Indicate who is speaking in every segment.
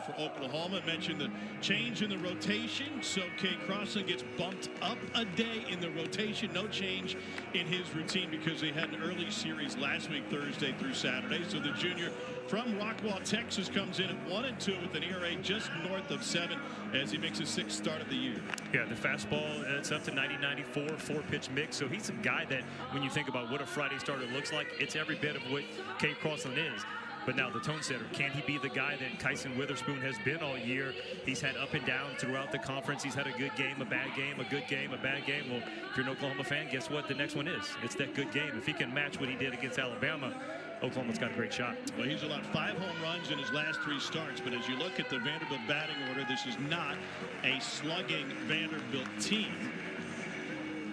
Speaker 1: for Oklahoma. I mentioned the change in the rotation, so Kay Crossland gets bumped up a day in the rotation. No change in his routine because they had an early series last week, Thursday through Saturday. So the junior from Rockwall, Texas, comes in at 1-2 with an ERA just north of 7 as he makes his 6th start of the year.
Speaker 2: Yeah, the fastball, it's up to 90-94, 4-pitch mix. So he's a guy that when you think about what a Friday starter looks like, it's every bit of what Kay Crossland is. But now the tone setter, can he be the guy that Kyson Witherspoon has been all year? He's had up and down throughout the conference. He's had a good game, a bad game, a good game, a bad game. Well, if you're an Oklahoma fan, guess what the next one is? It's that good game. If he can match what he did against Alabama, Oklahoma's got a great shot.
Speaker 1: Well, he's allowed 5 home runs in his last 3 starts, but as you look at the Vanderbilt batting order, this is not a slugging Vanderbilt team.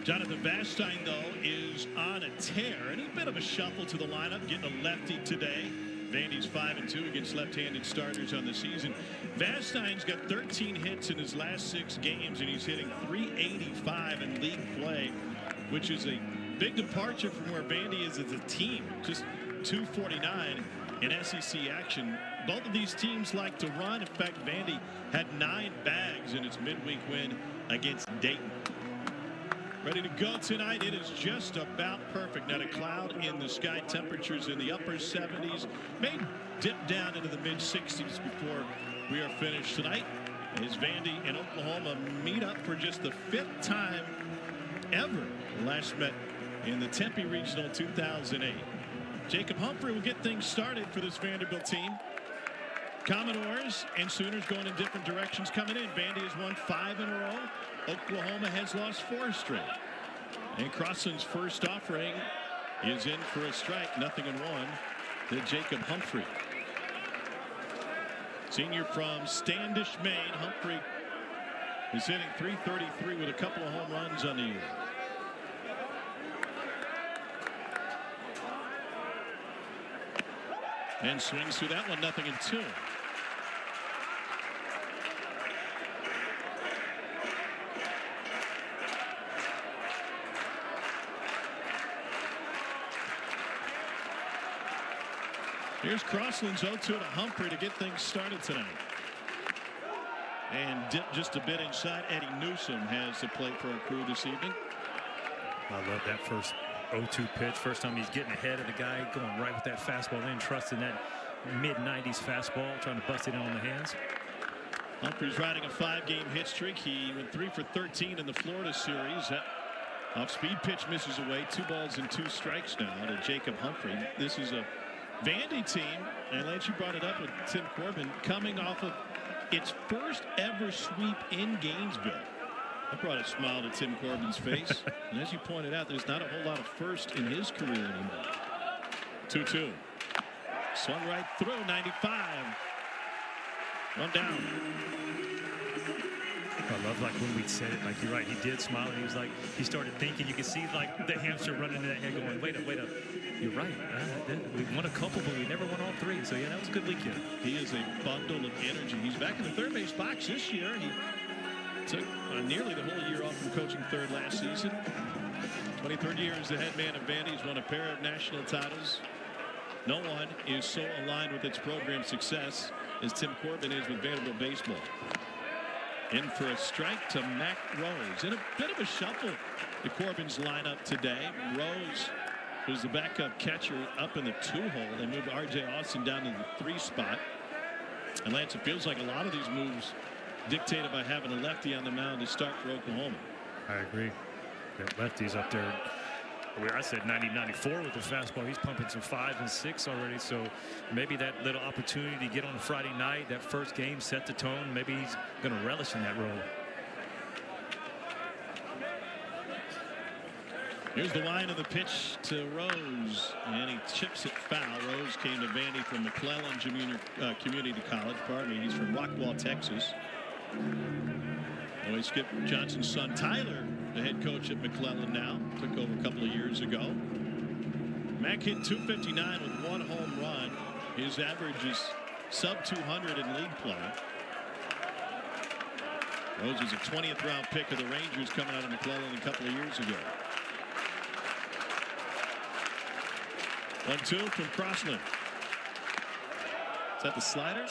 Speaker 1: Jonathan Vastine, though, is on a tear, and a bit of a shuffle to the lineup, getting a lefty today. Vandy's 5-2 against left-handed starters on the season. Vastine's got 13 hits in his last 6 games, and he's hitting .385 in league play, which is a big departure from where Vandy is as a team. Just .249 in SEC action. Both of these teams like to run. In fact, Vandy had 9 bags in its midweek win against Dayton. Ready to go tonight. It is just about perfect. Not a cloud in the sky. Temperatures in the upper 70s. May dip down into the mid 60s before we are finished tonight. As Vandy and Oklahoma meet up for just the 5th time ever. Last met in the Tempe Regional 2008. Jacob Humphrey will get things started for this Vanderbilt team. Commodores and Sooners going in different directions coming in. Vandy has won 5 in a row. Oklahoma has lost 4 straight. And Crossland's first offering is in for a strike. 0-1 to Jacob Humphrey. Senior from Standish, Maine. Humphrey is hitting .333 with a couple of home runs on the year. And swings through that one. 0-2. Here's Crossland's 0-2 to Humphrey to get things started tonight. And dip just a bit inside. Eddie Newsom has the plate for our crew this evening.
Speaker 2: I love that first 0-2 pitch. First time he's getting ahead of the guy, going right with that fastball in, trusting that mid-90s fastball, trying to bust it in on the hands.
Speaker 1: Humphrey's riding a 5-game hit streak. He went 3 for 13 in the Florida series. That off-speed pitch misses away. 2 balls and 2 strikes now to Jacob Humphrey. This is a Vandy team, and Lance, you brought it up with Tim Corbin, coming off of its first ever sweep in Gainesville. That brought a smile to Tim Corbin's face. And as you pointed out, there's not a whole lot of first in his career anymore. 2-2. Swung right through. 95. 1 down.
Speaker 2: I love, like, when we said it, like, you're right, he did smile, and he was like, he started thinking. You could see, like, the hamster running in that head going, wait up. You're right. We won a couple, but we never won all 3. So, yeah, that was a good weekend.
Speaker 1: He is a bundle of energy. He's back in the third base box this year. He took nearly the whole year off from coaching third last season. 23rd year as the head man of Vandy. He's won a pair of national titles. No one is so aligned with its program success as Tim Corbin is with Vanderbilt baseball. In for a strike to Mac Rose. In a bit of a shuffle to Corbin's lineup today. Rose was the backup catcher up in the 2-hole. They moved R.J. Austin down to the 3 spot. And Lance, it feels like a lot of these moves dictated by having a lefty on the mound to start for Oklahoma.
Speaker 2: I agree. That lefty's up there. Where I said 90-94 with the fastball, he's pumping some 5 and 6 already. So maybe that little opportunity to get on a Friday night, that first game, set the tone. Maybe he's going to relish in that role.
Speaker 1: Here's the line of the pitch to Rose, and he chips it foul. Rose came to Vandy from McClellan Community College. Pardon me, he's from Rockwall, Texas. Boy, Skip Johnson's son Tyler, the head coach at McClellan now, took over a couple of years ago. Mac hit .259 with 1 home run. His average is sub 200 in league play. Rose is a 20th round pick of the Rangers coming out of McClellan a couple of years ago. 1-2 from Crossland. Is that the slider?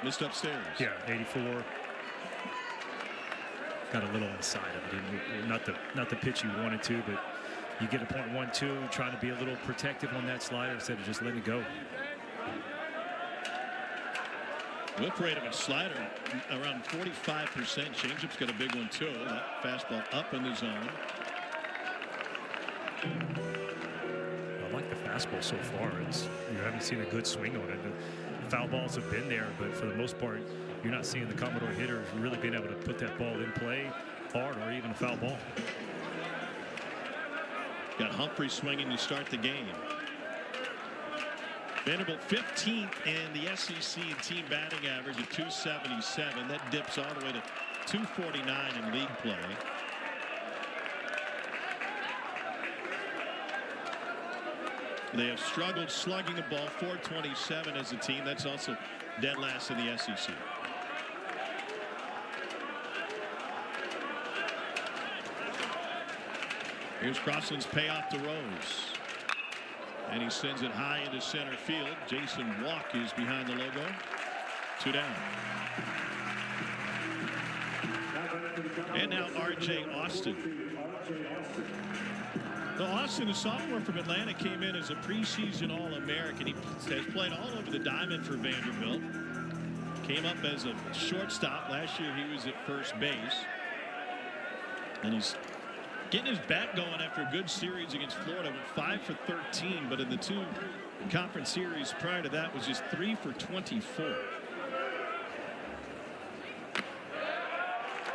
Speaker 1: Missed upstairs.
Speaker 2: Yeah, 84. Got a little on the side of it. Not the pitch you wanted to, but you get a .12, trying to be a little protective on that slider instead of just letting it go.
Speaker 1: Whip rate of a slider around 45%. Changeup's got a big one too. That fastball up in the zone.
Speaker 2: I like the fastball so far. You haven't seen a good swing on it. The foul balls have been there, but for the most part, you're not seeing the Commodore hitters really being able to put that ball in play hard or even a foul ball.
Speaker 1: Got Humphrey swinging to start the game. Vanderbilt 15th in the SEC in team batting average at 277. That dips all the way to 249 in league play. They have struggled slugging the ball, 427 as a team. That's also dead last in the SEC. Here's Crossland's payoff to Rose. And he sends it high into center field. Jason Walk is behind the logo. 2 down. And now R.J. Austin. So Austin, a sophomore from Atlanta, came in as a preseason All-American. He has played all over the diamond for Vanderbilt. Came up as a shortstop. Last year he was at first base. And he's getting his bat going after a good series against Florida. Went 5 for 13, but in the 2 conference series prior to that was just 3 for 24.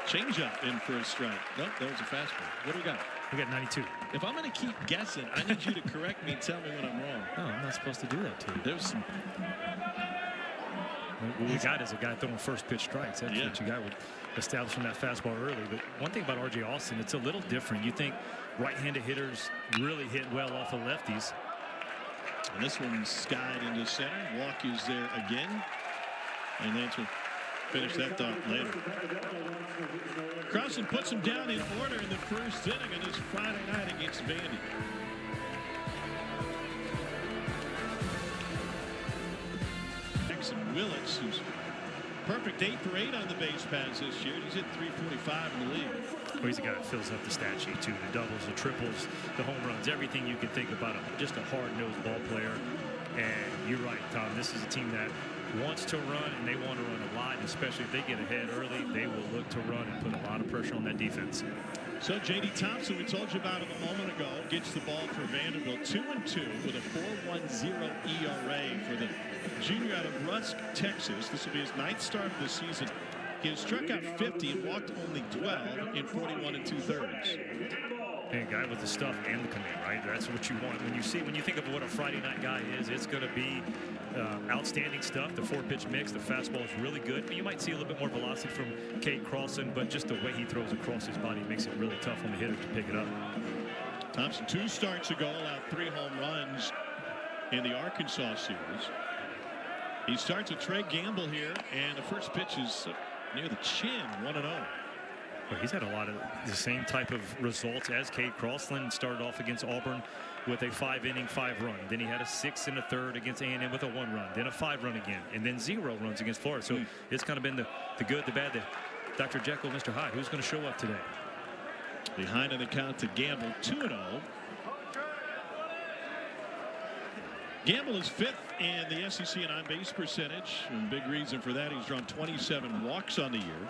Speaker 1: Changeup in for a strike. Nope, that was a fastball. What do we got?
Speaker 2: We got 92.
Speaker 1: If I'm going to keep guessing, I need you to correct me and tell me when I'm wrong.
Speaker 2: No, I'm not supposed to do that to you.
Speaker 1: There's some.
Speaker 2: What we got is a guy throwing first pitch strikes. That's what you got with establishing that fastball early. But one thing about R.J. Austin, it's a little different. You think right-handed hitters really hit well off of lefties.
Speaker 1: And this one's skied into center. Walk is there again. And then to finish that thought later. Crossland puts him down in order in the first inning on this Friday night against Vandy. Willits, who's perfect 8 for 8 on the base paths this year. He's hit 345 in the league.
Speaker 2: Well, he's a guy that fills up the stat sheet too. The doubles, the triples, the home runs, everything you can think about him. Just a hard-nosed ball player. And you're right, Tom. This is a team that wants to run, and they want to run a lot. And especially if they get ahead early, they will look to run and put a lot of pressure on that defense.
Speaker 1: So J.D. Thompson, we told you about him a moment ago, gets the ball for Vanderbilt. 2-2 with a 4.10 ERA for the junior out of Rusk, Texas. This will be his 9th start of the season. He has struck out 50 and walked only 12 in 41 2/3.
Speaker 2: And a guy with the stuff and the command, right? That's what you want. When you think of what a Friday night guy is, it's going to be outstanding stuff. The 4-pitch mix, the fastball is really good. You might see a little bit more velocity from Cade Crossland, but just the way he throws across his body makes it really tough on the hitter to pick it up.
Speaker 1: Thompson 2 starts ago allowed 3 home runs in the Arkansas series. He starts with Trey Gamble here, and the first pitch is near the chin, 1-0.
Speaker 2: Well, he's had a lot of the same type of results as Cade Crossland. Started off against Auburn with a 5-inning 5-run. Then he had a 6 1/3 against A&M with a 1-run. Then a 5-run again, and then 0 runs against Florida. So it's kind of been the good, the bad, the Dr. Jekyll, Mr. Hyde. Who's going to show up today?
Speaker 1: Behind in the count to Gamble, 2-0. Gamble is 5th in the SEC in on-base percentage, and big reason for that, he's drawn 27 walks on the year.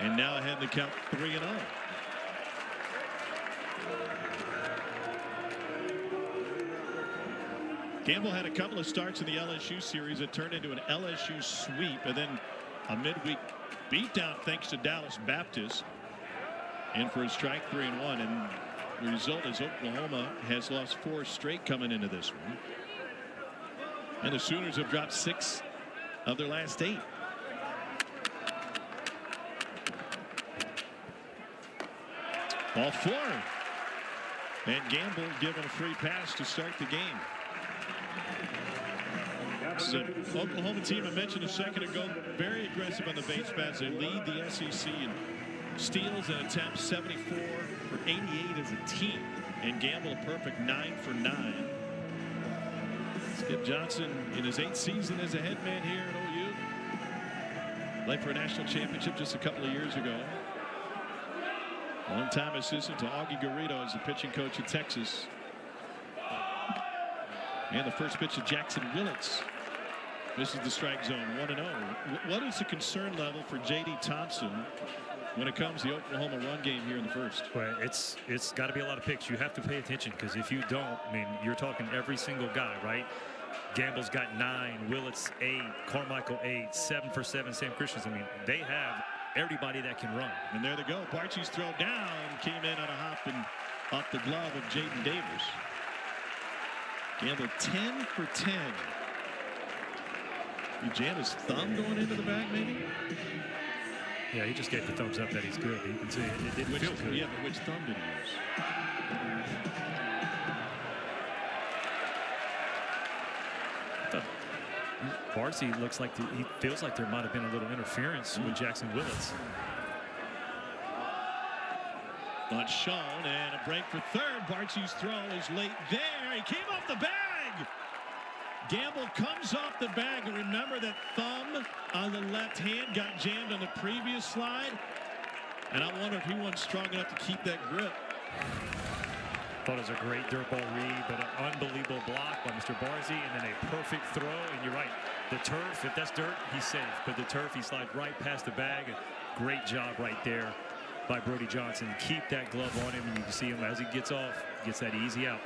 Speaker 1: And now ahead in the count, 3-0. Gamble had a couple of starts in the LSU series that turned into an LSU sweep, and then a midweek beatdown thanks to Dallas Baptist. In for a strike, 3-1, and the result is Oklahoma has lost 4 straight coming into this one. And the Sooners have dropped 6 of their last 8. Ball 4. And Gamble given a free pass to start the game. So Oklahoma team I mentioned a second ago, very aggressive on the base paths. They lead the SEC in steals and attempts, 74 for 88 as a team. And Gamble a perfect 9 for 9. Skip Johnson in his 8th season as a head man here at OU. Played for a national championship just a couple of years ago. Long-time assistant to Augie Garrido as the pitching coach at Texas. And the first pitch to Jackson Willits. This is the strike zone, 1-0. What is the concern level for J.D. Thompson when it comes to the Oklahoma run game here in the first?
Speaker 2: Well, it's got to be a lot of picks. You have to pay attention, because if you don't, I mean, you're talking every single guy, right? Gamble's got 9, Willits 8, Carmichael 8, 7 for 7, Sam Christians. I mean, they have everybody that can run.
Speaker 1: And there they go. Bartsy's throw down came in on a hop and off the glove of Jaden Davis. Gamble 10 for 10. He jammed his thumb going into the bag, maybe?
Speaker 2: Yeah, he just gave the thumbs up that he's good. You can see it didn't feel good.
Speaker 1: Yeah, but which thumb did he use?
Speaker 2: Bartsy looks like he feels like there might have been a little interference with Jackson Willits.
Speaker 1: Not shown, and a break for third. Bartsy's throw is late there. He came off the bag. Gamble comes off the bag, and remember that thumb on the left hand got jammed on the previous slide. And I wonder if he wasn't strong enough to keep that grip.
Speaker 2: Thought it was a great dirt ball read, but an unbelievable block by Mr. Barzy, and then a perfect throw. And you're right, the turf, if that's dirt, he's safe. But the turf, he slides right past the bag. Great job right there by Brody Johnson. Keep that glove on him, and you can see him as he gets off, gets that easy out.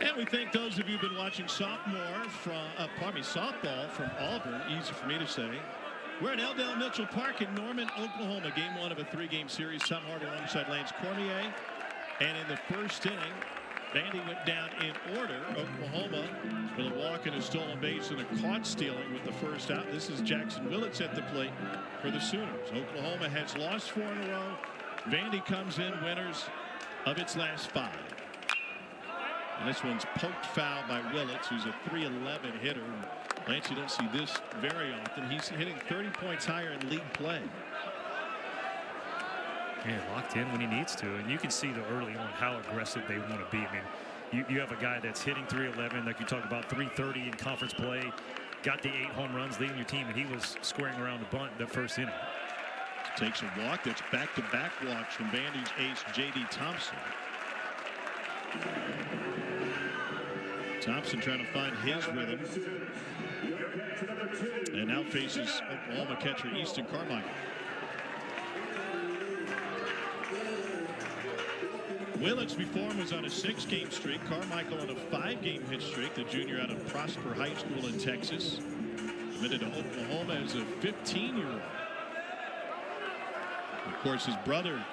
Speaker 1: And we thank those of you who've been watching softball from Auburn. Easy for me to say. We're at Eldale Mitchell Park in Norman, Oklahoma. Game 1 of a 3-game series. Tom Hardy alongside Lance Cormier. And in the first inning, Vandy went down in order. Oklahoma with a walk and a stolen base and a caught stealing with the first out. This is Jackson Willits at the plate for the Sooners. Oklahoma has lost 4 in a row. Vandy comes in winners of its last 5. And this one's poked foul by Willits, who's a .311 hitter. Lance, you don't see this very often. He's hitting 30 points higher in league play.
Speaker 2: Yeah, locked in when he needs to. And you can see early on how aggressive they want to be. I mean, you have a guy that's hitting .311, like you talk about, .330 in conference play. Got the 8 home runs leading your team, and he was squaring around the bunt that first inning.
Speaker 1: Takes a walk. That's back-to-back walks from Vandy's ace, J.D. Thompson. Thompson trying to find his rhythm. And now faces Oklahoma catcher Easton Carmichael. Willits before him was on a 6-game streak. Carmichael on a 5-game hit streak. The junior out of Prosper High School in Texas. Committed to Oklahoma as a 15-year-old. Of course, his brother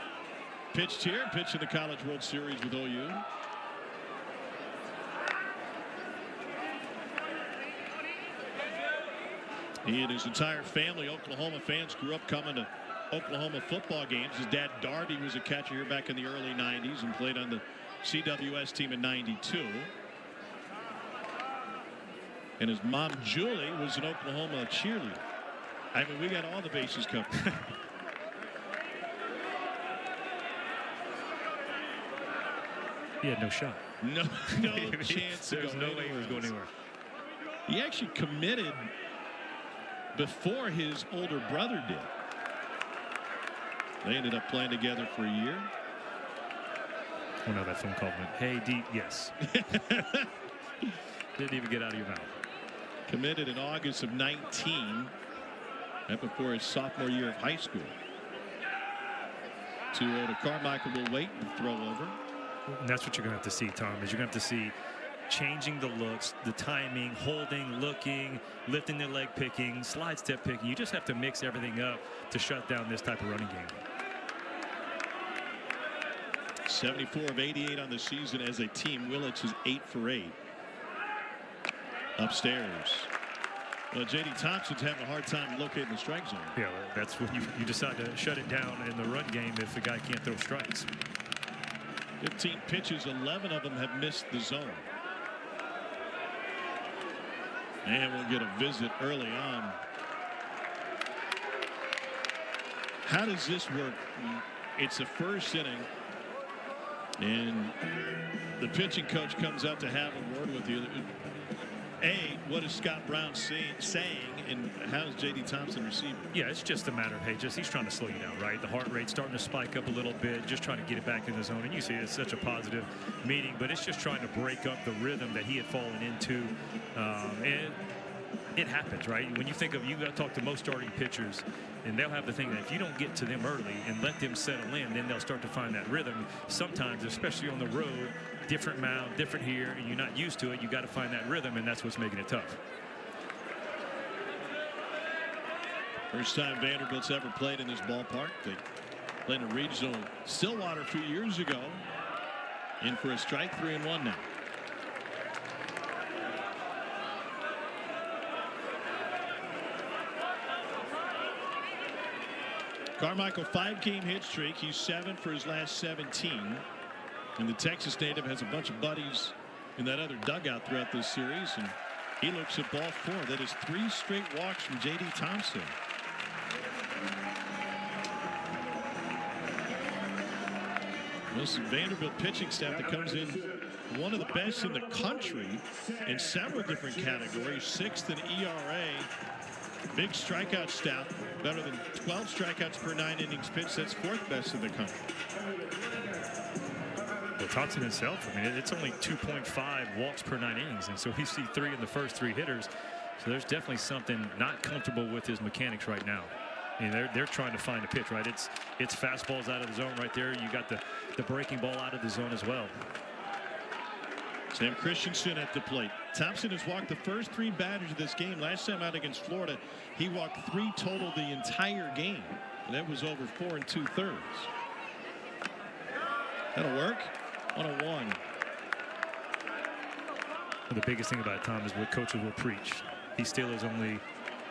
Speaker 1: pitched here, pitched in the College World Series with OU. He and his entire family, Oklahoma fans, grew up coming to Oklahoma football games. His dad, Darby, was a catcher here back in the early 90s and played on the CWS team in '92. And his mom, Julie, was an Oklahoma cheerleader. I mean, we got all the bases covered.
Speaker 2: He had no shot.
Speaker 1: No chance.
Speaker 2: There's no way he was going anywhere.
Speaker 1: He actually committed before his older brother did. They ended up playing together for a year.
Speaker 2: Oh no, that phone call went, hey, D, yes. Didn't even get out of your mouth.
Speaker 1: Committed in August of 19, right before his sophomore year of high school. 2-0 to Carmichael. Will wait and throw over.
Speaker 2: And that's what you're going to have to see, Tom, is you're going to have to see changing the looks, the timing, holding, looking, lifting their leg picking, slide step picking. You just have to mix everything up to shut down this type of running game.
Speaker 1: 74 of 88 on the season as a team. Willits is 8 for 8. Upstairs. Well, J.D. Thompson's having a hard time locating the strike zone.
Speaker 2: Yeah, that's when you decide to shut it down in the run game if the guy can't throw strikes.
Speaker 1: 15 pitches, 11 of them have missed the zone. And we'll get a visit early on. How does this work? It's the first inning, and the pitching coach comes out to have a word with you. What is Scott Brown saying, and how is J.D. Thompson receiving?
Speaker 2: Yeah, it's just a matter of, hey, he's trying to slow you down, right? The heart rate's starting to spike up a little bit, just trying to get it back in the zone. And you see it's such a positive meeting, but it's just trying to break up the rhythm that he had fallen into. And it happens, right? When you think of, you got to talk to most starting pitchers, and they'll have the thing that if you don't get to them early and let them settle in, then they'll start to find that rhythm. Sometimes, especially on the road, different mound, different here, and you're not used to it. You got to find that rhythm, and that's what's making it tough.
Speaker 1: First time Vanderbilt's ever played in this ballpark. They played in a regional Stillwater a few years ago. In for a strike, 3-1 now. Carmichael, 5-game hit streak. He's 7 for his last 17. And the Texas native has a bunch of buddies in that other dugout throughout this series. And he looks at ball 4. That is 3 straight walks from J.D. Thompson. This is Vanderbilt pitching staff that comes in one of the best in the country in several different categories. 6th in ERA. Big strikeout staff, better than 12 strikeouts per 9 innings pitched. That's 4th best in the country.
Speaker 2: Well, Thompson himself, I mean, it's only 2.5 walks per 9 innings, and so he see 3 in the first 3 hitters. So there's definitely something not comfortable with his mechanics right now. I mean, they're trying to find a pitch, right? It's fastballs out of the zone right there. You got the breaking ball out of the zone as well.
Speaker 1: Sam Christensen at the plate. Thompson has walked the first 3 batters of this game. Last time out against Florida, he walked 3 total the entire game. And that was over 4 2/3. That'll work. 1-1.
Speaker 2: Well, the biggest thing about Tom is what coaches will preach. He still is only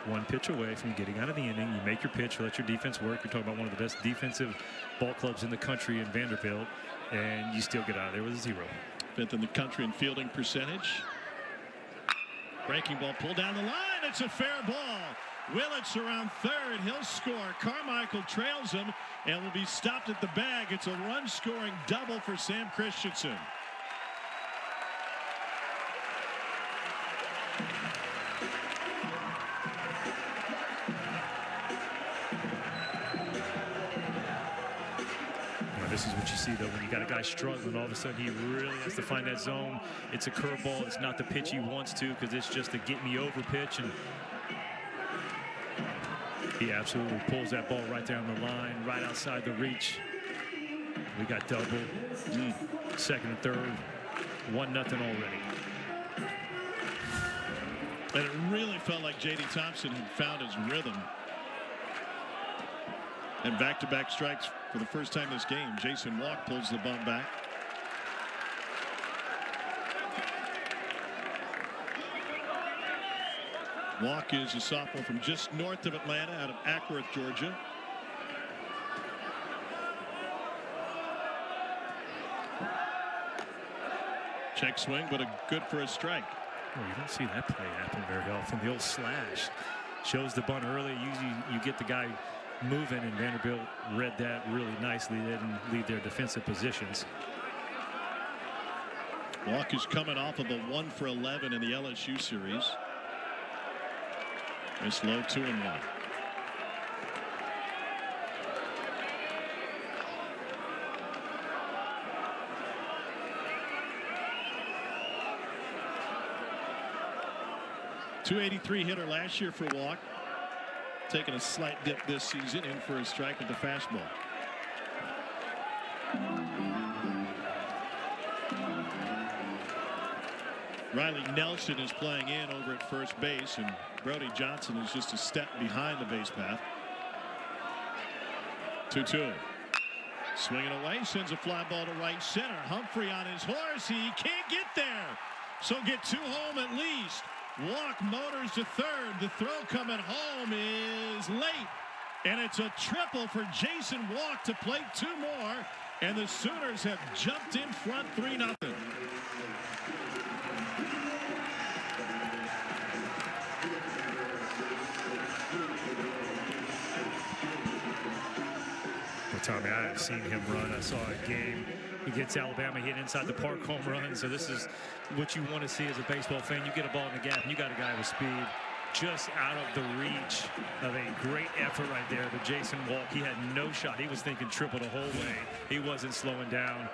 Speaker 2: 1 pitch away from getting out of the inning. You make your pitch, let your defense work. You're talking about one of the best defensive ball clubs in the country in Vanderbilt, and you still get out of there with a 0.
Speaker 1: 5th in the country in fielding percentage. Breaking ball pulled down the line. It's a fair ball. Willits around 3rd. He'll score. Carmichael trails him and will be stopped at the bag. It's a run-scoring double for Sam Christensen.
Speaker 2: This is what you see, though, when you got a guy struggling. All of a sudden, he really has to find that zone. It's a curveball. It's not the pitch he wants to, because it's just a get-me-over pitch. And he absolutely pulls that ball right there on the line, right outside the reach. We got double. 2nd and 3rd. 1-0 already.
Speaker 1: And it really felt like J.D. Thompson had found his rhythm. And back-to-back strikes for the first time this game. Jason Walk pulls the bunt back. Walk is a sophomore from just north of Atlanta, out of Ackworth, Georgia. Check swing, but good for a strike.
Speaker 2: Well, you don't see that play happen very often. The old slash shows the bunt early. Usually you get the guy moving, and Vanderbilt read that really nicely. They didn't leave their defensive positions.
Speaker 1: Walk is coming off of a 1 for 11 in the LSU series. It's low 2-1. .283 hitter last year for Walk. Taking a slight dip this season, in for a strike with the fastball. Riley Nelson is playing in over at first base, and Brody Johnson is just a step behind the base path. 2-2. Swinging away, sends a fly ball to right center. Humphrey on his horse. He can't get there. So get 2 home at least. Walk motors to 3rd. The throw coming home is late. And it's a triple for Jason Walk to plate 2 more. And the Sooners have jumped in front 3-0.
Speaker 2: Tommy, I've seen him run. I saw a game against Alabama. He hit inside the park home run. So this is what you want to see as a baseball fan. You get a ball in the gap, and you got a guy with speed just out of the reach of a great effort right there. But Jason Walk, he had no shot. He was thinking triple the whole way. He wasn't slowing down.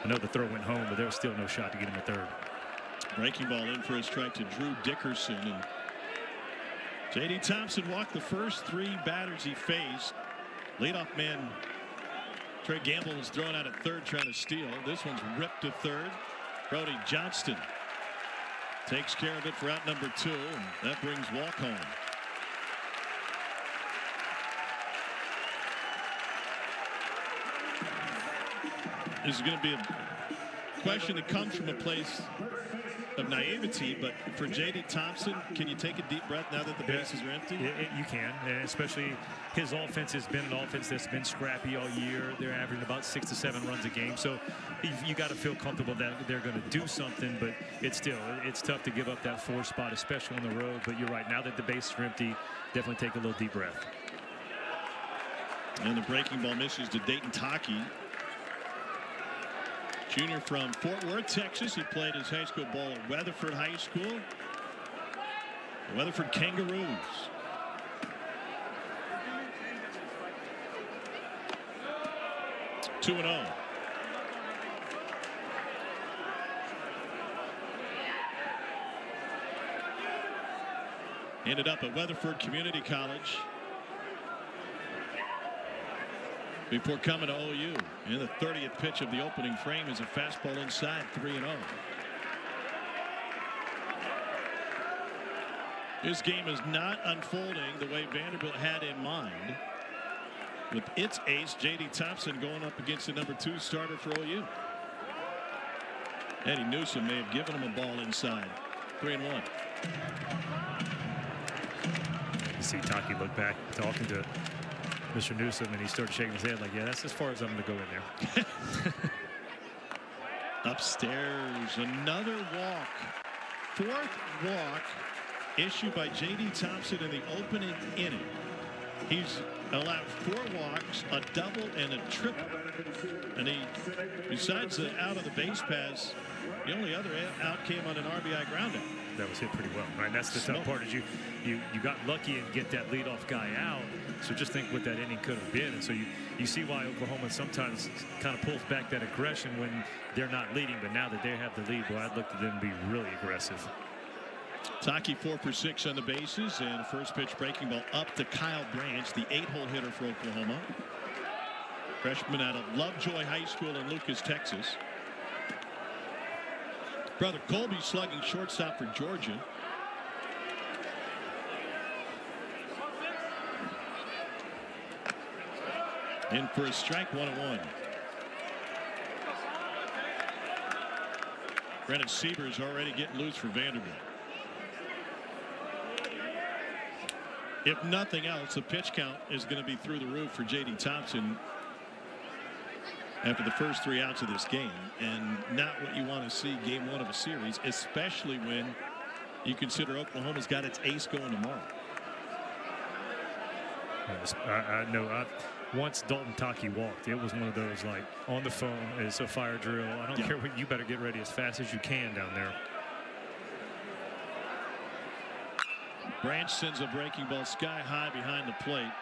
Speaker 2: I know the throw went home, but there was still no shot to get him a third.
Speaker 1: Breaking ball in for a strike to Drew Dickerson. And J.D. Thompson walked the first 3 batters he faced. Leadoff man Trey Gamble was thrown out at third trying to steal. This one's ripped to third. Brody Johnston takes care of it for out number 2, and that brings Walk home. This is going to be a question that comes from a place of naivety, but for J.D. Thompson, can you take a deep breath now that the bases are empty?
Speaker 2: You can, and especially his offense has been an offense that's been scrappy all year. They're averaging about 6 to 7 runs a game, so you got to feel comfortable that they're going to do something, but it's tough to give up that 4 spot, especially on the road. But you're right, now that the bases are empty, definitely take a little deep breath.
Speaker 1: And the breaking ball misses to Dayton Taki. Junior from Fort Worth, Texas. He played his high school ball at Weatherford High School. The Weatherford Kangaroos. Two and 0. Ended up at Weatherford Community College before coming to OU. And the 30th pitch of the opening frame is a fastball inside, 3-0. This game is not unfolding the way Vanderbilt had in mind, with its ace J.D. Thompson going up against the number 2 starter for OU. Eddie Newsom may have given him a ball inside. 3-1.
Speaker 2: You see Taki look back talking to Mr. Newsom, and he started shaking his head like, yeah, that's as far as I'm going to go in there.
Speaker 1: Upstairs, another walk. 4th walk issued by J.D. Thompson in the opening inning. He's allowed 4 walks, a double, and a triple. And he, besides the out of the base pass, the only other out came on an RBI ground out.
Speaker 2: That was hit pretty well, right? That's the tough part, is you got lucky and get that leadoff guy out. So just think what that inning could have been. And so you see why Oklahoma sometimes kind of pulls back that aggression when they're not leading. But now that they have the lead, boy, I'd look to them be really aggressive.
Speaker 1: Taki 4 for 6 on the bases, and first pitch breaking ball up to Kyle Branch, the 8-hole hitter for Oklahoma. Freshman out of Lovejoy High School in Lucas, Texas. Brother Colby slugging shortstop for Georgia. In for a strike, 1-1. Brennan Siebers already getting loose for Vanderbilt. If nothing else, the pitch count is going to be through the roof for J.D. Thompson after the first 3 outs of this game, and not what you want to see game 1 of a series, especially when you consider Oklahoma's got its ace going tomorrow.
Speaker 2: I know once Dalton Taki walked, it was one of those, like, on the phone, it's a fire drill. I don't care what, you better get ready as fast as you can down there.
Speaker 1: Branch sends a breaking ball sky high behind the plate.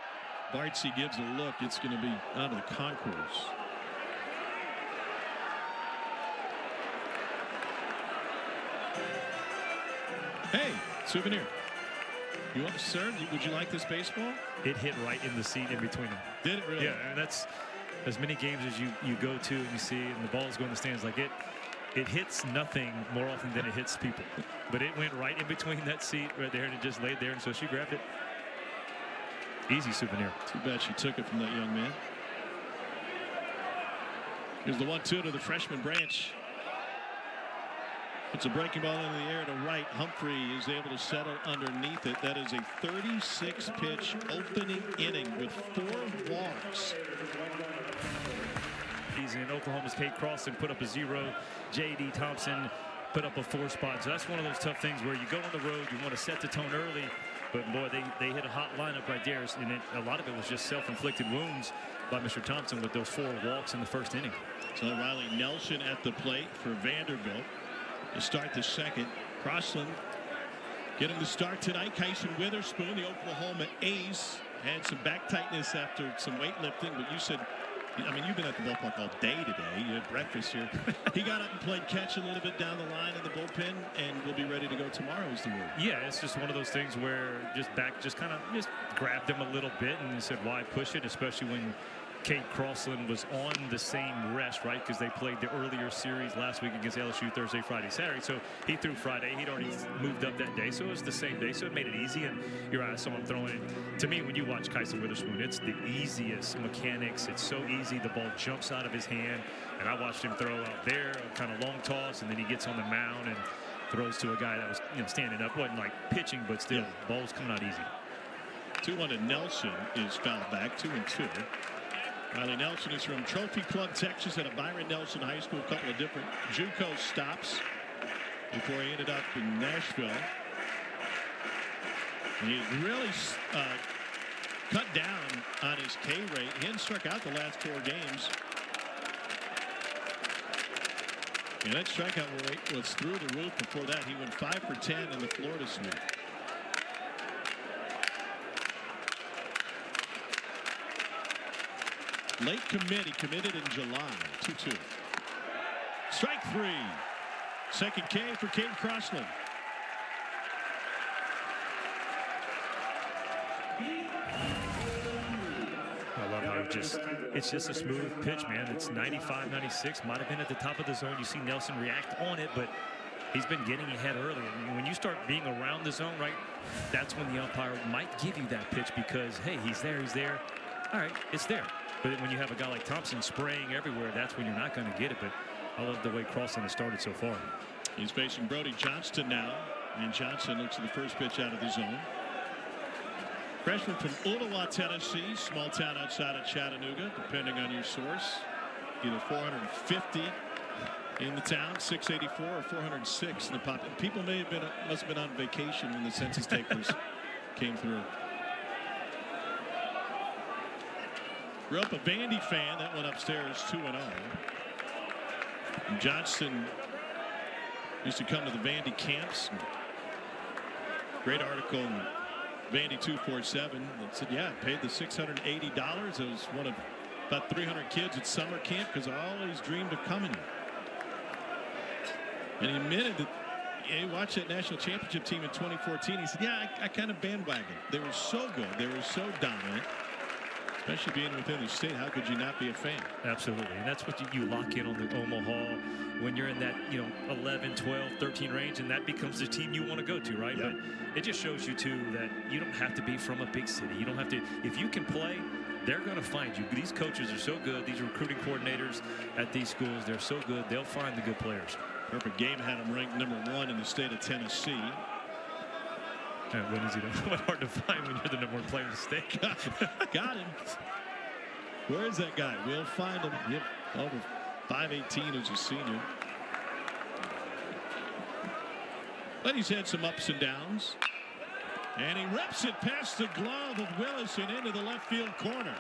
Speaker 1: Bartsey gives a look. It's going to be out of the concourse. Hey, souvenir. You want, sir? Would you like this baseball?
Speaker 2: It hit right in the seat in between them.
Speaker 1: Did it really?
Speaker 2: Yeah, and that's as many games as you go to and you see, and the ball's going to stands like it. It hits nothing more often than it hits people. But it went right in between that seat right there, and it just laid there, and so she grabbed it. Easy souvenir.
Speaker 1: Too bad she took it from that young man. Here's the 1-2 to the freshman Branch. It's a breaking ball in the air to right. Humphrey is able to settle underneath it. That is a 36-pitch opening inning with 4 walks.
Speaker 2: He's in Oklahoma's Kate Crossan put up a 0. J.D. Thompson put up a 4 spot. So that's one of those tough things where you go on the road, you want to set the tone early, But boy, they hit a hot lineup right there, and a lot of it was just self-inflicted wounds by Mr. Thompson with those 4 walks in the first inning.
Speaker 1: So Riley Nelson at the plate for Vanderbilt to start the second. Crossland getting the start tonight. Kyson Witherspoon, the Oklahoma ace, had some back tightness after some weightlifting, but you said, I mean, you've been at the ballpark all day today. You had breakfast here. He got up and played catch a little bit down the line in the bullpen, and will be ready to go tomorrow is the word.
Speaker 2: Yeah, it's just one of those things where just kind of grabbed him a little bit, and he said, why push it, especially when Cade Crossland was on the same rest, right? Because they played the earlier series last week against LSU Thursday, Friday, Saturday. So he threw Friday. He'd already moved up that day. So it was the same day. So it made it easy. And you're right, someone throwing it. To me, when you watch Kyson Witherspoon, it's the easiest mechanics. It's so easy. The ball jumps out of his hand. And I watched him throw out there, a kind of long toss, and then he gets on the mound and throws to a guy that was standing up. Wasn't like pitching, but still, ball's coming out easy.
Speaker 1: 2-1 to Nelson is fouled back, 2-2. Riley Nelson is from Trophy Club, Texas, at a Byron Nelson High School. A couple of different JUCO stops before he ended up in Nashville. And he really cut down on his K rate. He hadn't struck out the last 4 games. And that strikeout rate was through the roof before that. He went 5 for 10 in the Florida sweep. Late committee committed in July. 2-2. Strike 3. Second K for Cade Crossland.
Speaker 2: I love how it's just a smooth pitch, man. It's 95, 96, might have been at the top of the zone. You see Nelson react on it, but he's been getting ahead early. And when you start being around the zone, right, that's when the umpire might give you that pitch because, hey, he's there. All right, it's there. But when you have a guy like Thompson spraying everywhere, that's when you're not going to get it. But I love the way Crossland has started so far.
Speaker 1: He's facing Brody Johnston now, and Johnson looks at the first pitch out of the zone. Freshman from Ottawa, Tennessee, small town outside of Chattanooga, depending on your source. Either 450 in the town, 684, or 406 in the pop. People must have been on vacation when the census takers came through. Grew up a Vandy fan. That went upstairs 2-0. And Johnston used to come to the Vandy camps. Great article in Vandy 247 that said, yeah, I paid the $680. I was one of about 300 kids at summer camp because I always dreamed of coming here. And he admitted that he watched that national championship team in 2014. He said, yeah, I kind of bandwagoned. They were so good. They were so dominant. Especially being within the state, how could you not be a fan?
Speaker 2: Absolutely, and that's what you lock in on the Omaha when you're in that 11, 12, 13 range, and that becomes the team you want to go to, right?
Speaker 1: Yep.
Speaker 2: But it just shows you too that you don't have to be from a big city. You don't have to. If you can play, they're going to find you. These coaches are so good. These recruiting coordinators at these schools, they're so good. They'll find the good players.
Speaker 1: Perfect Game had him ranked #1 in the state of Tennessee.
Speaker 2: When is he hard to find when you're the #1 player in the state?
Speaker 1: Got him. Where is that guy? We'll find him. Yep, over 5'18" as a senior. But he's had some ups and downs. And he rips it past the glove of Willis and into the left field corner.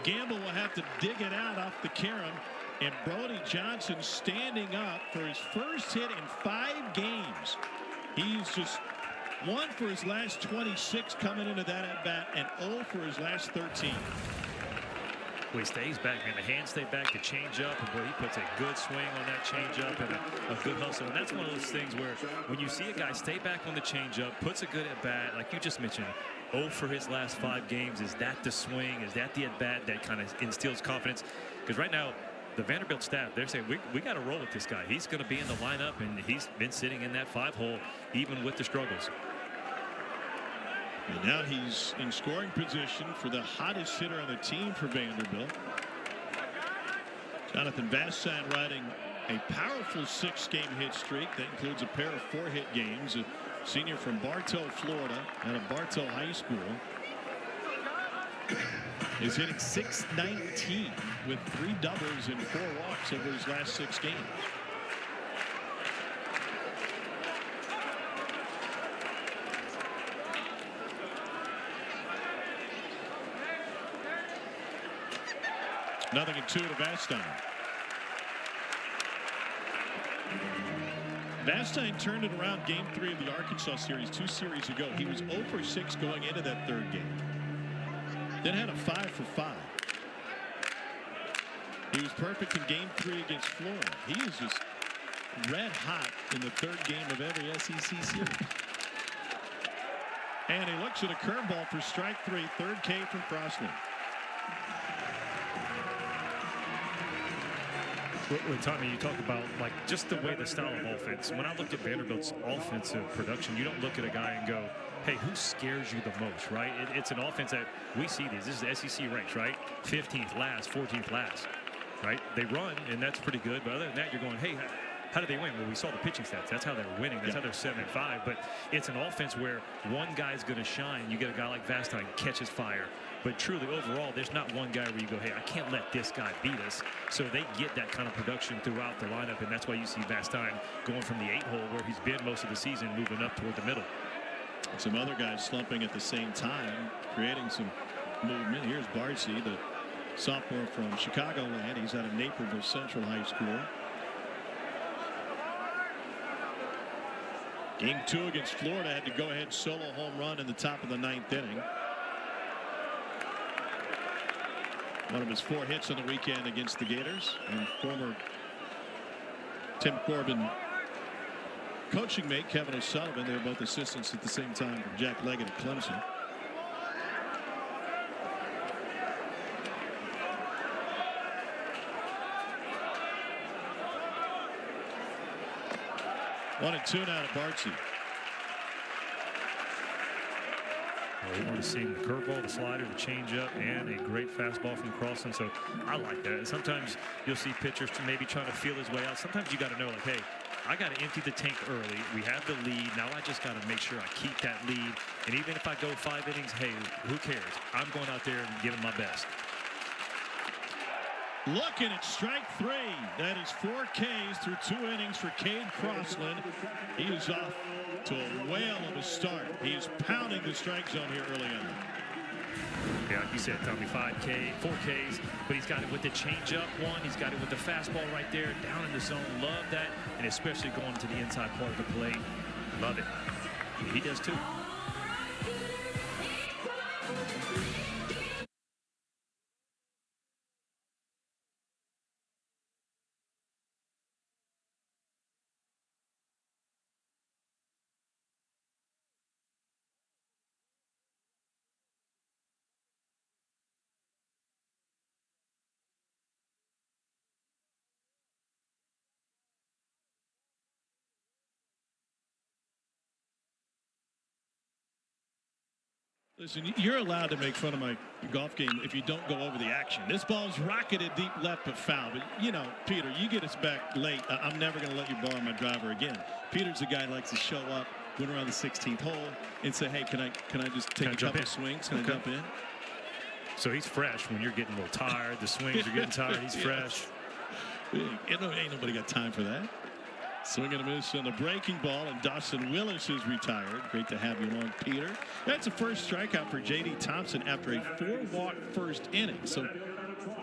Speaker 1: Gamble will have to dig it out off the carom. And Brody Johnson standing up for his first hit in 5 games. He's just 1 for his last 26 coming into that at bat, and 0 for his last 13.
Speaker 2: Well, he stays back, man. The hands stay back, the change up, and boy, he puts a good swing on that change up and a good hustle. And that's one of those things where when you see a guy stay back on the change up, puts a good at bat, like you just mentioned, 0 for his last 5 games. Is that the swing? Is that the at bat that kind of instills confidence? Because right now, the Vanderbilt staff, they're saying we got to roll with this guy. He's going to be in the lineup, and he's been sitting in that 5-hole even with the struggles.
Speaker 1: And now he's in scoring position for the hottest hitter on the team for Vanderbilt. Jonathan Vassan riding a powerful 6-game hit streak that includes a pair of 4-hit games. A senior from Bartow, Florida, out of Bartow High School. Is hitting .619 with 3 doubles and 4 walks over his last 6 games. 0-2 to Vastine. Vastine turned it around game 3 of the Arkansas series 2 series ago. He was 0 for 6 going into that third game. Then had a 5 for 5. He was perfect in game 3 against Florida. He is just red hot in the third game of every SEC series. And he looks at a curveball for strike 3. Third K from Crossland.
Speaker 2: Well, Tommy, you talk about like just the way the style of offense. When I look at Vanderbilt's offensive production, you don't look at a guy and go, hey, who scares you the most, right? It's an offense that we see these. This is the SEC ranks, right? 15th last, 14th last, right? They run, and that's pretty good. But other than that, you're going, hey, how did they win? Well, we saw the pitching stats. That's how they're winning. That's how they're 7-5. But it's an offense where one guy's going to shine. You get a guy like Vastine catches fire. But truly, overall, there's not one guy where you go, hey, I can't let this guy beat us. So they get that kind of production throughout the lineup, and that's why you see Vastine going from the 8-hole where he's been most of the season, moving up toward the middle.
Speaker 1: Some other guys slumping at the same time, creating some movement. Here's Barcy, the sophomore from Chicagoland. He's out of Naperville Central High School. Game 2 against Florida, had to go ahead solo home run in the top of the 9th inning. One of his 4 hits on the weekend against the Gators, and former Tim Corbin coaching mate Kevin O'Sullivan. They were both assistants at the same time from Jack Leggett at Clemson. One and 2 now to Barcy.
Speaker 2: Well, we want to see the curveball, the slider, the changeup, and a great fastball from Crossland. So I like that. And sometimes you'll see pitchers maybe trying to feel his way out. Sometimes you got to know, like, hey, I got to empty the tank early. We have the lead. Now I just got to make sure I keep that lead. And even if I go 5 innings, hey, who cares? I'm going out there and giving my best.
Speaker 1: Looking at strike 3. That is 4 Ks through 2 innings for Cade Crossland. He is off to a whale of a start. He is pounding the strike zone here early on.
Speaker 2: Yeah, like you said, Tommy, 4 Ks, but he's got it with the changeup one. He's got it with the fastball right there, down in the zone. Love that, and especially going to the inside part of the plate. Love it. He does too.
Speaker 1: Listen, you're allowed to make fun of my golf game if you don't go over the action. This ball's rocketed deep left but foul. But, you know, Peter, you get us back late. I'm never going to let you borrow my driver again. Peter's the guy who likes to show up, went around the 16th hole, and say, hey, can I just take a couple swings? Can I jump in?
Speaker 2: So he's fresh when you're getting a little tired. The swings are getting tired. He's fresh.
Speaker 1: Ain't nobody got time for that. Swing and a miss on the breaking ball, and Dawson Willis is retired. Great to have you along, Peter. That's the first strikeout for J.D. Thompson after a 4-walk first inning. So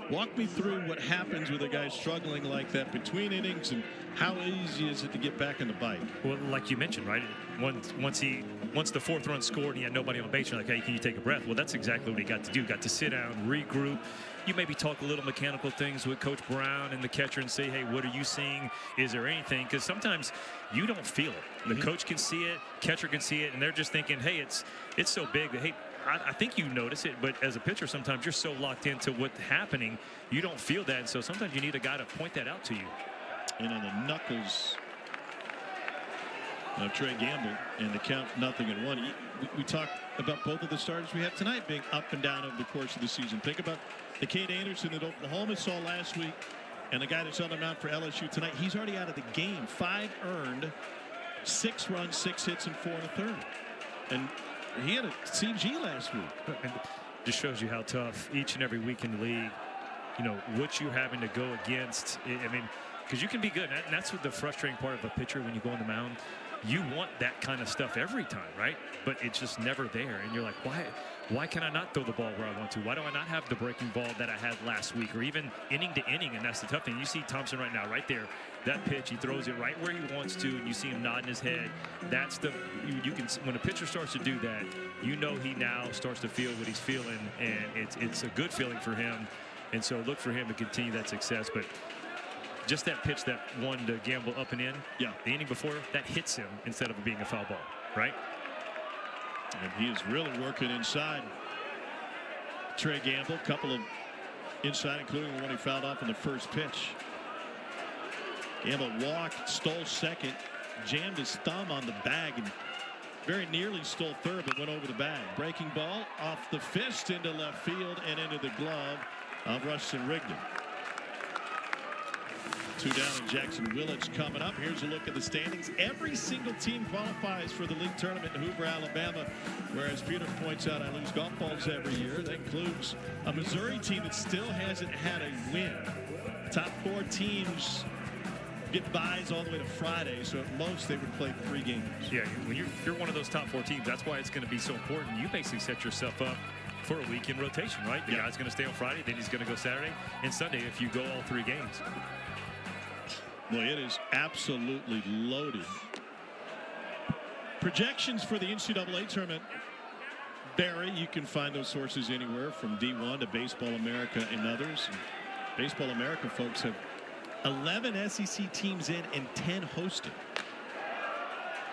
Speaker 1: walk me through what happens with a guy struggling like that between innings, and how easy is it to get back in the bike?
Speaker 2: Well, like you mentioned, right? Once the 4th run scored and he had nobody on base, you're like, hey, can you take a breath? Well, that's exactly what he got to do. Got to sit down, regroup. You maybe talk a little mechanical things with Coach Brown and the catcher and say, hey, what are you seeing? Is there anything? Because sometimes you don't feel it. The coach can see it, catcher can see it, and they're just thinking, hey, it's so big that, hey, I think you notice it, but as a pitcher, sometimes you're so locked into what's happening, you don't feel that. And so sometimes you need a guy to point that out to you.
Speaker 1: And on the knuckles of Trey Gamble, and the count 0-1. We talked about both of the starters we have tonight being up and down over the course of the season. Think about the Cade Anderson that Oklahoma saw last week, and the guy that's on the mound for LSU tonight. He's already out of the game. 5 earned, 6 runs, 6 hits, and 4 1/3. And he had a CG last week.
Speaker 2: And just shows you how tough each and every week in the league, you know, what you're having to go against. I mean, because you can be good, and that's what the frustrating part of a pitcher when you go on the mound. You want that kind of stuff every time, right? But it's just never there, and you're like, why can I not throw the ball where I want to? Why do I not have the breaking ball that I had last week, or even inning to inning? And that's the tough thing. You see Thompson right now, right there, that pitch, he throws it right where he wants to, and you see him nodding his head. That's the you can, when a pitcher starts to do that, you know he now starts to feel what he's feeling, and it's a good feeling for him. And so look for him to continue that success. But just that pitch, that one to Gamble up and in,
Speaker 1: yeah,
Speaker 2: the inning before, that hits him instead of it being a foul ball, right?
Speaker 1: And he is really working inside. Trey Gamble, a couple of inside, including the one he fouled off in the first pitch. Gamble walked, stole second, jammed his thumb on the bag, and very nearly stole third, but went over the bag. Breaking ball off the fist into left field and into the glove of Rustin Rigdon. 2 down, and Jackson Willits coming up. Here's a look at the standings. Every single team qualifies for the league tournament in Hoover, Alabama, whereas Peter points out I lose golf balls every year. That includes a Missouri team that still hasn't had a win. Top 4 teams get buys all the way to Friday, so at most they would play 3 games.
Speaker 2: Yeah, when you're one of those top 4 teams, that's why it's going to be so important. You basically set yourself up for a week in rotation, right? The guy's going to stay on Friday, then he's going to go Saturday and Sunday if you go all 3 games.
Speaker 1: Boy, it is absolutely loaded. Projections for the NCAA tournament vary. You can find those sources anywhere from D1 to Baseball America and others. Baseball America folks have 11 SEC teams in and 10 hosted.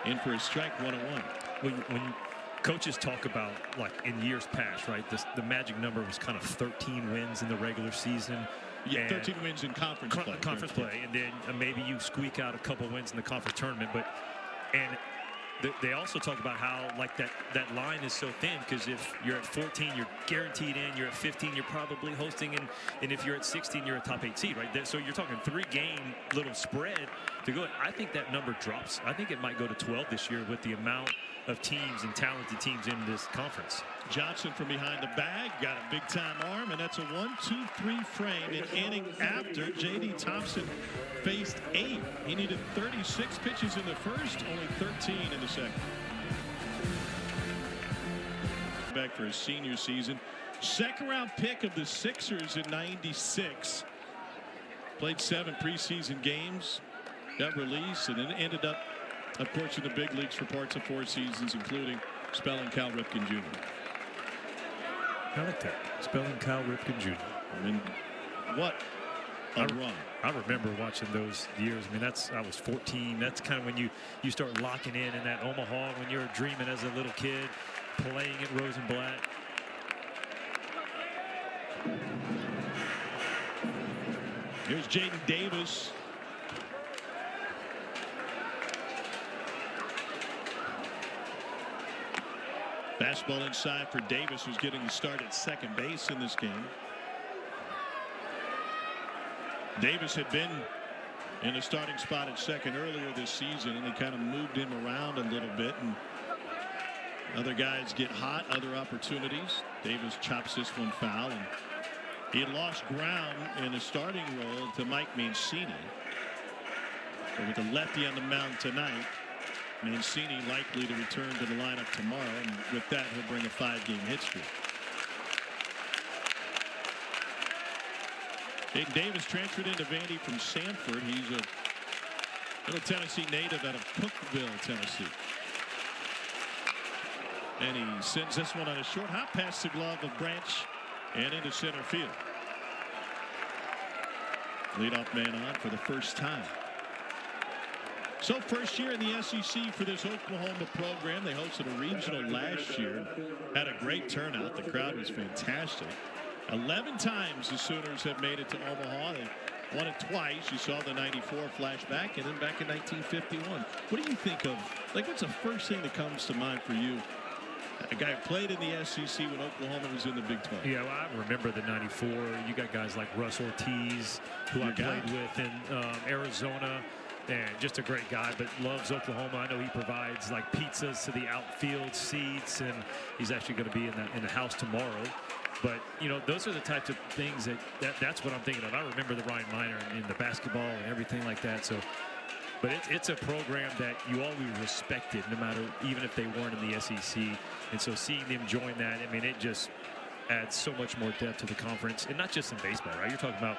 Speaker 1: In for a strike 101.
Speaker 2: When coaches talk about, like in years past, right, the magic number was kind of 13 wins in the regular season.
Speaker 1: Yeah, 13 wins in conference play.
Speaker 2: Conference play, and then maybe you squeak out a couple wins in the conference tournament. But they also talk about how like that line is so thin, because if you're at 14, you're guaranteed in. You're at 15, you're probably hosting, and if you're at 16, you're a top 8 seed, right? So you're talking 3-game little spread to go. I think that number drops. I think it might go to 12 this year with the amount of teams and talented teams in this conference.
Speaker 1: Johnson from behind the bag got a big time arm, and that's a 1-2-3 frame. An inning after J.D. Thompson faced 8. He needed 36 pitches in the first, only 13 in the second. Back for his senior season. Second round pick of the Sixers in '96. Played 7 preseason games, got released, and then ended up, of course, in the big leagues for parts of 4 seasons, including spelling Cal Ripken Jr.
Speaker 2: I like that. Spelling Cal Ripken Jr.
Speaker 1: I mean, what a run.
Speaker 2: I remember watching those years. I mean, I was 14. That's kind of when you start locking in that Omaha, when you're dreaming as a little kid, playing at Rosenblatt.
Speaker 1: Here's Jaden Davis. Fastball inside for Davis, who's getting the start at second base in this game. Davis had been in a starting spot at second earlier this season, and they kind of moved him around a little bit, and other guys get hot, other opportunities. Davis chops this one foul, and he had lost ground in a starting role to Mike Mancini. But with the lefty on the mound tonight, Mancini likely to return to the lineup tomorrow, and with that he'll bring a 5-game hit streak. Jaden Davis transferred into Vandy from Sanford. He's a little Tennessee native out of Cookeville, Tennessee. And he sends this one on a short hop past the glove of Branch and into center field. Leadoff man on for the first time. So first year in the SEC for this Oklahoma program. They hosted a regional last year. Had a great turnout. The crowd was fantastic. 11 times the Sooners have made it to Omaha. They won it twice. You saw the '94 flashback, and then back in 1951. What do you think of, like, what's the first thing that comes to mind for you? A guy who played in the SEC when Oklahoma was in the Big 12.
Speaker 2: Yeah, well, I remember the '94. You got guys like Russ Ortiz, who I played with in Arizona. And just a great guy, but loves Oklahoma. I know he provides like pizzas to the outfield seats, and he's actually going to be in the house tomorrow. But you know, those are the types of things that's what I'm thinking of. I remember the Ryan Miner and the basketball and everything like that. So But it's a program that you always respected, no matter, even if they weren't in the SEC. And so seeing them join that, I mean, it just adds so much more depth to the conference. And not just in baseball, right? You're talking about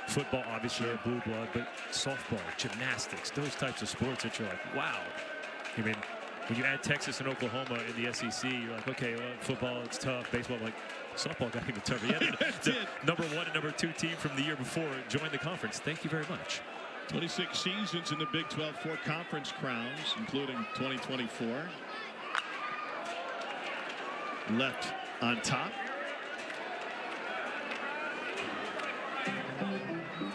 Speaker 2: football, obviously,
Speaker 1: Sure.
Speaker 2: blue blood, but softball, gymnastics, those types of sports that you're like, wow. I mean, when you add Texas and Oklahoma in the SEC, you're like, okay, well, football, it's tough. Baseball, like, softball got even tougher. Yeah, the number 1 and number 2 team from the year before joined the conference. Thank you very much.
Speaker 1: 26 seasons in the Big 12, 4 conference crowns, including 2024. Left on top.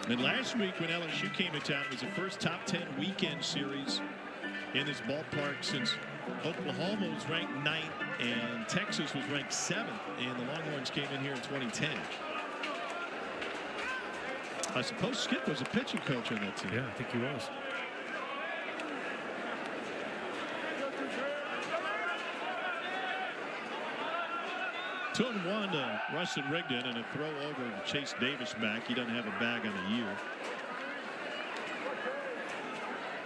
Speaker 1: And last week when LSU came to town, it was the first top 10 weekend series in this ballpark since Oklahoma was ranked 9th and Texas was ranked 7th, and the Longhorns came in here in 2010. I suppose Skip was a pitching coach on that team.
Speaker 2: Yeah, I think he was.
Speaker 1: Two and one to Rustin Rigdon, and a throw over to Chase Davis back. He doesn't have a bag on the year.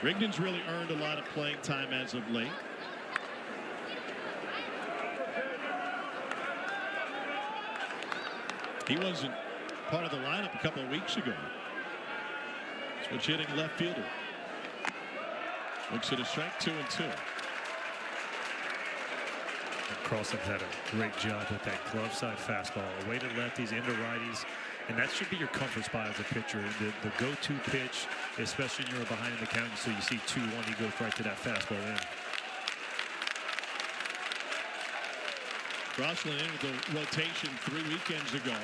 Speaker 1: Rigdon's really earned a lot of playing time as of late. He wasn't part of the lineup a couple of weeks ago. Switch hitting left fielder. Looks at a strike, 2-2.
Speaker 2: Carlson's had a great job with that glove side fastball, away to lefties, into righties, and that should be your comfort spot as a pitcher. The go-to pitch, especially when you're behind in the count, so you see 2-1, he goes right to that fastball in.
Speaker 1: Crossland into the rotation 3 weekends ago.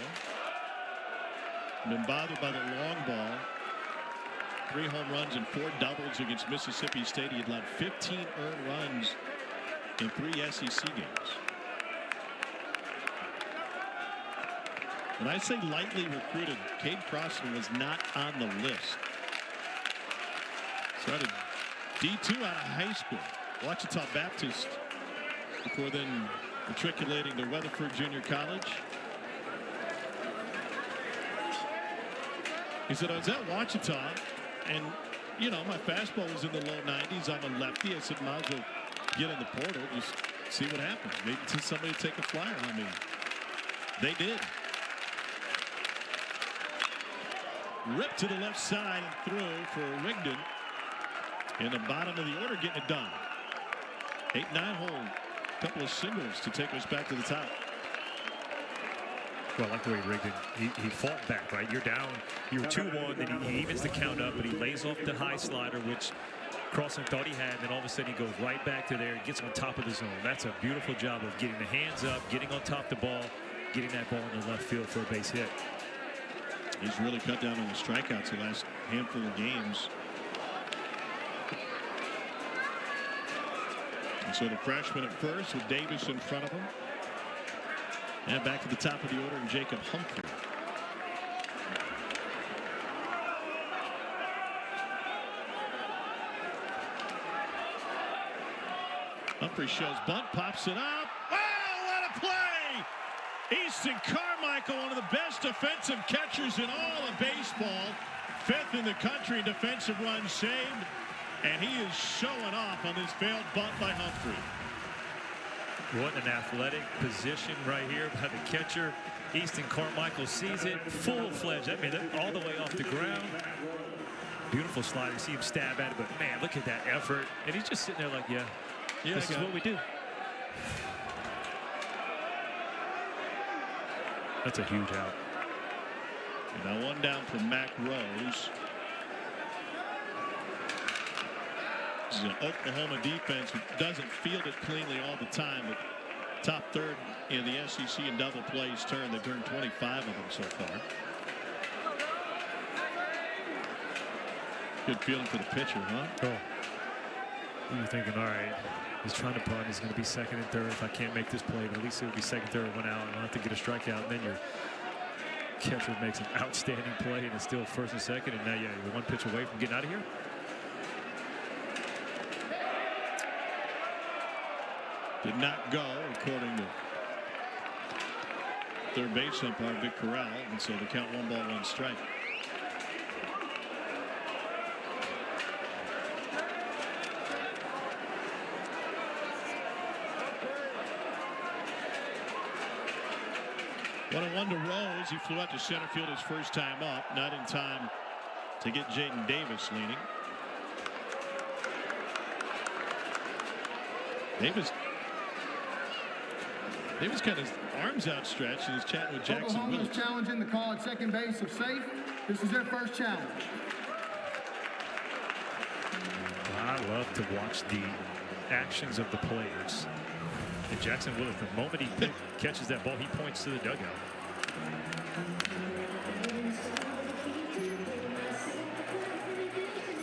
Speaker 1: Been bothered by the long ball. 3 home runs and 4 doubles against Mississippi State. He had allowed 15 earned runs in 3 SEC games. When I say lightly recruited, Cade Crossland was not on the list. Started D2 out of high school, Ouachita Baptist, before then matriculating to Weatherford Junior College. He said, I was at Ouachita, and, you know, my fastball was in the low 90s. I'm a lefty. I said, might as well get in the portal, just see what happens. Maybe see somebody take a flyer on me. They did. Ripped to the left side and through for Rigdon. In the bottom of the order, getting it done. 8-9 hole. Couple of singles to take us back to the top.
Speaker 2: Well, I like the way Rigdon, he fought back, right? You're down, you were 2-1, then he evens the count up, but he lays off the high slider, which Crossland thought he had, and then all of a sudden he goes right back to there and gets on top of the zone. That's a beautiful job of getting the hands up, getting on top of the ball, getting that ball in the left field for a base hit.
Speaker 1: He's really cut down on the strikeouts the last handful of games. And so the freshman at first with Davis in front of him. And back to the top of the order, and Jacob Humphrey. Humphrey shows bunt, pops it up. Oh, what a play! Easton Carmichael, one of the best defensive catchers in all of baseball. 5th in the country in defensive runs saved. And he is showing off on this failed bunt by Humphrey.
Speaker 2: What an athletic position right here by the catcher. Easton Carmichael sees it full-fledged. I mean, all the way off the ground. Beautiful slider. You see him stab at it, but man, look at that effort. And he's just sitting there like, yeah, this is what we do. That's a huge out.
Speaker 1: And now 1 down from Mac Rose. This is an Oklahoma defense that doesn't field it cleanly all the time, but top 3rd in the SEC in double plays turn. They've turned 25 of them so far. Good feeling for the pitcher, huh?
Speaker 2: Oh. You're thinking, all right, he's trying to punt. He's going to be 2nd and 3rd if I can't make this play, but at least it'll be 2nd, 3rd, 1 out, and I'll have to get a strikeout. And then your catcher makes an outstanding play, and it's still 1st and 2nd, and now you're 1 pitch away from getting out of here.
Speaker 1: Did not go, according to third base umpire Vic Corral, and so the count 1 ball 1 strike. 1-1 to Rose. He flew out to center field his first time up, not in time to get Jaden Davis leaning. Davis got his arms outstretched and is chatting with Jackson
Speaker 3: Oklahoma's
Speaker 1: Willis.
Speaker 3: challenging the call at second base of safe. This is their first challenge.
Speaker 2: I love to watch the actions of the players. And Jackson Willis, the moment he catches that ball, he points to the dugout.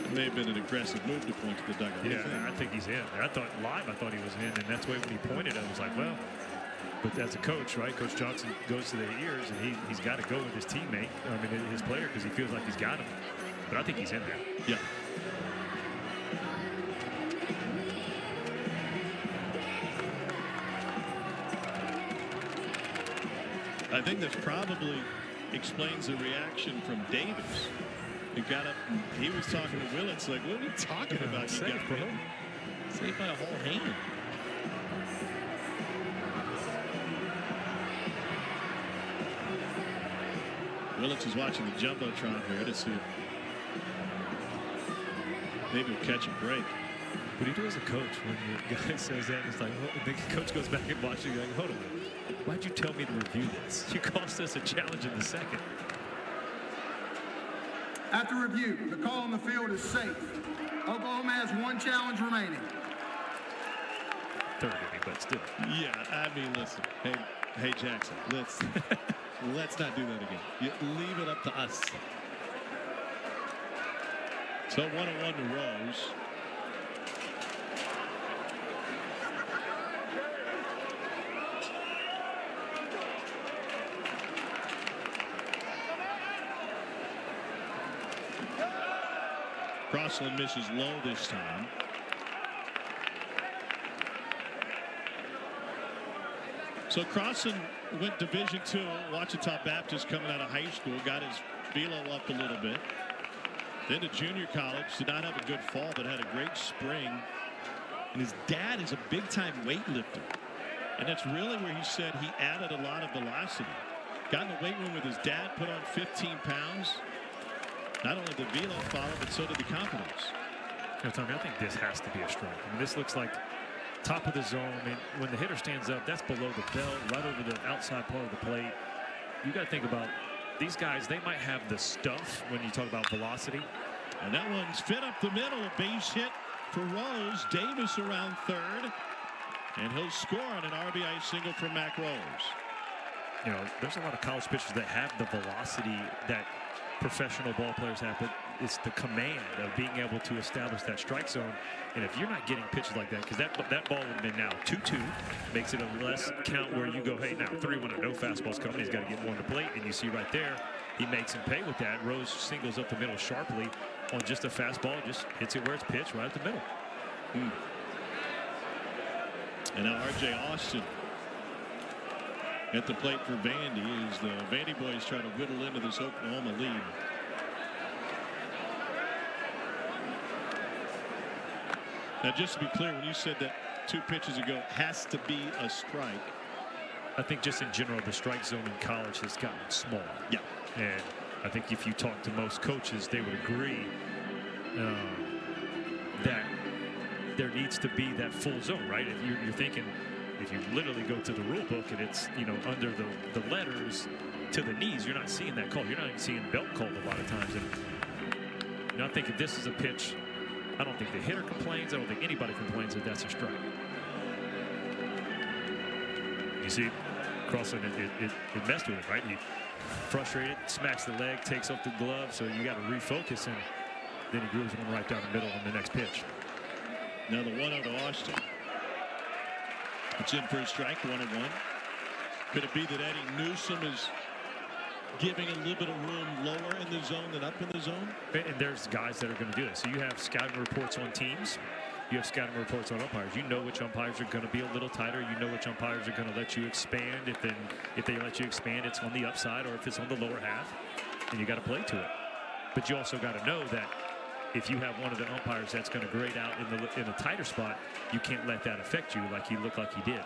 Speaker 1: It may have been an aggressive move to point to the dugout.
Speaker 2: Yeah, I think he's in. I thought he was in, and that's why when he pointed, I was like, well, but as a coach, right? Coach Johnson goes to their ears, and he's got to go with his teammate, his player, because he feels like he's got him. But I think he's in there.
Speaker 1: Yeah. I think this probably explains the reaction from Davis. He got up and he was talking to Willits like, what are you talking about? You got him. Saved by a whole hand. Willits is watching the Jumbotron here to see if maybe he'll catch a break.
Speaker 2: What do you do as a coach when your guy says that? It's like, the coach goes back and watches. You're like, hold on. Why'd you tell me to review this? You cost us a challenge in the second.
Speaker 3: After review, the call on the field is safe. Oklahoma has one challenge remaining.
Speaker 2: Third inning, but still.
Speaker 1: Yeah, I mean, listen. Hey, Jackson, let's not do that again. Leave it up to us. So 1-1 to Rose. Crossland misses low this time. So Crossland went Division II. Ouachita Baptist coming out of high school. Got his velo up a little bit. Then to junior college. Did not have a good fall, but had a great spring. And his dad is a big-time weightlifter. And that's really where he said he added a lot of velocity. Got in the weight room with his dad, put on 15 pounds. Not only the velo follow, but so did the confidence.
Speaker 2: I think this has to be a strike. This looks like top of the zone. When the hitter stands up, that's below the belt, right over the outside part of the plate. You got to think about these guys. They might have the stuff when you talk about velocity.
Speaker 1: And that one's fit up the middle. A base hit for Rose. Davis around third. And he'll score on an RBI single from Mac Rose.
Speaker 2: There's a lot of college pitchers that have the velocity that professional ball players have, but it's the command of being able to establish that strike zone. And if you're not getting pitches like that, because that ball would have been now 2-2, makes it a less count where you go, hey, now 3-1, no fastball's coming. He's got to get one to plate, and you see right there, he makes him pay with that. Rose singles up the middle sharply on just a fastball, just hits it where it's pitched, right at the middle.
Speaker 1: And now R.J. Austin at the plate for Vandy as the Vandy boys try to whittle into this Oklahoma lead. Now, just to be clear, when you said that 2 pitches ago has to be a strike.
Speaker 2: I think just in general, the strike zone in college has gotten small.
Speaker 1: Yeah.
Speaker 2: And I think if you talk to most coaches, they would agree that there needs to be that full zone, right? If you're thinking, if you literally go to the rule book and it's, under the letters to the knees, you're not seeing that call. You're not even seeing belt called a lot of times. And I think if this is a pitch, I don't think the hitter complains. I don't think anybody complains that that's a strike. You see, Crossland, it messed with him, right? He frustrated, smacks the leg, takes off the glove, so you got to refocus, and then he grooves one right down the middle on the next pitch.
Speaker 1: Now the 1-0 to Austin. It's in for a strike, 1-1. Could it be that Eddie Newsome is giving a little bit of room lower in the zone than up in the zone?
Speaker 2: And there's guys that are going to do this. So you have scouting reports on teams. You have scouting reports on umpires. You know which umpires are going to be a little tighter. You know which umpires are going to let you expand. If they let you expand, it's on the upside, or if it's on the lower half, and you got to play to it. But you also got to know that if you have one of the umpires that's going to grade out in a tighter spot, you can't let that affect you like he looked like he did.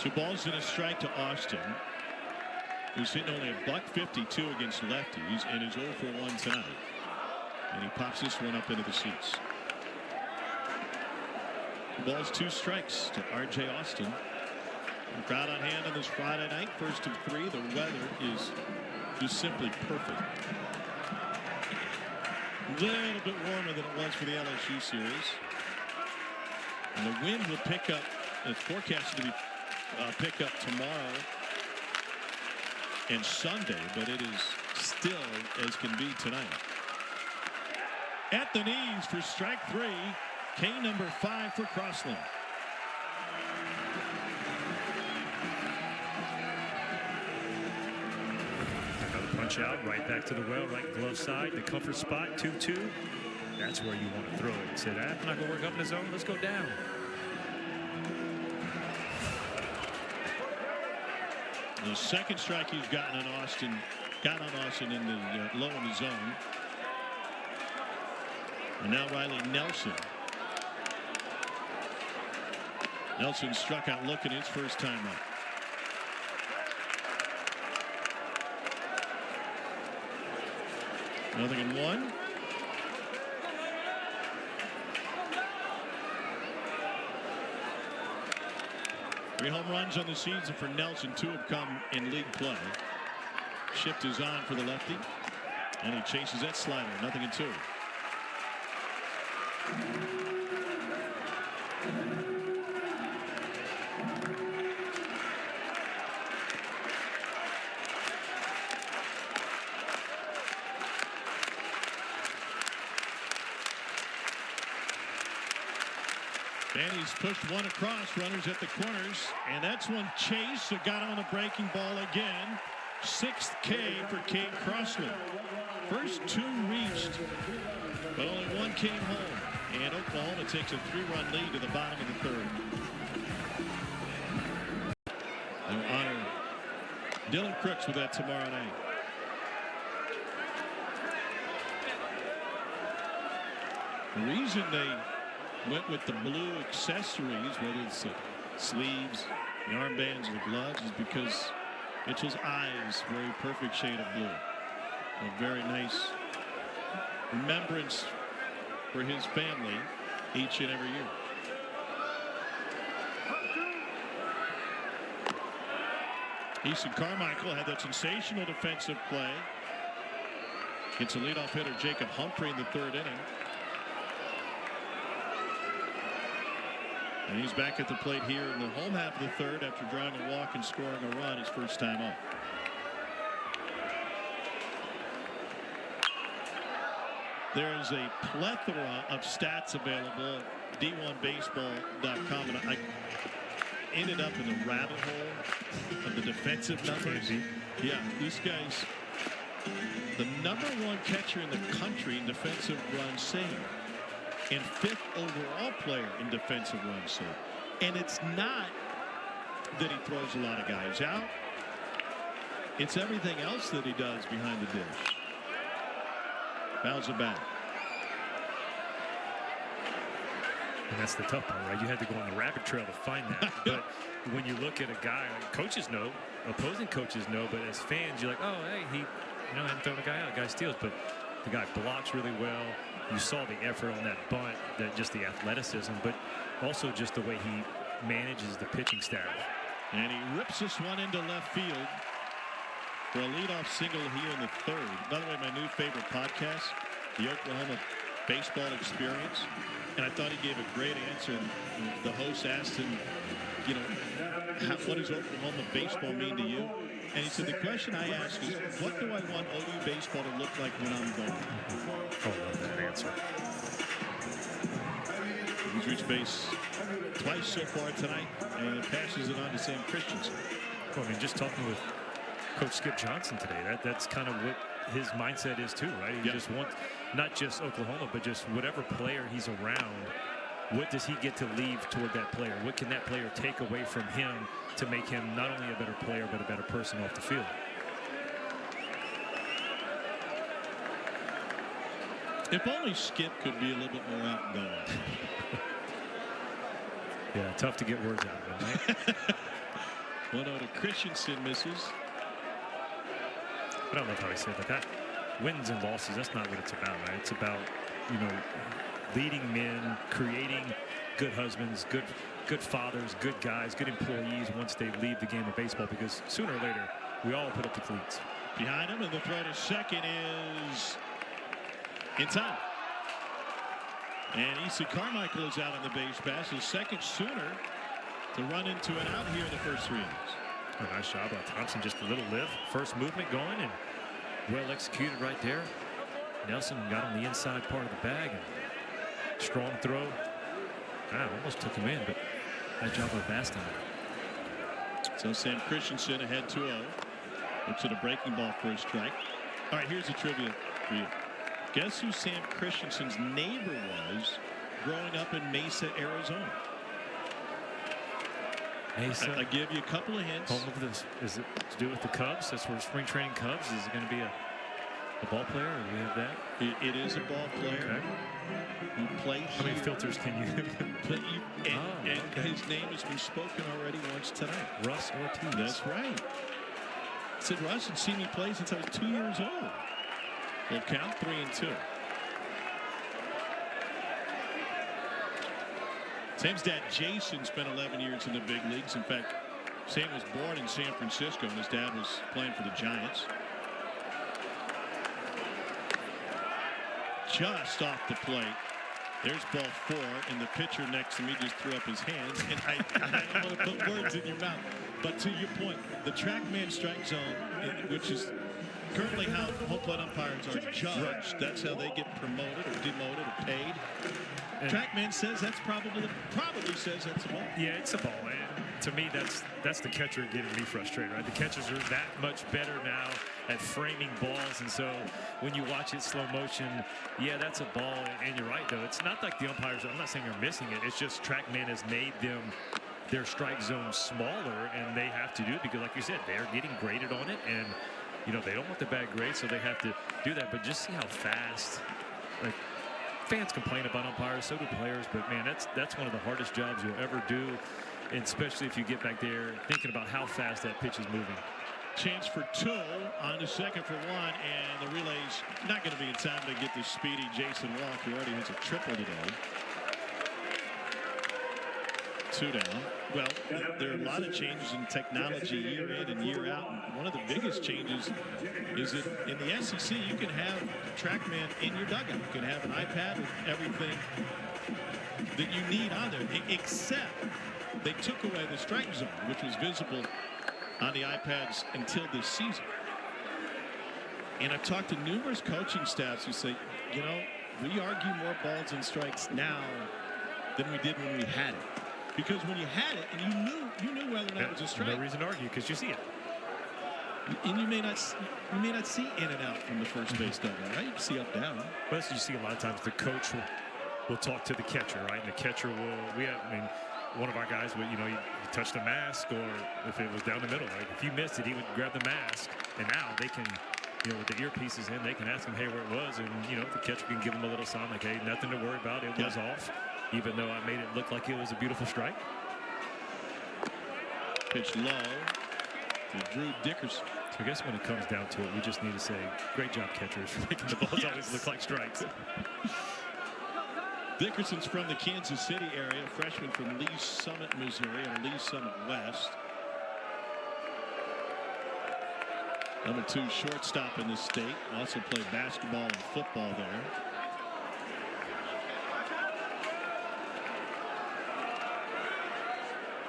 Speaker 1: 2 balls and a strike to Austin, who's hitting only $152 against lefties and is 0 for 1 tonight. And he pops this one up into the seats. 2 balls, 2 strikes to R.J. Austin. And crowd on hand on this Friday night, first of 3. The weather is just simply perfect. A little bit warmer than it was for the LSU series. And the wind will pick up. It's forecasted to be pick up tomorrow and Sunday, but it is still as can be tonight. At the knees for strike 3. K number 5 for Crossland.
Speaker 2: Another punch out, right back to the well, right glove side, the comfort spot, 2-2. That's where you want to throw it. And say, I'm not going to work up in the zone. Let's go down.
Speaker 1: The second strike he's gotten on Austin, in the low in the zone. And now Riley Nelson. Nelson struck out looking his first time up. Nothing in 1. Three home runs on the season for Nelson. 2 have come in league play. Shift is on for the lefty, and he chases that slider. Nothing in 2. And he's pushed one across, runners at the corners, and that's one chase. So got him on the breaking ball again. 6th K for Kate Crossland. First 2 reached, but only 1 came home. And Oklahoma takes a 3-run lead to the bottom of the 3rd. They'll honor Dylan Crooks with that tomorrow night. The reason they went with the blue accessories, whether it's the sleeves, the armbands, or the gloves, is because Mitchell's eyes were a perfect shade of blue. A very nice remembrance for his family each and every year. Easton Carmichael had that sensational defensive play. Gets a leadoff hitter Jacob Humphrey in the 3rd inning. And he's back at the plate here in the home half of the 3rd after drawing a walk and scoring a run his first time up. There is a plethora of stats available at D1Baseball.com, and I ended up in the rabbit hole of the defensive numbers. Yeah, this guy's the #1 catcher in the country in defensive runs saved, and 5th overall player in defensive runs saved. And it's not that he throws a lot of guys out. It's everything else that he does behind the dish. Fouls it back.
Speaker 2: And that's the tough part, right? You had to go on the rabbit trail to find that. But when you look at a guy, like coaches know, opposing coaches know, but as fans, you're like, oh, hey, he, hadn't thrown a guy out. The guy steals, but the guy blocks really well. You saw the effort on that bunt, that just the athleticism, but also just the way he manages the pitching staff.
Speaker 1: And he rips this one into left field for a leadoff single here in the 3rd. By the way, my new favorite podcast, the Oklahoma Baseball Experience. And I thought he gave a great answer. The host asked him, what does Oklahoma baseball mean to you? And he said, the question I ask is, what do I want OU baseball to look like when I'm gone?
Speaker 2: Oh, I love that answer.
Speaker 1: He's reached base twice so far tonight and passes it on to Sam Christensen.
Speaker 2: Well, I mean, just talking with Coach Skip Johnson today, that's kind of what his mindset is too, right? He just wants not just Oklahoma, but just whatever player he's around. What does he get to leave toward that player? What can that player take away from him to make him not only a better player, but a better person off the field?
Speaker 1: If only Skip could be a little bit more outgoing.
Speaker 2: Yeah, tough to get words out of him, right?
Speaker 1: 1-0 to Christensen, misses.
Speaker 2: I don't love how he said that. Wins and losses, that's not what it's about, right? It's about, leading men, creating good husbands, good fathers, good guys, good employees once they leave the game of baseball, because sooner or later we all put up the cleats.
Speaker 1: Behind him, and the throw to second is in time. And Issa Carmichael is out on the base pass, his second Sooner to run into an out here in the first 3 innings.
Speaker 2: A nice job by Thompson, just a little lift, first movement going, and well executed right there. Nelson got on the inside part of the bag, and strong throw. Almost took him in, but that job by Bastin.
Speaker 1: So Sam Christensen ahead 2-0. Looks at a breaking ball for a strike. All right, here's a trivia for you. Guess who Sam Christensen's neighbor was growing up in Mesa, Arizona?
Speaker 2: Mesa.
Speaker 1: I give you a couple of hints.
Speaker 2: Home of this. Is it to do with the Cubs? That's where spring training Cubs. Is it going to be a ball player? Or do we have that?
Speaker 1: It is a ball player.
Speaker 2: Okay.
Speaker 1: Who plays
Speaker 2: How many filters can you?
Speaker 1: His name has been spoken already once tonight.
Speaker 2: Russ Ortiz.
Speaker 1: That's right. I said Russ had seen me play since I was 2 years old. We'll count 3-2. Sam's dad Jason spent 11 years in the big leagues. In fact, Sam was born in San Francisco and his dad was playing for the Giants. Just off the plate. There's ball 4, and the pitcher next to me just threw up his hands. And I don't want to put words in your mouth, but to your point, the TrackMan strike zone, which is currently how home plate umpires are judged. That's how they get promoted or demoted or paid. And TrackMan says that's probably says that's a ball.
Speaker 2: Yeah, it's a ball. And to me, that's the catcher getting me frustrated, right? The catchers are that much better now at framing balls, and so when you watch it slow motion, yeah, that's a ball. And you're right, though. It's not like the umpires. I'm not saying they're missing it. It's just TrackMan has made them their strike zone smaller, and they have to do it because, like you said, they're getting graded on it, and they don't want the bad grade, so they have to do that. But just see how fast, like, fans complain about umpires, so do players, but man, that's one of the hardest jobs you'll ever do, and especially if you get back there thinking about how fast that pitch is moving.
Speaker 1: Chance for 2 on the second for 1, and the relay's not going to be in time to get the speedy Jason Walk, who already has a triple today. 2 down. Well, there are a lot of changes in technology year in and year out. And one of the biggest changes is that in the SEC, you can have TrackMan in your dugout. You can have an iPad with everything that you need on there, except they took away the strike zone, which was visible on the iPads until this season. And I've talked to numerous coaching staffs who say, we argue more balls and strikes now than we did when we had it. Because when you had it and you knew whether or not it was a strike.
Speaker 2: No reason to argue because you see it.
Speaker 1: And you may not see in and out from the first base dugout, right? You can see up down.
Speaker 2: Well, you see a lot of times the coach will talk to the catcher, right? And the catcher one of our guys would, he touched the mask, or if it was down the middle, like if you missed it, he would grab the mask. And now they can, with the earpieces in, they can ask him, hey, where it was, and the catcher can give him a little sign like, hey, nothing to worry about, it was off. Even though I made it look like it was a beautiful strike.
Speaker 1: Pitch low to Drew Dickerson.
Speaker 2: So I guess when it comes down to it, we just need to say, great job, catchers, for making the balls always look like strikes.
Speaker 1: Dickerson's from the Kansas City area, freshman from Lee's Summit, Missouri, and Lee's Summit West. Number 2 shortstop in the state. Also played basketball and football there.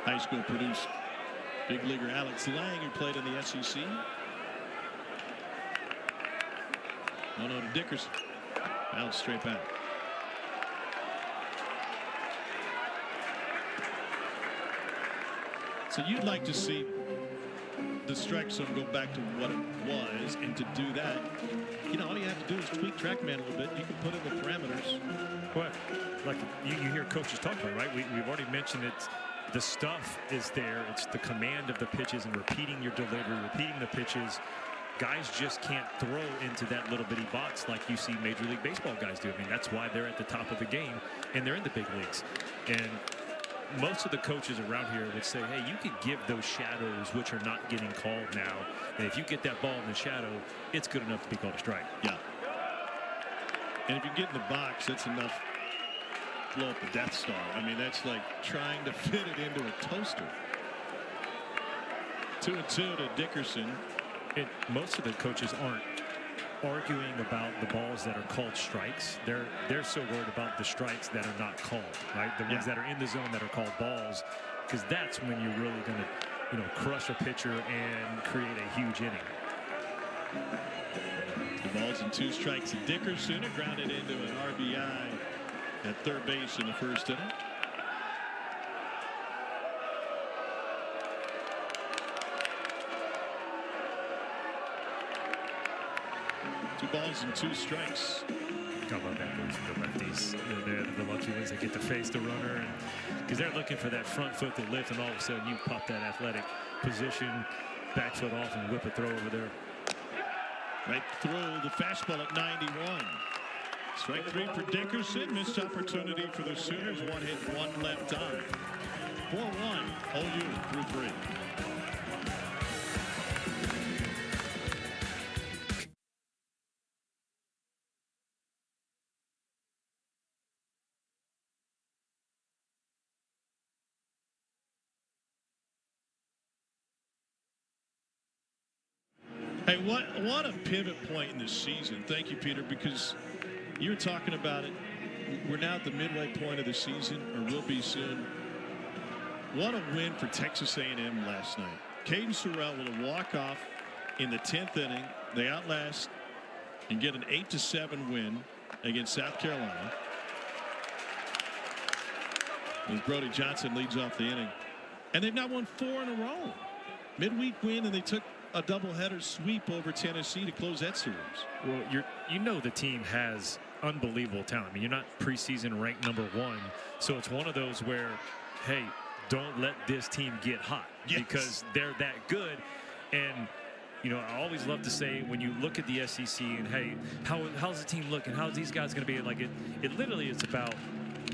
Speaker 1: High school produced big leaguer Alex Lang, who played in the SEC. 1-0 to Dickerson. Out straight back. So you'd like to see the strike zone go back to what it was, and to do that, all you have to do is tweak TrackMan a little bit. You can put in the parameters.
Speaker 2: Well, like you hear coaches talk about it, right? We've already mentioned it. The stuff is there. It's the command of the pitches and repeating your delivery, repeating the pitches. Guys just can't throw into that little bitty box like you see Major League Baseball guys do. I mean, that's why they're at the top of the game and they're in the big leagues. And most of the coaches around here would say, hey, you can give those shadows, which are not getting called now. And if you get that ball in the shadow, it's good enough to be called a strike.
Speaker 1: Yeah. And if you get in the box, that's enough to blow up the Death Star. I mean, that's like trying to fit it into a toaster. 2-2 to Dickerson.
Speaker 2: Most of the coaches aren't arguing about the balls that are called strikes. They're so worried about the strikes that are not called, right? The ones that are in the zone that are called balls, because that's when you're really going to, crush a pitcher and create a huge inning.
Speaker 1: The ball's in 2 strikes to Dickerson. It grounded into an RBI at third base in the first inning. Two balls and 2 strikes.
Speaker 2: How about that move from the lefties? They're the lucky ones that get to face the runner, because they're looking for that front foot to lift, and all of a sudden you pop that athletic position, back foot off, and whip a throw over there.
Speaker 1: Right through the fastball at 91. Strike 3 for Dickerson. Missed opportunity for the Sooners. 1 hit, 1 left on. 4-1 OU through 3. Hey, what a pivot point in this season. Thank you, Peter, because you were talking about it. We're now at the midway point of the season, or will be soon. What a win for Texas A&M last night. Caden Sorrell with a walk-off in the 10th inning. They outlast and get an 8-7 win against South Carolina. As Brody Johnson leads off the inning. And they've now won 4 in a row. Midweek win, and they took a doubleheader sweep over Tennessee to close that series.
Speaker 2: Well, the team has unbelievable talent. I mean, you're not preseason ranked #1, so it's one of those where, hey, don't let this team get hot, because they're that good. And I always love to say, when you look at the SEC and, hey, how's the team looking? How's these guys going to be? Like, it literally is about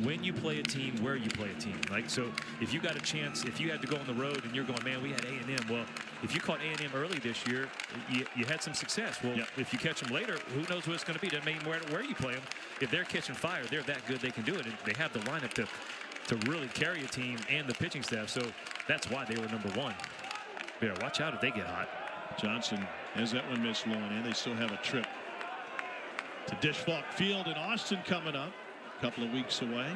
Speaker 2: when you play a team, where you play a team. Like, so if you got a chance, if you had to go on the road and you're going, man, we had A&M. Well, if you caught A&M early this year, you had some success. Well, if you catch them later, who knows what it's going to be? Doesn't matter where you play them. If they're catching fire, they're that good, they can do it. And they have the lineup to really carry a team and the pitching staff. So that's why they were #1. Yeah, watch out if they get hot.
Speaker 1: Johnson has that one missed low, and they still have a trip to Dish Falk Field in Austin coming up. A couple of weeks away.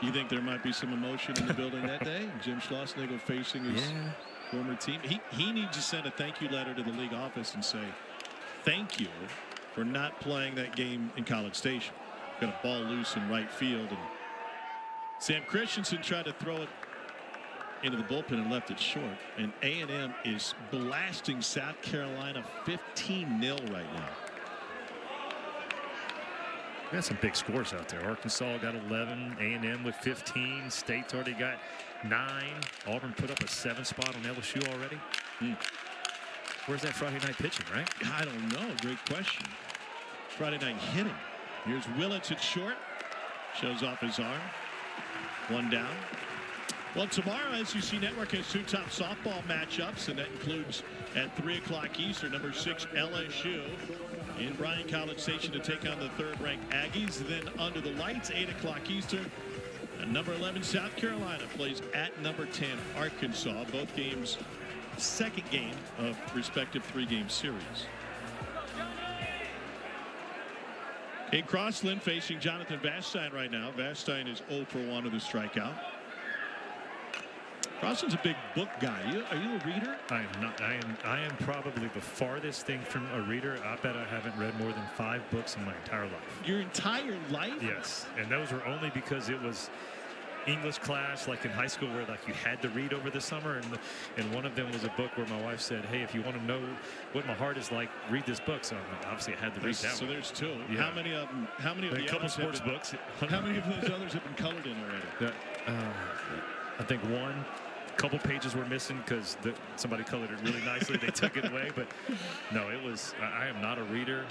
Speaker 1: You think there might be some emotion in the building that day? Jim Schlossnagle facing his former team. He needs to send a thank you letter to the league office and say thank you for not playing that game in College Station. Got a ball loose in right field, and Sam Christensen tried to throw it into the bullpen and left it short. And A&M is blasting South Carolina 15-0 right now.
Speaker 2: Got some big scores out there. Arkansas got 11, A&M with 15, State's already got 9. Auburn put up a 7 spot on LSU already. Where's that Friday night pitching, right?
Speaker 1: I don't know. Great question. Friday night hitting. Here's Willits at short. Shows off his arm. 1 down. Well, tomorrow, SEC Network has 2 top softball matchups, and that includes at 3 o'clock Eastern, number 6 LSU in Bryan College Station to take on the 3rd-ranked Aggies. Then under the lights, 8 o'clock Eastern, number 11 South Carolina plays at number 10 Arkansas. Both games, 2nd game of respective 3-game series. Kate Crossland facing Jonathan Vastine right now. Vastine is 0 for 1 with a strikeout. Crossland's a big book guy. Are you a reader?
Speaker 2: I am not. I am probably the farthest thing from a reader. I bet I haven't read more than 5 books in my entire life.
Speaker 1: Your entire life?
Speaker 2: Yes, and those were only because it was English class, like in high school, where like you had to read over the summer, and one of them was a book where my wife said, hey, if you want to know what my heart is like, read this book. So obviously I had to read that
Speaker 1: so
Speaker 2: one.
Speaker 1: there's 2.
Speaker 2: Yeah.
Speaker 1: How many of them? How many of the
Speaker 2: a couple
Speaker 1: others
Speaker 2: sports books.
Speaker 1: How many of those others have been colored in already?
Speaker 2: I think 1. Couple pages were missing because somebody colored it really nicely. They took it away, but no, it was. I am not a reader.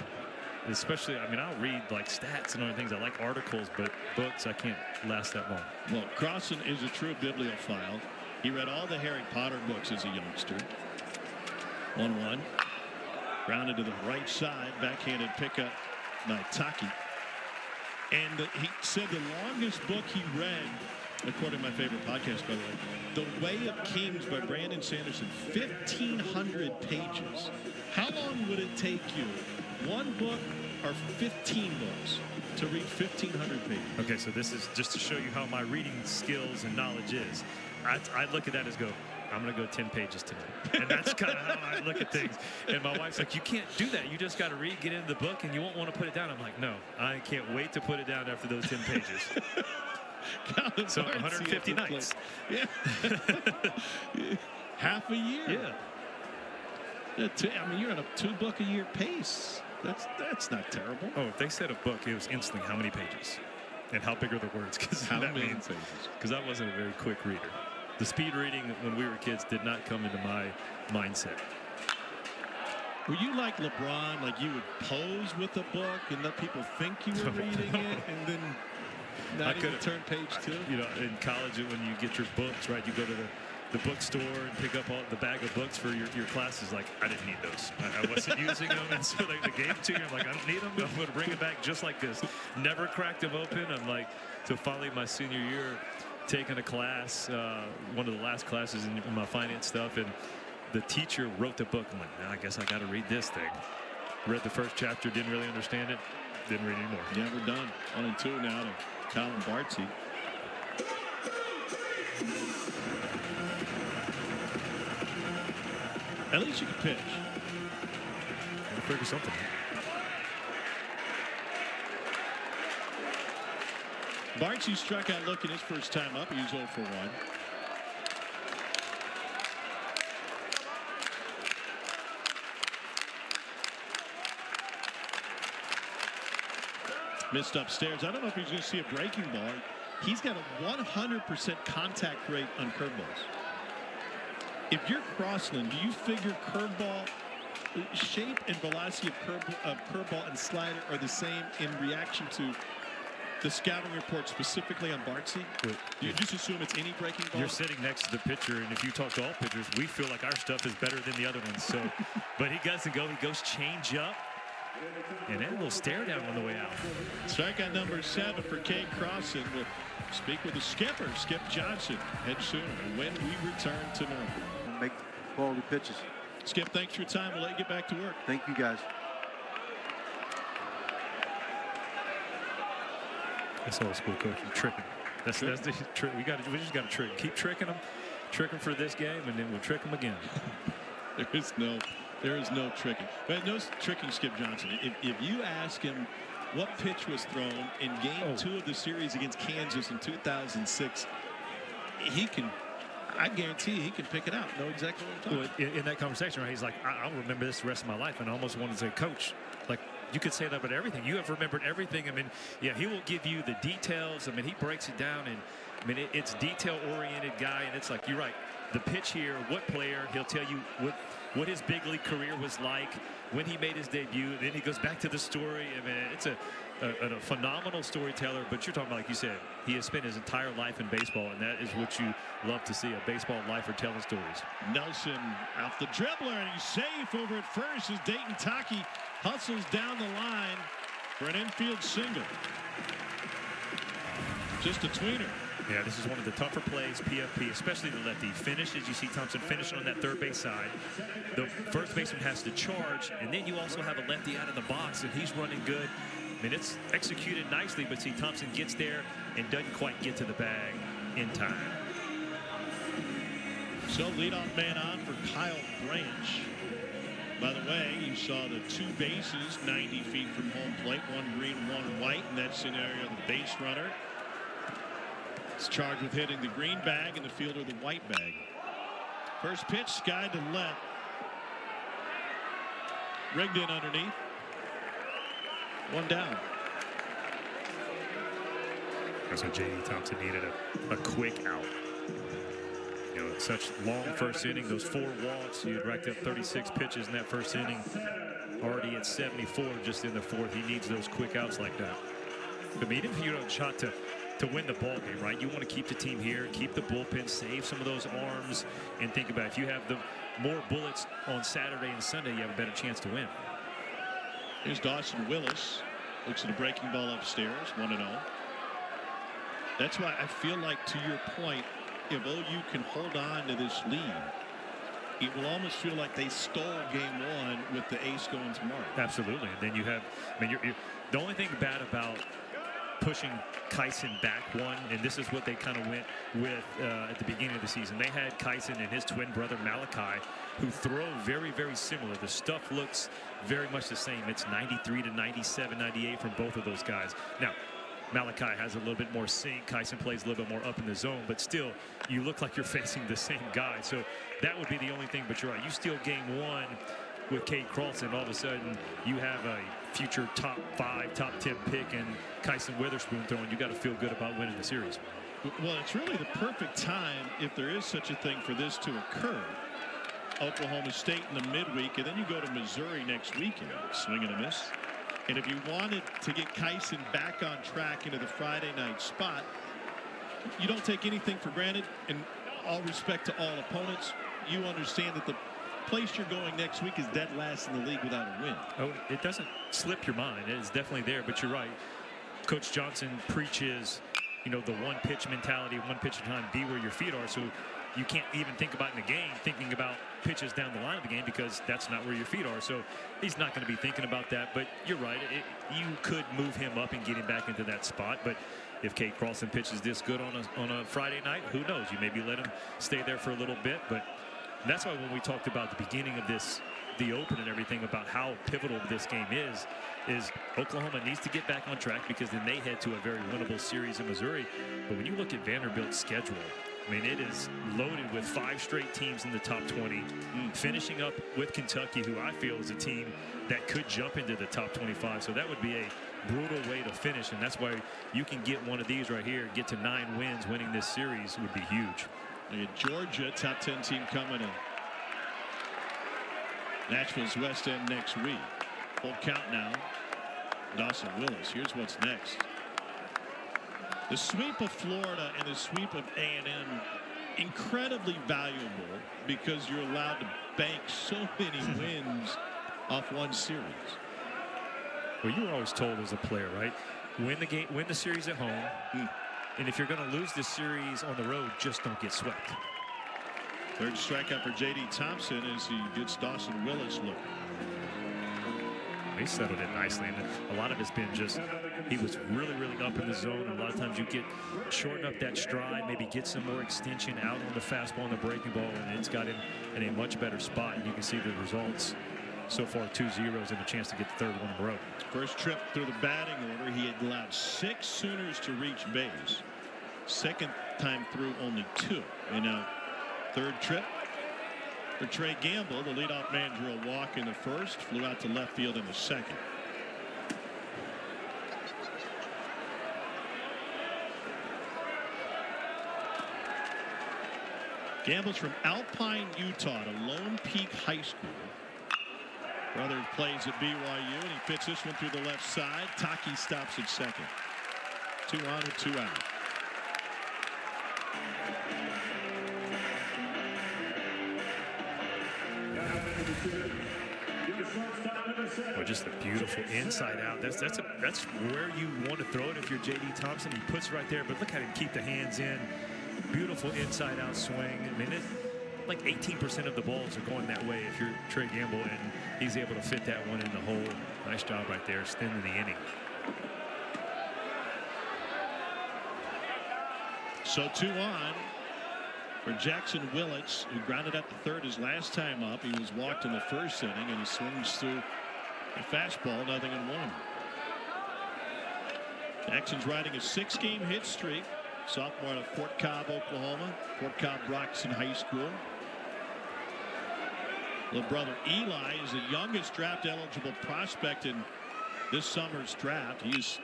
Speaker 2: especially, I mean, I'll read like stats and other things. I like articles, but books, I can't last that long.
Speaker 1: Well, Crossan is a true bibliophile. He read all the Harry Potter books as a youngster. 1-1. Grounded to the right side. Backhanded pickup by Taki. And he said the longest book he read, according to my favorite podcast, by the way, The Way of Kings by Brandon Sanderson, 1,500 pages. How long would it take you, one book or 15 books, to read 1,500 pages?
Speaker 2: Okay, so this is just to show you how my reading skills and knowledge is. I look at that as I'm going to go 10 pages tonight. And that's kind of how I look at things. And my wife's like, you can't do that. You just got to read, get into the book, and you won't want to put it down. I'm like, no, I can't wait to put it down after those 10 pages. So 150 nights.
Speaker 1: Yeah. Half a year.
Speaker 2: Yeah.
Speaker 1: I mean, you're on a 2-book-a-year pace. That's not terrible.
Speaker 2: Oh, if they said a book, it was instantly how many pages? And how big are the words? Because
Speaker 1: how many pages?
Speaker 2: Because I wasn't a very quick reader. The speed reading when we were kids did not come into my mindset.
Speaker 1: Were you like LeBron, like you would pose with a book and let people think you were reading it and then not even turn page 2?
Speaker 2: You know, in college when you get your books, right, you go to the bookstore and pick up the bag of books for your classes. Like, I didn't need those. I wasn't using them, and so they gave it to you. I'm like, I don't need them. I'm going to bring it back just like this. Never cracked them open. I'm like, so finally my senior year, taking a class, one of the last classes in my finance stuff, and the teacher wrote the book. I'm like, nah, I guess I got to read this thing. Read the first chapter, didn't really understand it, didn't read anymore.
Speaker 1: Yeah, we're done. 1-2 now to Colin Bartsey. At least you can pitch.
Speaker 2: I'll figure something.
Speaker 1: Bartsey struck out looking his first time up. He was 0 for 1. Missed upstairs. I don't know if he's going to see a breaking ball. He's got a 100% contact rate on curveballs. If you're Crossland, do you figure curveball shape and velocity of curveball and slider are the same in reaction to the scouting report specifically on Bartsey? You just assume it's any breaking ball?
Speaker 2: You're sitting next to the pitcher, and if you talk to all pitchers, we feel like our stuff is better than the other ones. So, but he doesn't go. He goes change up, and then a little stare down on the way out.
Speaker 1: Strikeout number 7 for Kate Crossan. We'll speak with the skipper, Skip Johnson, head sooner when we return to normal.
Speaker 4: Make quality pitches.
Speaker 1: Skip, thanks for your time. We'll let you get back to work.
Speaker 4: Thank you, guys.
Speaker 2: That's old school coaching, tricking. That's the trick. We just got to trick. Keep tricking them, trick them for this game, and then we'll trick them again.
Speaker 1: There is no tricking. But no tricking Skip Johnson. If you ask him what pitch was thrown in game 2 of the series against Kansas in 2006, I guarantee he can pick it out. Know exactly what I'm talking about.
Speaker 2: In that conversation, right, he's like, I'll remember this the rest of my life, and I almost wanted to say, Coach, like, you could say that about everything. You have remembered everything. I mean, yeah, he will give you the details. I mean, he breaks it down, and I mean, it's detail-oriented guy, and it's like, you're right. The pitch here, what player, he'll tell you what his big league career was like when he made his debut. Then he goes back to the story. I mean, it's a phenomenal storyteller, but you're talking about, like you said, he has spent his entire life in baseball, and that is what you love to see, a baseball lifer telling stories.
Speaker 1: Nelson out the dribbler, and he's safe over at first as Dayton Taki hustles down the line for an infield single. Just a tweener.
Speaker 2: Yeah, this is one of the tougher plays, PFP, especially the lefty. Finish, as you see Thompson finishing on that third base side. The first baseman has to charge, and then you also have a lefty out of the box, and he's running good. I mean, it's executed nicely, but see, Thompson gets there and doesn't quite get to the bag in time.
Speaker 1: So leadoff man on for Kyle Branch. By the way, you saw the 2 bases 90 feet from home plate, 1 green, 1 white. In that scenario, the base runner is charged with hitting the green bag and the fielder the white bag. First pitch, sky to left. Rigged in underneath. 1 down.
Speaker 2: So J.D. Thompson needed a quick out. You know, such long first inning, those 4 walks, you had racked up 36 pitches in that first inning. already at 74 just in the fourth. He needs those quick outs like that. I mean, even if you don't shot to win the ball game, right? You want to keep the team here, keep the bullpen, save some of those arms, and think about if you have the more bullets on Saturday and Sunday, you have a better chance to win.
Speaker 1: Here's Dawson Willis. Looks at a breaking ball upstairs, 1-0. That's why I feel like, to your point, if OU can hold on to this lead, it will almost feel like they stole game one with the ace going tomorrow.
Speaker 2: Absolutely. And then you have, I mean, you're the only thing bad about pushing Kyson back one, and this is what they kind of went with at the beginning of the season. They had Kyson and his twin brother Malachi, who throw very, very similar. The stuff looks very much the same. It's 93 to 97, 98 from both of those guys. Now, Malachi has a little bit more sink. Kyson plays a little bit more up in the zone, but still, you look like you're facing the same guy. So that would be the only thing, but you're right. You steal game one with Cade Carlson, all of a sudden you have a future top 5, top 10 pick and Kyson Witherspoon throwing. You got to feel good about winning the series.
Speaker 1: Well, it's really the perfect time, if there is such a thing, for this to occur. Oklahoma State in the midweek, and then you go to Missouri next weekend. Swing and a miss. And if you wanted to get Kyson back on track into the Friday night spot, you don't take anything for granted. And all respect to all opponents, you understand that the place you're going next week is dead last in the league without a win.
Speaker 2: Oh, it doesn't slip your mind. It is definitely there, but you're right. Coach Johnson preaches, you know, the one pitch mentality, one pitch at a time, be where your feet are. So you can't even think about in the game thinking about pitches down the line of the game, because that's not where your feet are. So he's not going to be thinking about that. But you're right. You could move him up and get him back into that spot. But if Cade Carlson pitches this good on a Friday night, who knows? You maybe let him stay there for a little bit. But that's why when we talked about the beginning of this, the open and everything, about how pivotal this game is Oklahoma needs to get back on track, because then they head to a very winnable series in Missouri. But when you look at Vanderbilt's schedule, I mean, it is loaded with 5 straight teams in the top 20, finishing up with Kentucky, who I feel is a team that could jump into the top 25. So that would be a brutal way to finish, and that's why you can get one of these right here, get to 9 wins. Winning this series would be huge.
Speaker 1: Georgia, top 10 team coming in Nashville's West End next week. Full count now. Dawson Willis. Here's what's next. The sweep of Florida and the sweep of A&M, incredibly valuable, because you're allowed to bank so many wins off one series.
Speaker 2: Well, you were always told as a player, right? Win the game, win the series at home. And if you're going to lose this series on the road, just don't get swept.
Speaker 1: Third strikeout for J.D. Thompson as he gets Dawson Willis looking.
Speaker 2: He settled it nicely, and a lot of it's been just he was really, really up in the zone. And a lot of times you get shorten up that stride, maybe get some more extension out on the fastball and the breaking ball, and it's got him in a much better spot. And you can see the results so far: 2 zeros and a chance to get the third one in a row.
Speaker 1: First trip through the batting order, he had allowed 6 Sooners to reach base. Second time through, only 2. And now third trip for Trey Gamble. The leadoff man drew a walk in the first, flew out to left field in the second. Gamble's from Alpine, Utah, to Lone Peak High School. Brother plays at BYU, and he fits this one through the left side. Taki stops at second. 2 on and 2 out.
Speaker 2: Well, just a beautiful inside out. That's where you want to throw it if you're J.D. Thompson. He puts right there, but look at him keep the hands in. Beautiful inside out swing. I mean, like 18% of the balls are going that way if you're Trey Gamble, and he's able to fit that one in the hole. Nice job right there, extending the inning.
Speaker 1: So 2 on for Jackson Willits, who grounded out the third his last time up. He was walked in the first inning, and he swings through a fastball, 0-1. Jackson's riding a 6-game hit streak. Sophomore out of Fort Cobb, Oklahoma. Fort Cobb Roxon High School. Little brother Eli is the youngest draft eligible prospect in this summer's draft. He's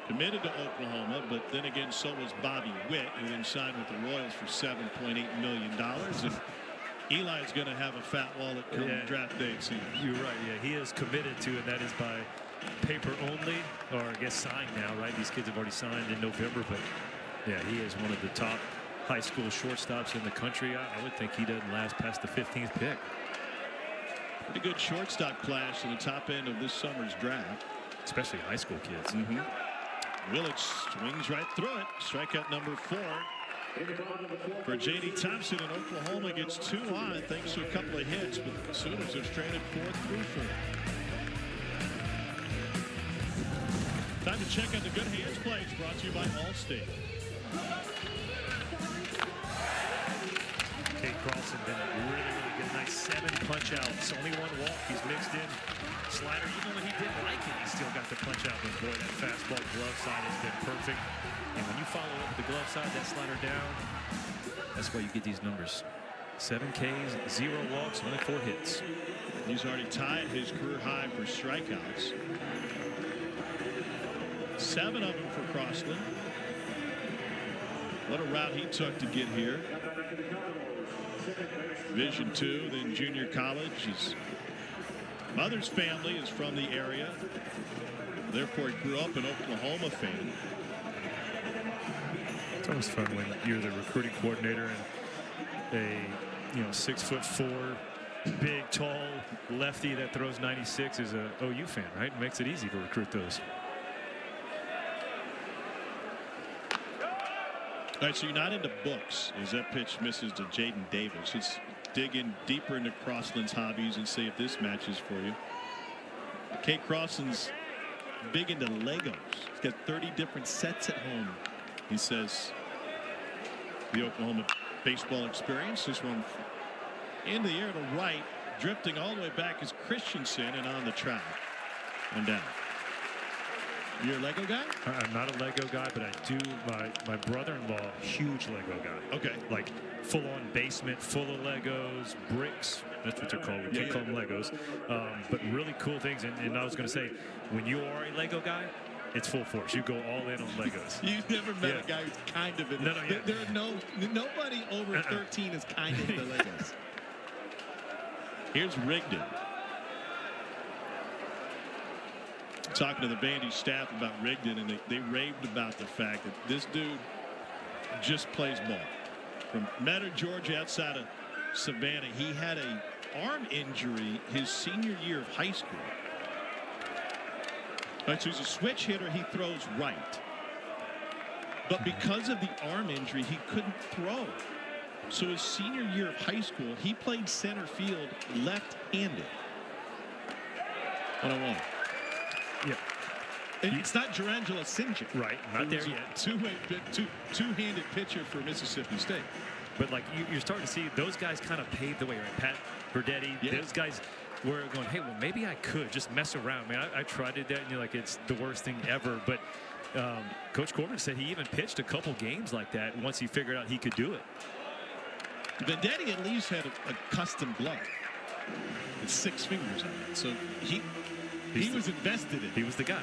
Speaker 1: committed to Oklahoma, but then again, so was Bobby Witt, who then signed with the Royals for $7.8 million. And Eli's going to have a fat wallet come draft day, it seems.
Speaker 2: You're right. Yeah, he is committed to it. That is by paper only, or I guess signed now, right? These kids have already signed in November, but yeah, he is one of the top high school shortstops in the country. I would think he doesn't last past the 15th pick.
Speaker 1: A good shortstop class in the top end of this summer's draft,
Speaker 2: especially high school kids.
Speaker 1: Willits swings right through it. Strikeout number 4 for J.D. Thompson, and Oklahoma gets 2 on thanks to a couple of hits, but the Sooners have stranded 4 through 4. Time to check out the good hands plays brought to you by Allstate.
Speaker 2: Kate Carlson did a really good, nice 7 punch outs. Only 1 walk. He's mixed in slider. Even when he didn't like it, he still got the punch out. But boy, that fastball glove side has been perfect. And when you follow up with the glove side, that slider down, that's why you get these numbers. 7 Ks, 0 walks, only 4 hits.
Speaker 1: He's already tied his career high for strikeouts. 7 of them for Crossland. What a route he took to get here. Division II, then junior college. His mother's family is from the area. Therefore, he grew up an Oklahoma fan.
Speaker 2: It's always fun when you're the recruiting coordinator and a 6'4", big, tall lefty that throws 96 is a OU fan, right? Makes it easy to recruit those.
Speaker 1: All right, so you're not into books as that pitch misses to Jaden Davis. Let's dig in deeper into Crossland's hobbies and see if this matches for you. Kate Crossland's big into Legos. He's got 30 different sets at home. He says the Oklahoma baseball experience. This one in the air to right, drifting all the way back is Christensen, and on the track and down. You're a Lego guy?
Speaker 2: I'm not a Lego guy, but I do. My brother-in-law, huge Lego guy.
Speaker 1: Okay.
Speaker 2: Like full-on basement full of Legos, bricks. That's what they're called. We can't call them Legos. But really cool things. And I was going to say, when you are a Lego guy, it's full force. You go all in on Legos.
Speaker 1: You've never met a guy who's kind of in. There are nobody over 13 is kind of into Legos. Here's Rigdon. Talking to the Vandy staff about Rigdon, and they raved about the fact that this dude just plays ball. From Metter, Georgia, outside of Savannah, he had an arm injury his senior year of high school. All right, so he's a switch hitter. He throws right. But because of the arm injury, he couldn't throw. So his senior year of high school, he played center field left-handed. 101.
Speaker 2: Yeah.
Speaker 1: It's not Jarangela Sinjin.
Speaker 2: Right. Not there yet.
Speaker 1: Two-handed pitcher for Mississippi State.
Speaker 2: But like you're starting to see those guys kind of pave the way, right? Pat Verdetti, those guys were going, hey, well, maybe I could just mess around. Man, I tried it that, and you're like, it's the worst thing ever. But Coach Corbin said he even pitched a couple games like that once he figured out he could do it.
Speaker 1: Vendetti at least had a custom glove with 6 fingers on it. So he was invested in it.
Speaker 2: He was the guy.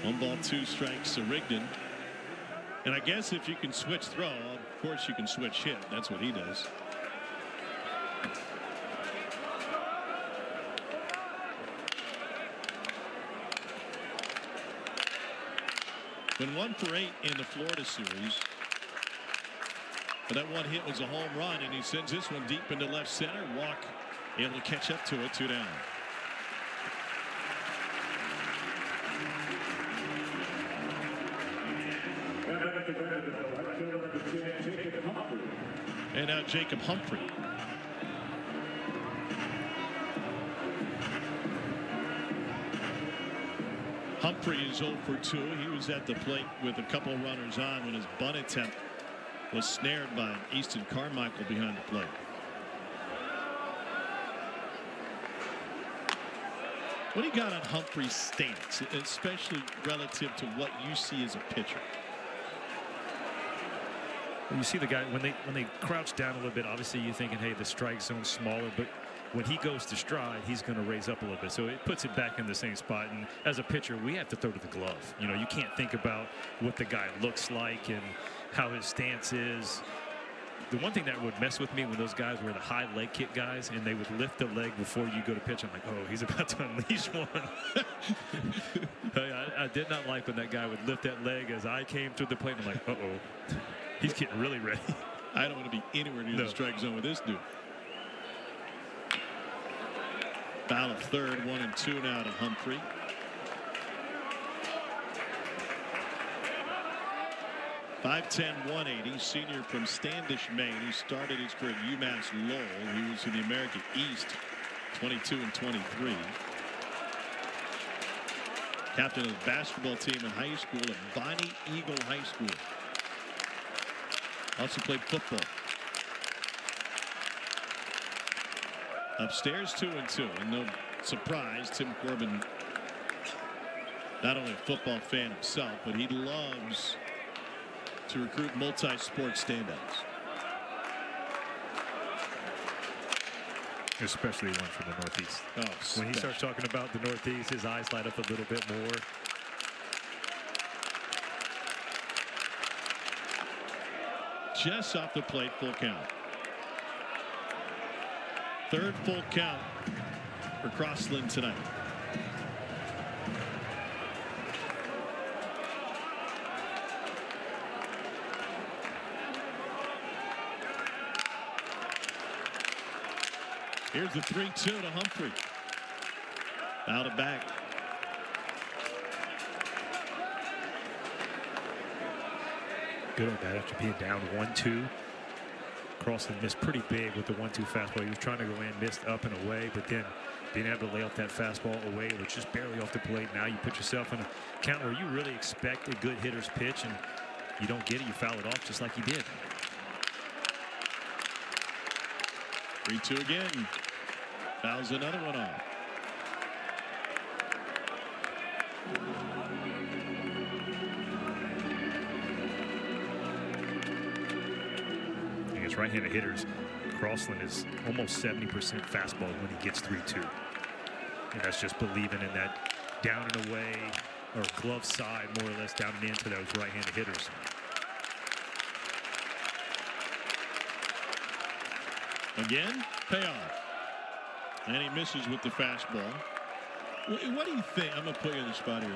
Speaker 1: 1 ball, 2 strikes to Rigdon. And I guess if you can switch throw, of course you can switch hit. That's what he does. Been 1 for 8 in the Florida series. But that 1 hit was a home run, and he sends this one deep into left center. Walk able to catch up to it. 2 down. And now Jacob Humphrey. Humphrey is 0 for 2. He was at the plate with a couple runners on when his bunt attempt was snared by Easton Carmichael behind the plate. What do you got on Humphrey's stance, especially relative to what you see as a pitcher?
Speaker 2: You see the guy when they crouch down a little bit, obviously you're thinking, hey, the strike zone's smaller, but when he goes to stride, he's going to raise up a little bit, so it puts it back in the same spot. And as a pitcher, we have to throw to the glove. You can't think about what the guy looks like and how his stance is. The one thing that would mess with me when those guys were the high leg kick guys and they would lift the leg before you go to pitch. I'm like, oh, he's about to unleash one. I did not like when that guy would lift that leg as I came through the plate. I'm like, uh-oh, he's getting really ready.
Speaker 1: I don't want to be anywhere near the strike zone with this dude. Foul of third, 1-2 now to Humphrey. 5'10", 180, senior from Standish, Maine. He started his career at UMass Lowell. He was in the American East, 22 and 23. Captain of the basketball team in high school at Bonnie Eagle High School. Also played football. Upstairs 2-2, and no surprise, Tim Corbin, not only a football fan himself, but he loves to recruit multi-sport standouts.
Speaker 2: Especially one from the Northeast.
Speaker 1: Oh,
Speaker 2: when he starts talking about the Northeast, his eyes light up a little bit more.
Speaker 1: Just off the plate, full count. Third full count for Crossland tonight. Here's the 3-2 to Humphrey. Out of back.
Speaker 2: Good on that after being down 1-2. Crossland missed pretty big with the 1-2 fastball. He was trying to go in, missed up and away, but then being able to lay off that fastball away, it was just barely off the plate. Now you put yourself in a count where you really expect a good hitter's pitch, and you don't get it. You foul it off just like he did.
Speaker 1: 3-2 again. Fouls another one off.
Speaker 2: Against right-handed hitters, Crossland is almost 70% fastball when he gets 3-2. And that's just believing in that down and away or glove side, more or less, down and into those right-handed hitters.
Speaker 1: Again, payoff. And he misses with the fastball. What do you think? I'm going to put you on the spot here.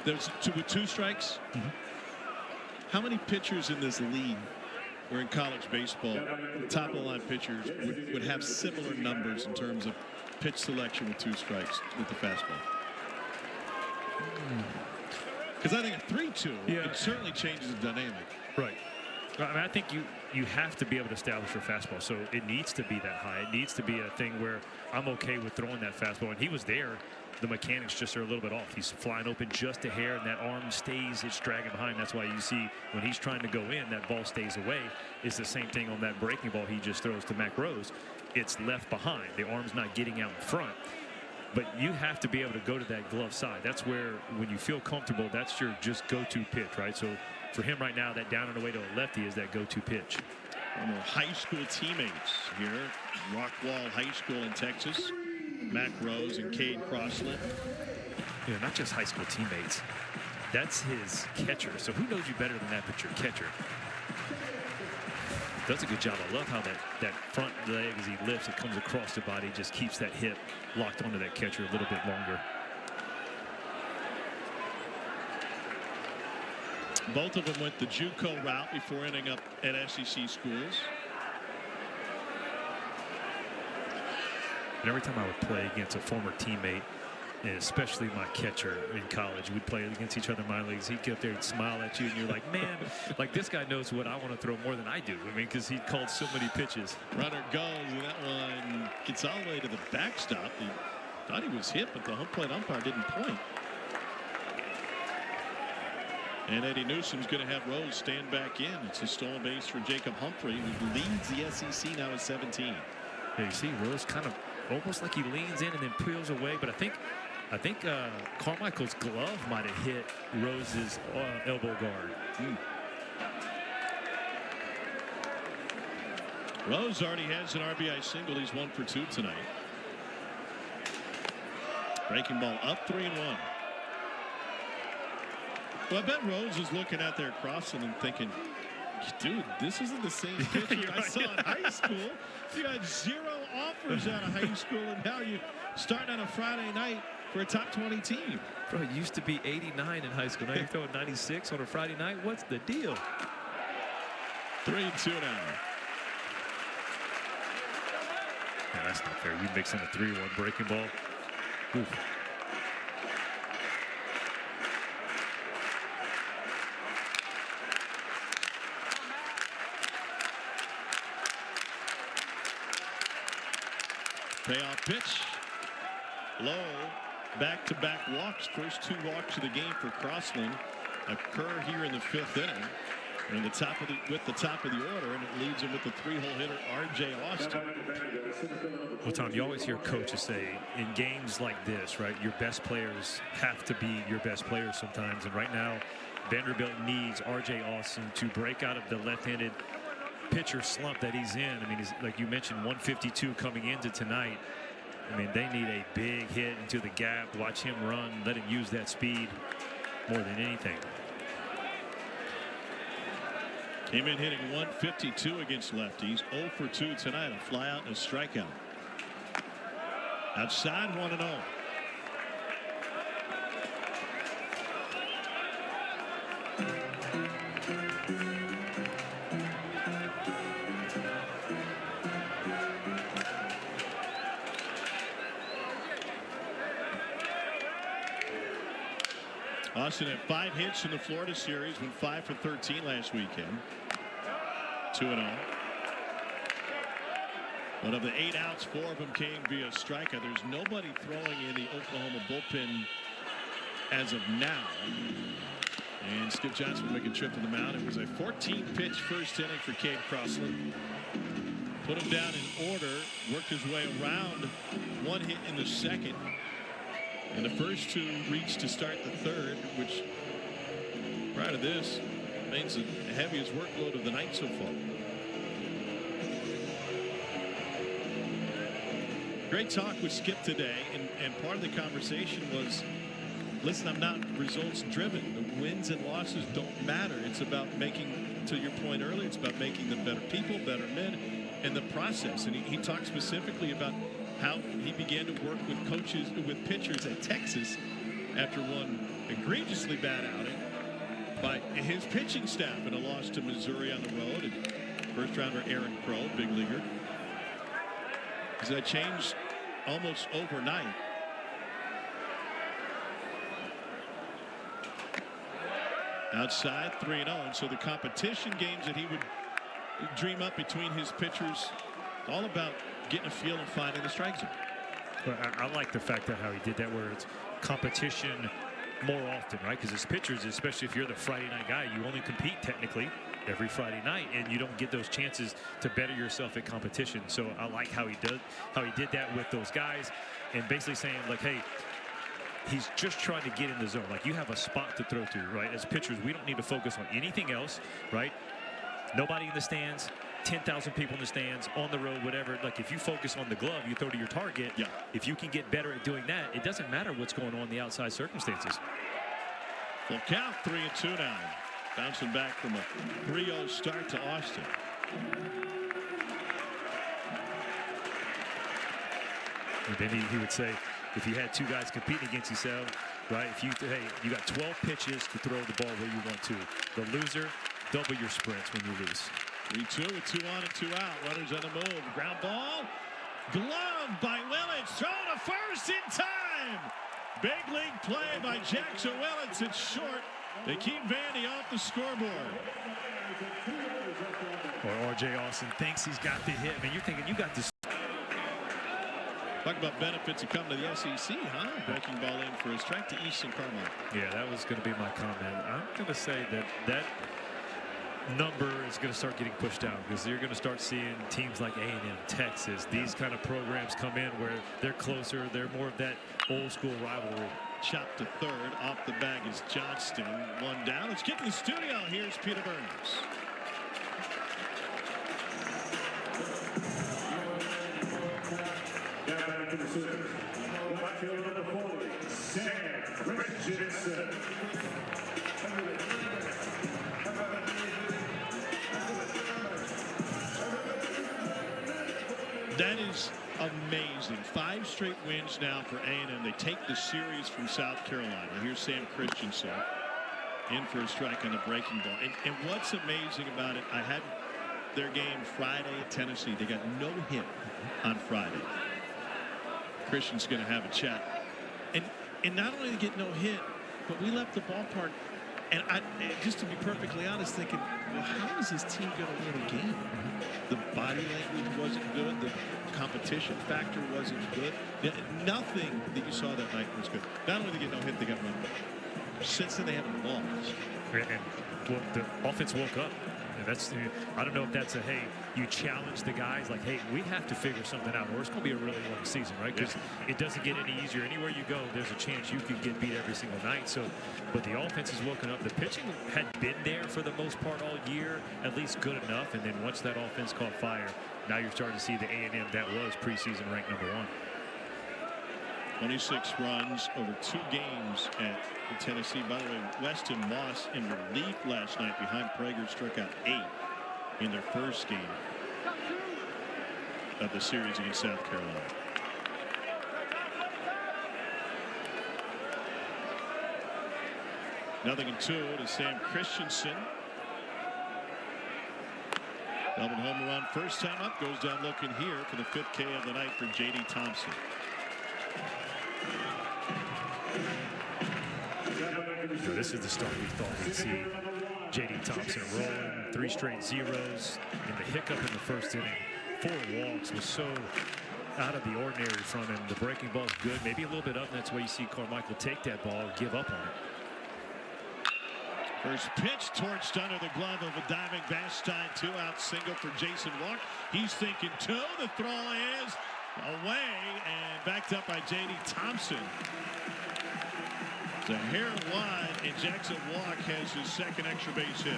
Speaker 1: There's with 2 strikes. How many pitchers in this league or in college baseball, top of the line pitchers, would have similar numbers in terms of pitch selection with 2 strikes with the fastball? Because I think a 3-2, it certainly changes the dynamic.
Speaker 2: Right. I mean, I think you have to be able to establish your fastball, so it needs to be that high. It needs to be a thing where I'm okay with throwing that fastball, and he was there. The mechanics just are a little bit off. He's flying open just a hair, and that arm stays. It's dragging behind. That's why you see when he's trying to go in, that ball stays away. It's the same thing on that breaking ball he just throws to Mac Rose. It's left behind. The arm's not getting out in front. But you have to be able to go to that glove side. That's where, when you feel comfortable, that's your just go-to pitch, right? So for him right now, that down and away to a lefty is that go-to pitch.
Speaker 1: One of high school teammates here, Rockwall High School in Texas. Mac Rose and Cade Crossland.
Speaker 2: You know, not just high school teammates. That's his catcher. So who knows you better than that but your catcher? Does a good job. I love how that front leg, as he lifts, it comes across the body, just keeps that hip locked onto that catcher a little bit longer.
Speaker 1: Both of them went the JUCO route before ending up at SEC schools.
Speaker 2: And every time I would play against a former teammate, and especially my catcher in college, we'd play against each other in minor leagues. He'd get up there and smile at you, and you're like, man, like this guy knows what I want to throw more than I do. I mean, because he called so many pitches.
Speaker 1: Runner goes, and that one gets all the way to the backstop. He thought he was hit, but the home plate umpire didn't point. And Eddie Newsom's going to have Rose stand back in. It's a stolen base for Jacob Humphrey, who leads the SEC now at 17.
Speaker 2: Yeah, you see Rose kind of almost like he leans in and then peels away, but I think Carmichael's glove might have hit Rose's elbow guard.
Speaker 1: Rose already has an RBI single. He's 1 for 2 tonight. Breaking ball up 3-1. Well, I bet Rose is looking out there crossing and thinking, dude, this isn't the same pitcher I saw in high school. You had 0 offers out of high school, and now you start on a Friday night for a top 20 team.
Speaker 5: Bro, it used to be 89 in high school. Now you're throwing 96 on a Friday night. What's the deal?
Speaker 1: 3-2 now.
Speaker 2: Yeah, that's not fair. You mix in a 3-1 breaking ball. Oof.
Speaker 1: Payoff pitch. Low. Back-to-back walks. First 2 walks of the game for Crossland occur here in the 5th inning. And with the top of the order, and it leads him with the 3-hole hitter, R.J. Austin.
Speaker 2: Well, Tom, you always hear coaches say in games like this, right, your best players have to be your best players sometimes. And right now, Vanderbilt needs R.J. Austin to break out of the left-handed pitcher slump that he's in. I mean, he's, like you mentioned, 152 coming into tonight. I mean, they need a big hit into the gap. Watch him run. Let him use that speed more than anything.
Speaker 1: Came in hitting 152 against lefties. 0 for 2 tonight. A fly out and a strikeout. Outside 1-0. Austin had 5 hits in the Florida series, went 5 for 13 last weekend. 2-0. But of the 8 outs, 4 of them came via strikeout. There's nobody throwing in the Oklahoma bullpen as of now. And Skip Johnson will make a trip to the mound. It was a 14-pitch first inning for Cade Crossland. Put him down in order, worked his way around 1 hit in the second. And the first 2 reached to start the third, which prior to this remains the heaviest workload of the night so far. Great talk with Skip today, and part of the conversation was, listen, I'm not results driven. The wins and losses don't matter. It's about making, to your point earlier, it's about making them better people, better men, and the process. And he talked specifically about how he began to work with coaches, with pitchers at Texas after one egregiously bad outing by his pitching staff in a loss to Missouri on the road. And first rounder Aaron Crow, big leaguer. That changed almost overnight. Outside 3-0, and so the competition games that he would dream up between his pitchers, all about getting a feel and finding the strike zone.
Speaker 2: Well, I like the fact that how he did that, where it's competition more often, right? Because as pitchers, especially if you're the Friday night guy, you only compete technically every Friday night, and you don't get those chances to better yourself at competition. So I like how he did that with those guys, and basically saying, like, hey, he's just trying to get in the zone. Like, you have a spot to throw to, right? As pitchers, we don't need to focus on anything else, right? Nobody in the stands, 10,000 people in the stands, on the road, whatever. Like, if you focus on the glove, you throw to your target.
Speaker 1: Yeah.
Speaker 2: If you can get better at doing that, it doesn't matter what's going on in the outside circumstances.
Speaker 1: Full count, 3-2 now. Bouncing back from a 3-0 start to Austin.
Speaker 2: And then he would say, if you had 2 guys competing against yourself, right? If you got 12 pitches to throw the ball where you want to. The loser, double your sprints when you lose.
Speaker 1: 3-2 with 2 on and 2 out. Runners on the move. Ground ball. Glove by Willits. Thrown to first in time. Big league play by Jackson Willits. It's short. They keep Vandy off the scoreboard.
Speaker 2: Or R.J. Austin thinks he's got the hit. I mean, you're thinking you got this.
Speaker 1: Talk about benefits of coming to the SEC, huh? Breaking ball in for a strike to Easton Carmine.
Speaker 2: Yeah, that was going to be my comment. I'm going to say that number is going to start getting pushed down, because you're going to start seeing teams like A&M, Texas, these kind of programs come in where they're closer. They're more of that old school rivalry.
Speaker 1: Chopped to third. Off the bag is Johnston. 1 down. Let's get to the studio. Here's Peter Burns. 5 straight wins now for A&M. They take the series from South Carolina. Here's Sam Christensen in for a strike on the breaking ball. And what's amazing about it, I had their game Friday at Tennessee. They got no hit on Friday. Christian's going to have a chat. And not only to get no hit, but we left the ballpark. And just to be perfectly honest, thinking, well, how is this team going to win a game? The body language wasn't good. The competition factor wasn't good. Nothing that you saw that night was good. Not only did they get no hit, they got run back. Since then, they haven't lost.
Speaker 2: And well, the offense woke up. And that's, I don't know if that's a, hey, you challenge the guys like, hey, we have to figure something out, or it's going to be a really long season, right? Because it doesn't get any easier. Anywhere you go, there's a chance you could get beat every single night. So, but the offense is woken up. The pitching had been there for the most part all year, at least good enough. And then once that offense caught fire, now you're starting to see the A&M that was preseason ranked #1.
Speaker 1: 26 runs over 2 games at Tennessee. By the way, Weston Moss in relief last night behind Prager struck out 8 in their first game of the series against South Carolina. Nothing in 2 to Sam Christensen. Double home run first time up, goes down looking here for the 5th K of the night for J.D. Thompson.
Speaker 2: So this is the start we thought we'd see. J.D. Thompson rolling, 3 straight zeros, and the hiccup in the first inning. 4 walks was so out of the ordinary from him. The breaking ball's good, maybe a little bit up, and that's why you see Carmichael take that ball and give up on it.
Speaker 1: First pitch torched under the glove of a diving Vastine. 2-out single for Jason Walk. He's thinking 2. The throw is away and backed up by J.D. Thompson. The hair wide, and Jackson Walk has his 2nd extra base hit.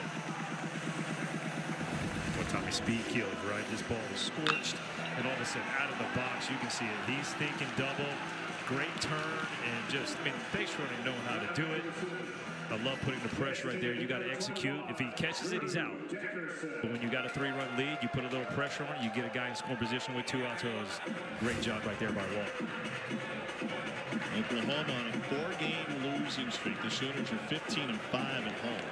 Speaker 2: Well, Tommy speed killed, right? This ball was scorched, and all of a sudden, out of the box, you can see it. He's thinking double, great turn, and just, I mean, base running knowing how to do it. I love putting the pressure right there. You got to execute. If he catches it, he's out. But when you got a 3-run lead, you put a little pressure on it. You get a guy in scoring position with 2 outs. So it was a great job right there by Walk.
Speaker 1: Oklahoma on a 4-game losing streak. The Sooners are 15-5 at home.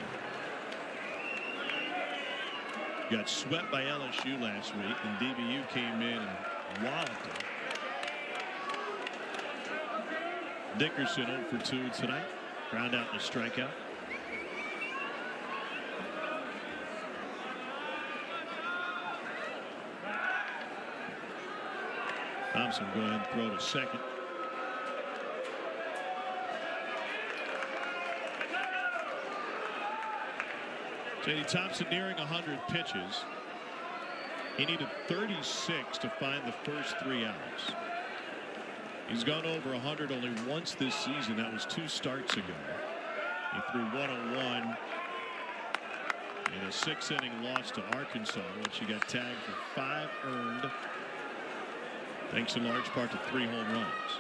Speaker 1: Got swept by LSU last week, and DBU came in and walloped them. Dickerson 0 for 2 tonight. Ground out and a strikeout. Thompson go ahead and throw to second. J.D. Thompson nearing 100 pitches. He needed 36 to find the first 3 outs. He's gone over 100 only once this season. That was 2 starts ago. He threw 101 in a 6-inning loss to Arkansas, which he got tagged for 5 earned, thanks in large part to 3 home runs.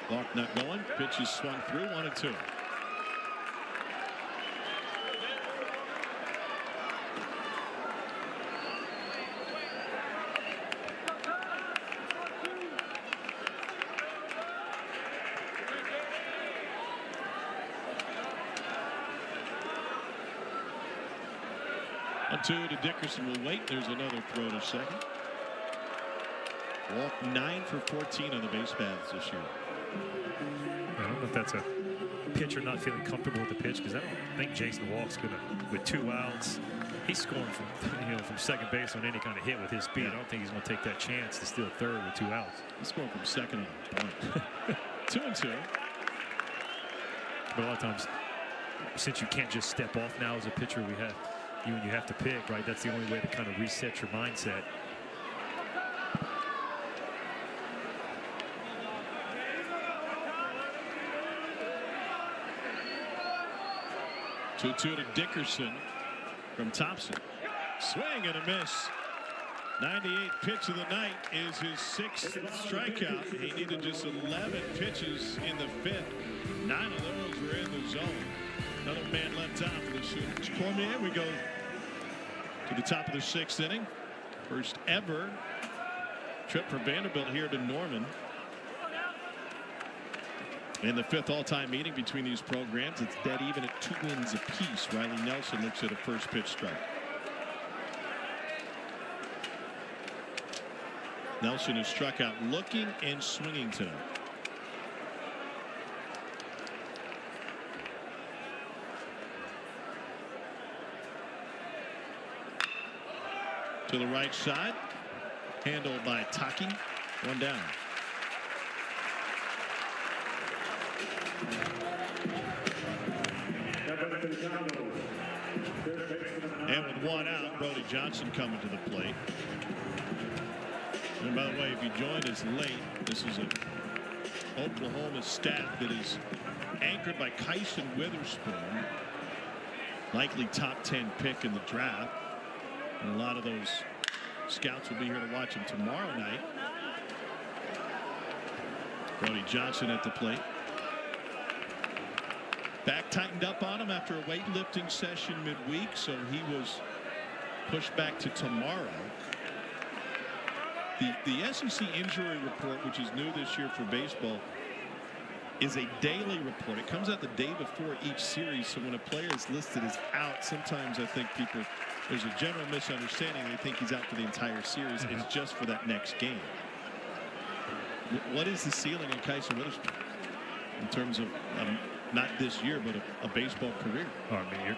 Speaker 1: Clock not going. Pitch is swung through 1-2. On 2 to Dickerson will wait. There's another throw to second. Walk 9 for 14 on the base paths this year.
Speaker 2: I don't know if that's a pitcher not feeling comfortable with the pitch, because I don't think Jason Walk's gonna, with 2 outs, he's scoring from second base on any kind of hit with his speed. I don't think he's gonna take that chance to steal 3rd with 2 outs.
Speaker 1: He's scoring from second on the bunt. 2-2.
Speaker 2: But a lot of times, since you can't just step off now as a pitcher, you have to pick, right? That's the only way to kind of reset your mindset.
Speaker 1: Two to Dickerson from Thompson. Swing and a miss. 98th pitch of the night is his 6th strikeout. He needed just 11 pitches in the 5th. 9 of those were in the zone. Another man left out for the Sooners.
Speaker 6: Cormier, we go
Speaker 1: to the top of the 6th inning. First ever trip for Vanderbilt here to Norman. In the 5th all-time meeting between these programs, it's dead even at 2 wins apiece. Riley Nelson looks at a first pitch strike. Nelson has struck out looking and swinging tonight. To the right side, handled by Taki. 1 down. And with 1 out, Brody Johnson coming to the plate. And by the way, if you joined us late, this is an Oklahoma staff that is anchored by Kyson Witherspoon, likely top 10 pick in the draft. And a lot of those scouts will be here to watch him tomorrow night. Brody Johnson at the plate. Back tightened up on him after a weightlifting session midweek, so he was pushed back to tomorrow. The SEC injury report, which is new this year for baseball, is a daily report. It comes out the day before each series, so when a player is listed as out, sometimes I think there's a general misunderstanding. They think he's out for the entire series. It's just for that next game. What is the ceiling in Kyson Witherspoon in terms of not this year, but a baseball career?
Speaker 2: Oh, I mean,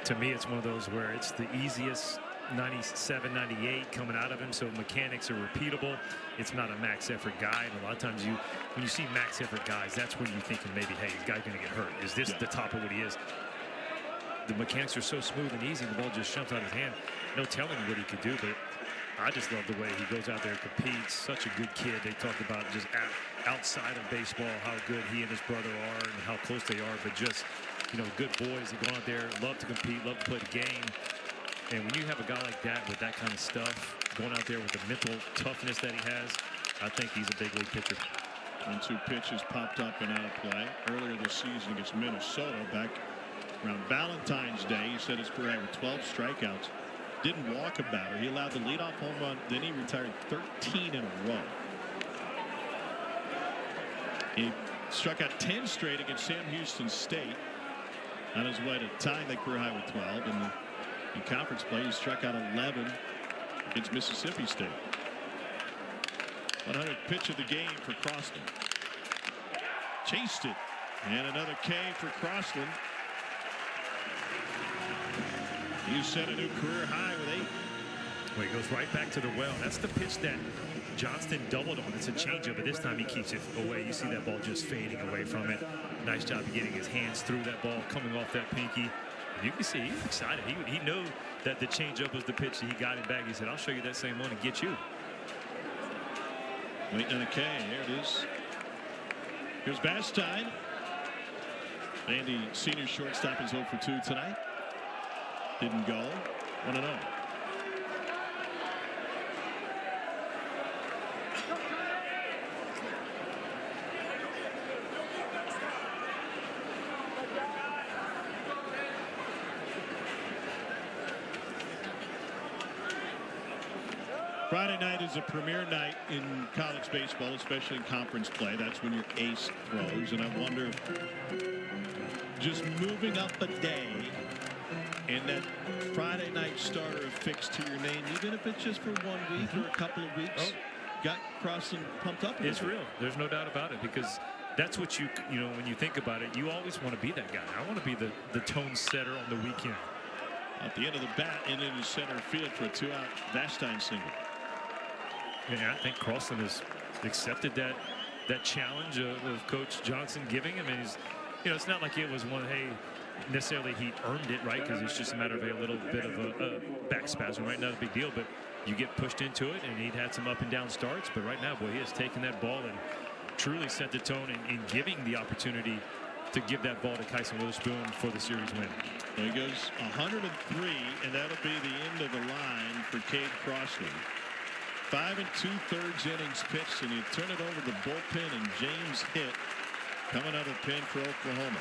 Speaker 2: to me, it's one of those where it's the easiest 97, 98 coming out of him, so mechanics are repeatable. It's not a max effort guy, and a lot of times when you see max effort guys, that's when you're thinking maybe, hey, this guy's going to get hurt. Is this the top of what he is? The mechanics are so smooth and easy, the ball just jumps out of his hand. No telling what he could do, but I just love the way he goes out there and competes. Such a good kid. They talk about just outside of baseball how good he and his brother are and how close they are, but just, good boys that go out there, love to compete, love to play the game. And when you have a guy like that with that kind of stuff, going out there with the mental toughness that he has, I think he's a big league pitcher.
Speaker 1: 1-2 pitches popped up and out of play earlier this season against Minnesota back around Valentine's Day. He said his career had 12 strikeouts. Didn't walk a batter. He allowed the leadoff home run. Then he retired 13 in a row. He struck out 10 straight against Sam Houston State. On his way to tying the career high with 12. And in conference play, he struck out 11 against Mississippi State. 100th pitch of the game for Crossland. Chased it. And another K for Crossland. You set a new career high with 8.
Speaker 2: Well, he goes right back to the well. That's the pitch that Johnston doubled on. It's a changeup, but this time he keeps it away. You see that ball just fading away from it. Nice job of getting his hands through that ball, coming off that pinky. You can see he's excited. He knew that the changeup was the pitch that he got it back. He said, I'll show you that same one and get you.
Speaker 1: Waiting on a K. There it is. Here's Bastine. And the senior shortstop is 0 for 2 tonight. Didn't go. 1-0. Friday night is a premier night in college baseball, especially in conference play. That's when your ace throws, and I wonder if just moving up a day and that Friday night starter affixed to your name, even if it's just for 1 week or a couple of weeks, got Crossland pumped up.
Speaker 2: It's real. There's no doubt about it, because that's what you know, when you think about it, you always want to be that guy. I want to be the tone setter on the weekend.
Speaker 1: At the end of the bat and into center field for a 2-out Vastine single.
Speaker 2: Yeah, I think Crossland has accepted that challenge of Coach Johnson giving him, and he's, it's not like it was one, hey, necessarily he earned it, right? Because it's just a matter of a little bit of a back spasm, right? Not a big deal, but you get pushed into it, and he'd had some up and down starts, but right now, boy, he has taken that ball and truly set the tone in giving the opportunity to give that ball to Kyson Witherspoon for the series win.
Speaker 1: Well, he goes 103, and that'll be the end of the line for Cade Crossland. 5 2/3 innings pitched, and you turn it over to the bullpen, and James Hitt coming out of the pen for Oklahoma.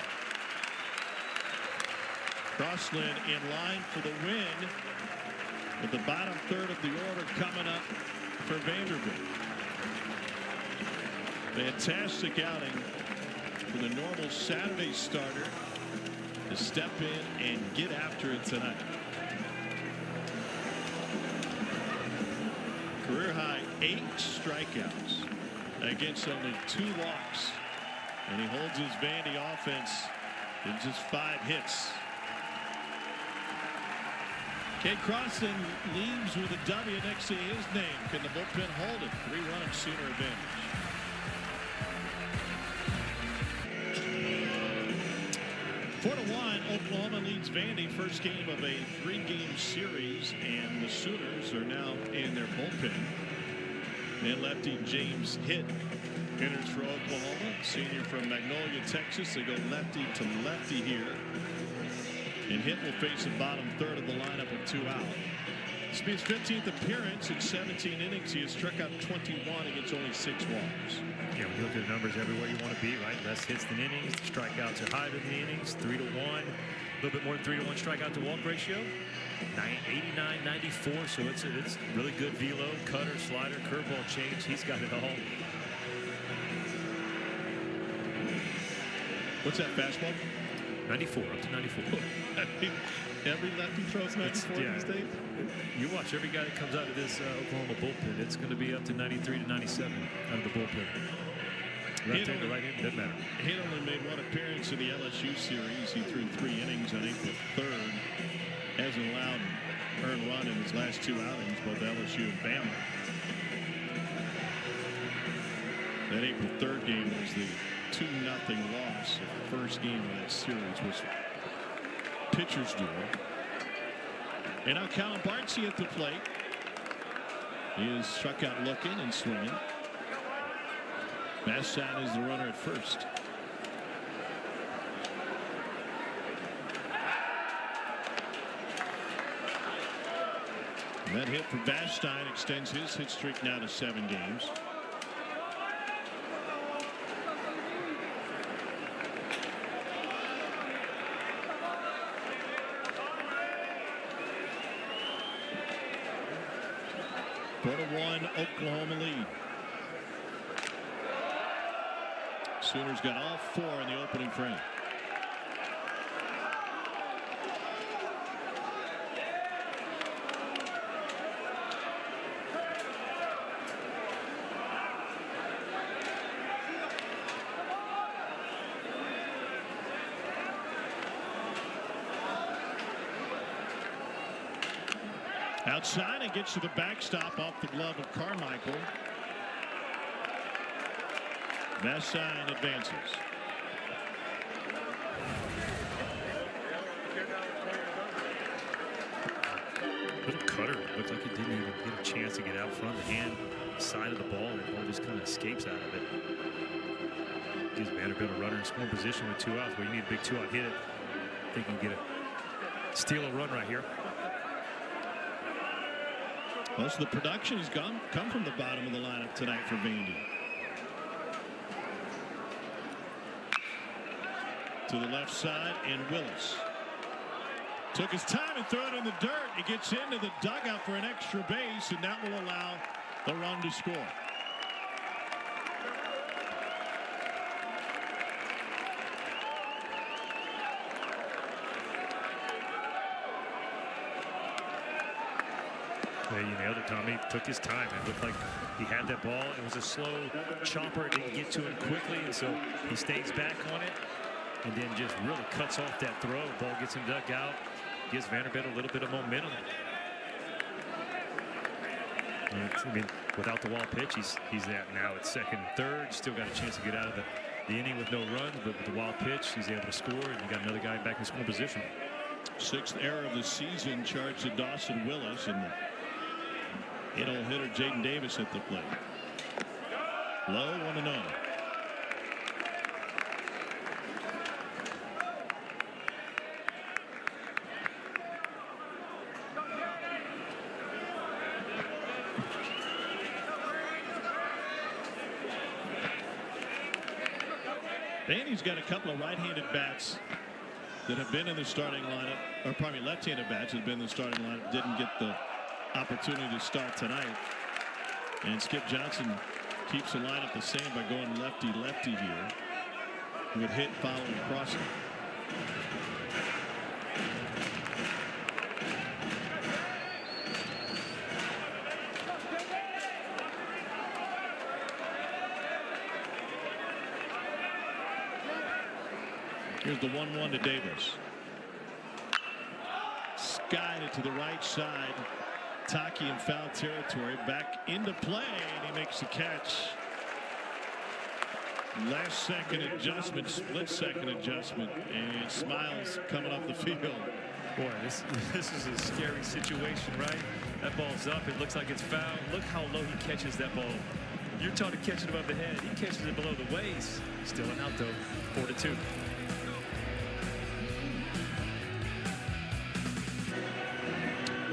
Speaker 1: Crossland in line for the win. With the bottom third of the order coming up for Vanderbilt. Fantastic outing for the normal Saturday starter to step in and get after it tonight. Career high 8 strikeouts against only 2 walks. And he holds his Vandy offense in just 5 hits. Kate Crossan leaves with a W next to his name. Can the bullpen hold it? 3-run Sooner advantage. Four to 1, Oklahoma leads Vandy. First game of a 3-game series, and the Sooners are now in their bullpen. And lefty James Hitt enters for Oklahoma, senior from Magnolia, Texas. They go lefty to lefty here. And Hitt will face the bottom third of the lineup with 2 out. This will be his 15th appearance in 17 innings. He has struck out 21 against only 6 walks.
Speaker 2: Yeah, when you look at the numbers everywhere you want to be, right? Less hits than innings. The strikeouts are higher than the innings. 3 to 1. A little bit more than 3 to 1 strikeout to walk ratio. 89-94. So it's really good velo, cutter, slider, curveball change. He's got it all.
Speaker 1: What's that fastball?
Speaker 2: 94, up to 94.
Speaker 1: Every lefty throws 94 these days.
Speaker 2: You watch every guy that comes out of this Oklahoma bullpen. It's going to be up to 93 to 97 out of the bullpen. Left-hander, right-hander, doesn't matter.
Speaker 1: Hitt only made 1 appearance in the LSU series. He threw 3 innings on April 3rd. Hasn't allowed an earned run in his last 2 outings, both LSU and Bama. That April 3rd game was the 2-0 loss. The first game of that series was pitcher's duel. And now Callum Bartsey at the plate. He is struck out looking and swinging. Masson is the runner at first. And that hit for Vashstein extends his hit streak now to 7 games. Oklahoma lead. Sooners got all 4 in the opening frame. Outside, it gets to the backstop off the glove of Carmichael. Masson advances.
Speaker 2: Little cutter. Looks like he didn't even get a chance to get out front. The hand side of the ball, and the ball just kind of escapes out of it. Gives Vanderbilt a runner in scoring position with 2 outs. Where you need a big 2-out hit. I think you can get steal a run right here.
Speaker 1: Most of the production has come from the bottom of the lineup tonight for Vandy. To the left side, and Willis took his time and threw it in the dirt. He gets into the dugout for an extra base, and that will allow the run to score.
Speaker 2: Yeah, you nailed it, Tommy. Took his time. It looked like he had that ball. It was a slow chopper. It didn't get to him quickly, and so he stays back on it and then just really cuts off that throw. The ball gets him dug out, gives Vanderbilt a little bit of momentum. I mean, without the wall pitch, he's at now at second and third. Still got a chance to get out of the inning with no runs, but with the wild pitch, he's able to score, and you got another guy back in scoring position.
Speaker 1: 6th error of the season charged to Dawson Willis, and the hitter Jaden Davis at the plate. Low 1-0. Vandy's got a couple of right-handed bats that have been in the starting lineup, or probably left-handed bats that have been in the starting lineup, didn't get the opportunity to start tonight. And Skip Johnson keeps the lineup the same by going lefty-lefty here. With hit following crossing. Here's the 1-1 to Davis. Skied it to the right side. Taki in foul territory. Back into play, and he makes the catch. Last second adjustment, split second adjustment, and Smiles coming off the field.
Speaker 2: Boy, this is a scary situation, right? That ball's up. It looks like it's foul. Look how low he catches that ball. You're taught to catch it above the head. He catches it below the waist. Still an out, though. 4-2.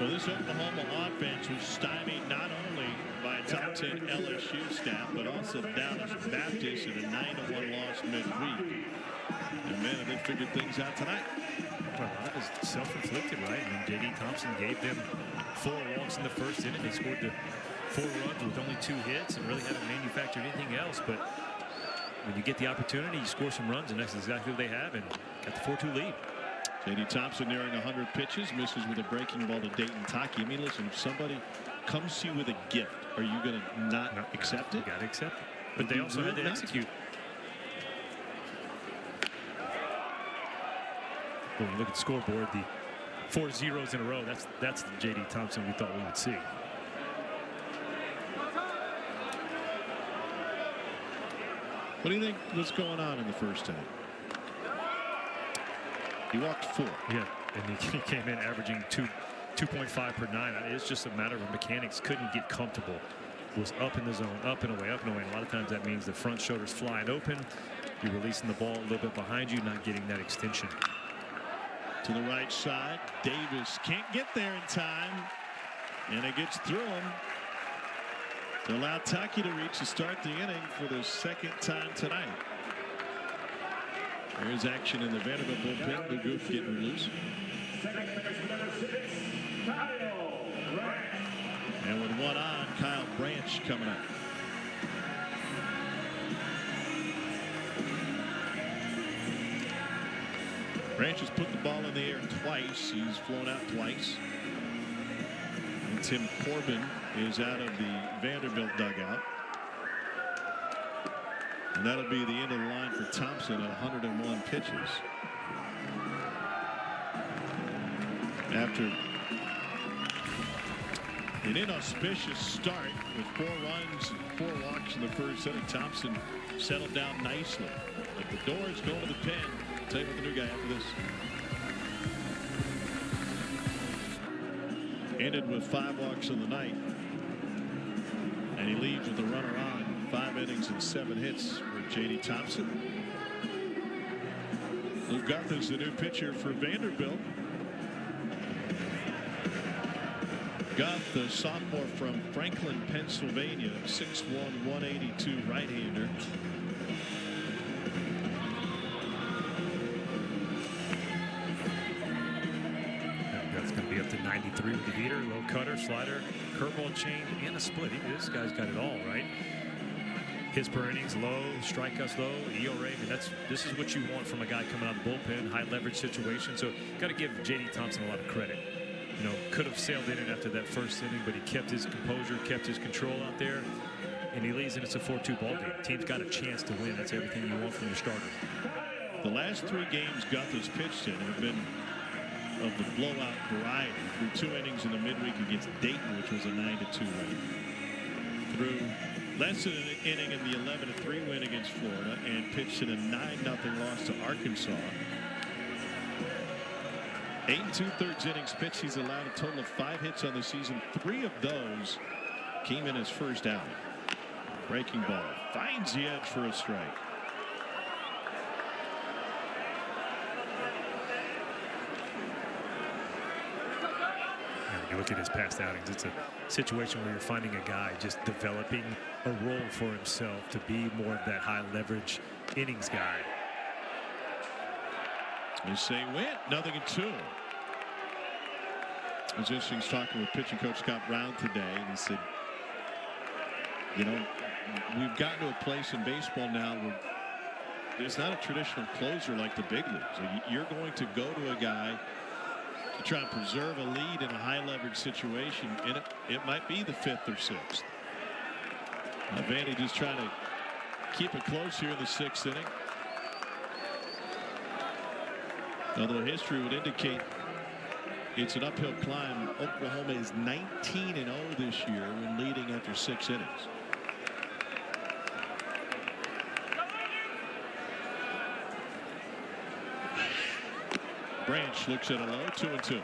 Speaker 1: Well, this Oklahoma offense was stymied not only by a top 10 LSU staff, but also Dallas Baptist in a 9-1 loss midweek. And man, they figured things out tonight.
Speaker 2: Well, that was self-inflicted, right? I mean, J.D. Thompson gave them 4 walks in the first inning. They scored the 4 runs with only 2 hits and really haven't manufactured anything else. But when you get the opportunity, you score some runs, and that's exactly what they have, and got the 4-2 lead.
Speaker 1: J.D. Thompson nearing 100 pitches, misses with a breaking ball to Dayton Taki. I mean, listen, if somebody comes to you with a gift, are you going to not accept it?
Speaker 2: You got to accept it. But they also had to execute. When you look at the scoreboard, the 4 zeros in a row, that's the J.D. Thompson we thought we would see.
Speaker 1: What do you think was going on in the first inning? He walked 4.
Speaker 2: Yeah, and he came in averaging 2.5 per 9. It's just a matter of mechanics. Couldn't get comfortable. Was up in the zone, up and away, up and away. And a lot of times that means the front shoulder's flying open. You're releasing the ball a little bit behind you, not getting that extension.
Speaker 1: To the right side, Davis can't get there in time, and it gets through him to allow Taki to reach to start the inning for the 2nd time tonight. There's action in the Vanderbilt bullpen. The Goof getting loose. And with 1 on, Kyle Branch coming up. Branch has put the ball in the air twice. He's flown out twice. And Tim Corbin is out of the Vanderbilt dugout. And that'll be the end of the line for Thompson at 101 pitches. After an inauspicious start with 4 runs and 4 walks in the first inning, Thompson settled down nicely. But the Doors going to the pen. I'll tell you about the new guy after this. Ended with 5 walks in the night. And he leaves with the runner on. 5 innings and 7 hits for J.D. Thompson. Luke Guthrie, the new pitcher for Vanderbilt. Guth, the sophomore from Franklin, Pennsylvania, 6'1", 182 right-hander.
Speaker 2: That's going to be up to 93 with the heater, low cutter, slider, curveball change, and a split. This guy's got it all, right? His per innings low, strikeouts low, ERA. I mean, this is what you want from a guy coming out of the bullpen, high leverage situation. So got to give J.D. Thompson a lot of credit. You know, could have sailed in after that first inning, but he kept his composure, kept his control out there, and he leads, and it's a 4-2 ball game. Team's got a chance to win. That's everything you want from your starter.
Speaker 1: The last 3 games Guthrie's pitched in have been of the blowout variety. Through 2 innings in the midweek against Dayton, which was a 9-2 win. Through less than an inning in the 11-3 win against Florida, and pitched in a 9-0 loss to Arkansas. 8 2/3 innings pitched. He's allowed a total of 5 hits on the season. 3 of those came in his first outing. Breaking ball finds the edge for a strike.
Speaker 2: You look at his past outings, it's a situation where you're finding a guy just developing a role for himself to be more of that high leverage innings guy.
Speaker 1: They say win, 0-2. It was interesting. He's talking with pitching coach Scott Brown today, and he said, you know, we've gotten to a place in baseball now where there's not a traditional closer like the big leagues. So you're going to go to a guy to try and preserve a lead in a high leverage situation, and it might be the 5th or 6th. Vandy just trying to keep it close here in the 6th inning. Although history would indicate it's an uphill climb. Oklahoma is 19-0 this year when leading after 6 innings. Branch looks at a low, 2-2.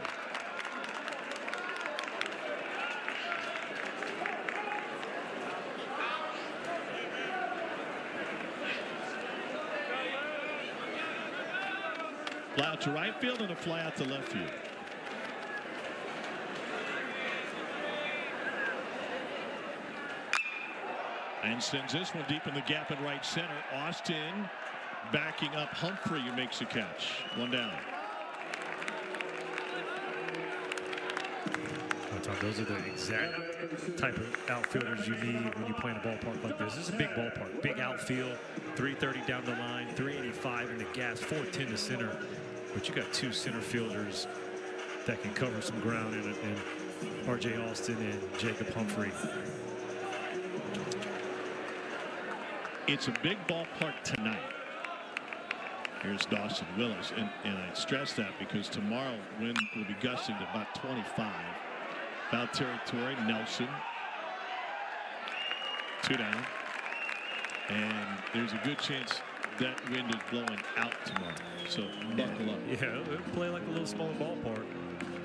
Speaker 1: Fly out to right field and a fly out to left field. And sends this one deep in the gap in right center. Austin backing up Humphrey, who makes a catch. 1 down.
Speaker 2: Those are the exact type of outfielders you need when you play in a ballpark like this. This is a big ballpark, big outfield, 330 down the line, 385 in the gas, 410 to center. But you got 2 center fielders that can cover some ground in R.J. Austin and Jacob Humphrey.
Speaker 1: It's a big ballpark tonight. Here's Dawson Willis, and I stress that because tomorrow wind will be gusting to about 25. Foul territory. Nelson 2 down, and there's a good chance that wind is blowing out tomorrow, so buckle up.
Speaker 2: Yeah, it'll play like a little smaller ballpark.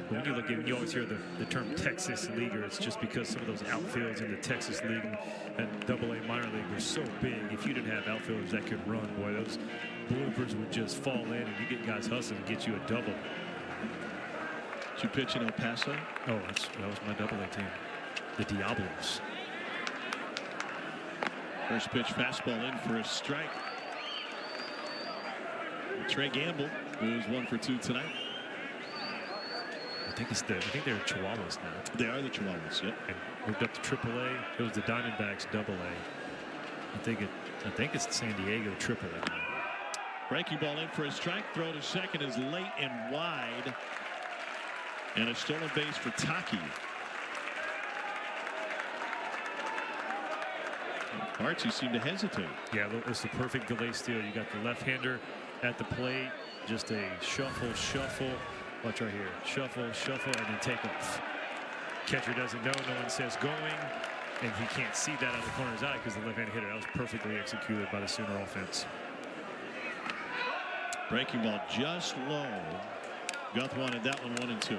Speaker 2: When you look at, you always hear the term Texas Leaguer. It's just because some of those outfields in the Texas League and AA minor league were so big. If you didn't have outfielders that could run, boy, those bloopers would just fall in, and you get guys hustling and get you a double.
Speaker 1: Did you pitch in El Paso?
Speaker 2: Oh, that was my AA team, the Diablos.
Speaker 1: First pitch fastball in for a strike. Trey Gamble, who is 1 for 2 tonight.
Speaker 2: I think they're Chihuahuas now.
Speaker 1: They are the Chihuahuas, yep.
Speaker 2: And moved up to AAA. It was the Diamondbacks AA. I think it's San Diego AAA now.
Speaker 1: Breaking ball in for a strike. Throw to second is late and wide. And a stolen base for Taki. Archie seemed to hesitate.
Speaker 2: Yeah, it's the perfect delay steal. You got the left-hander at the plate. Just a shuffle. Watch right here. Shuffle, and then take off. Catcher doesn't know. No one says going. And he can't see that out of the corner of his eye because the left-handed hitter. That was perfectly executed by the Sooner offense.
Speaker 1: Breaking ball just low. Guth wanted that one 1-2.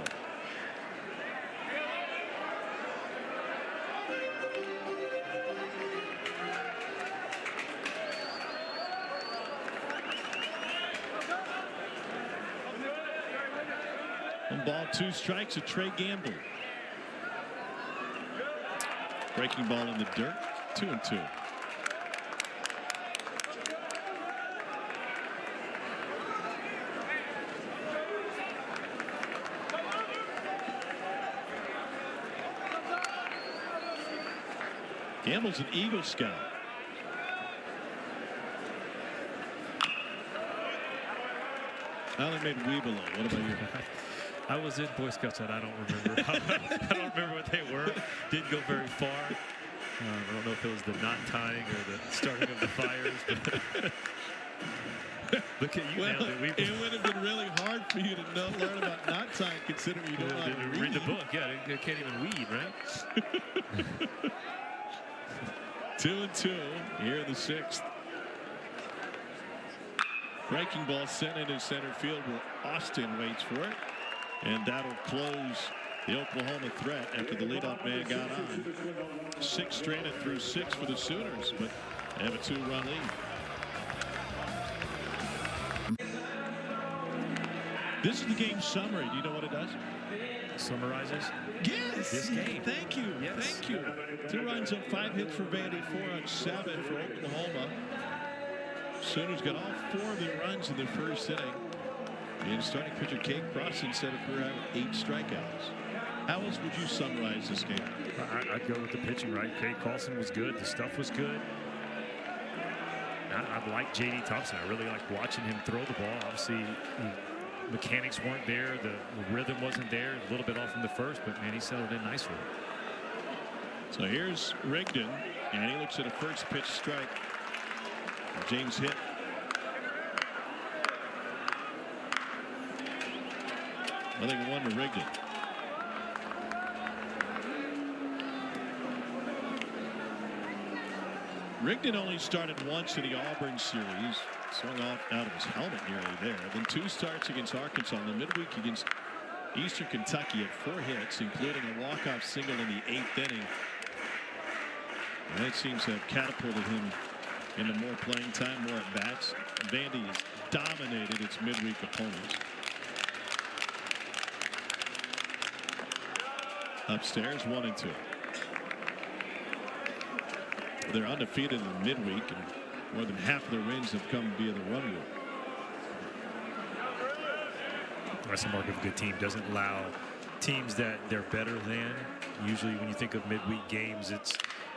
Speaker 1: One ball, 2 strikes, a Trey Gamble. Breaking ball in the dirt, 2-2. Gamble's an Eagle Scout. I only made Weebelo. What about you?
Speaker 2: I was in Boy Scouts and I don't remember. I don't remember what they were. Didn't go very far. I don't know if it was the knot tying or the starting of the fires. But look at you now.
Speaker 1: It would have been really hard for you to learn about knot tying, considering you don't know how to
Speaker 2: read the book. Yeah, they can't even weed, right?
Speaker 1: 2-2 here in the 6th. Breaking ball sent into center field where Austin waits for it. And that'll close the Oklahoma threat after the leadoff man got on. 6 stranded through 6 for the Sooners, but they have a 2-run lead. This is the game summary. Do you know what it does?
Speaker 2: Summarizes?
Speaker 1: Yes.
Speaker 2: This game.
Speaker 1: Thank you.
Speaker 2: Yes.
Speaker 1: Thank you. 2 runs on 5 hits for Vandy, 4 on 7 for Oklahoma. Sooners got all 4 of their runs in the first inning. And starting pitcher Kate Cross instead of career 8 strikeouts. How else would you summarize this game?
Speaker 2: I'd go with the pitching, right? Kay Carlson was good. The stuff was good. I like J.D. Thompson. I really like watching him throw the ball. Obviously, mechanics weren't there. The rhythm wasn't there. A little bit off from the first, but, man, he settled in nicely.
Speaker 1: So here's Rigdon, and he looks at a first pitch strike. James hit. Nothing one to Rigdon. Rigdon only started once in the Auburn series. Swung off out of his helmet nearly there. Then 2 starts against Arkansas in the midweek against Eastern Kentucky at 4 hits, including a walk-off single in the 8th inning. And that seems to have catapulted him into more playing time, more at-bats. Vandy has dominated its midweek opponents. Upstairs, 1-2. They're undefeated in the midweek, and more than half of their wins have come via the run rule.
Speaker 2: That's a mark of a good team. Doesn't allow teams that they're better than. Usually when you think of midweek games, it's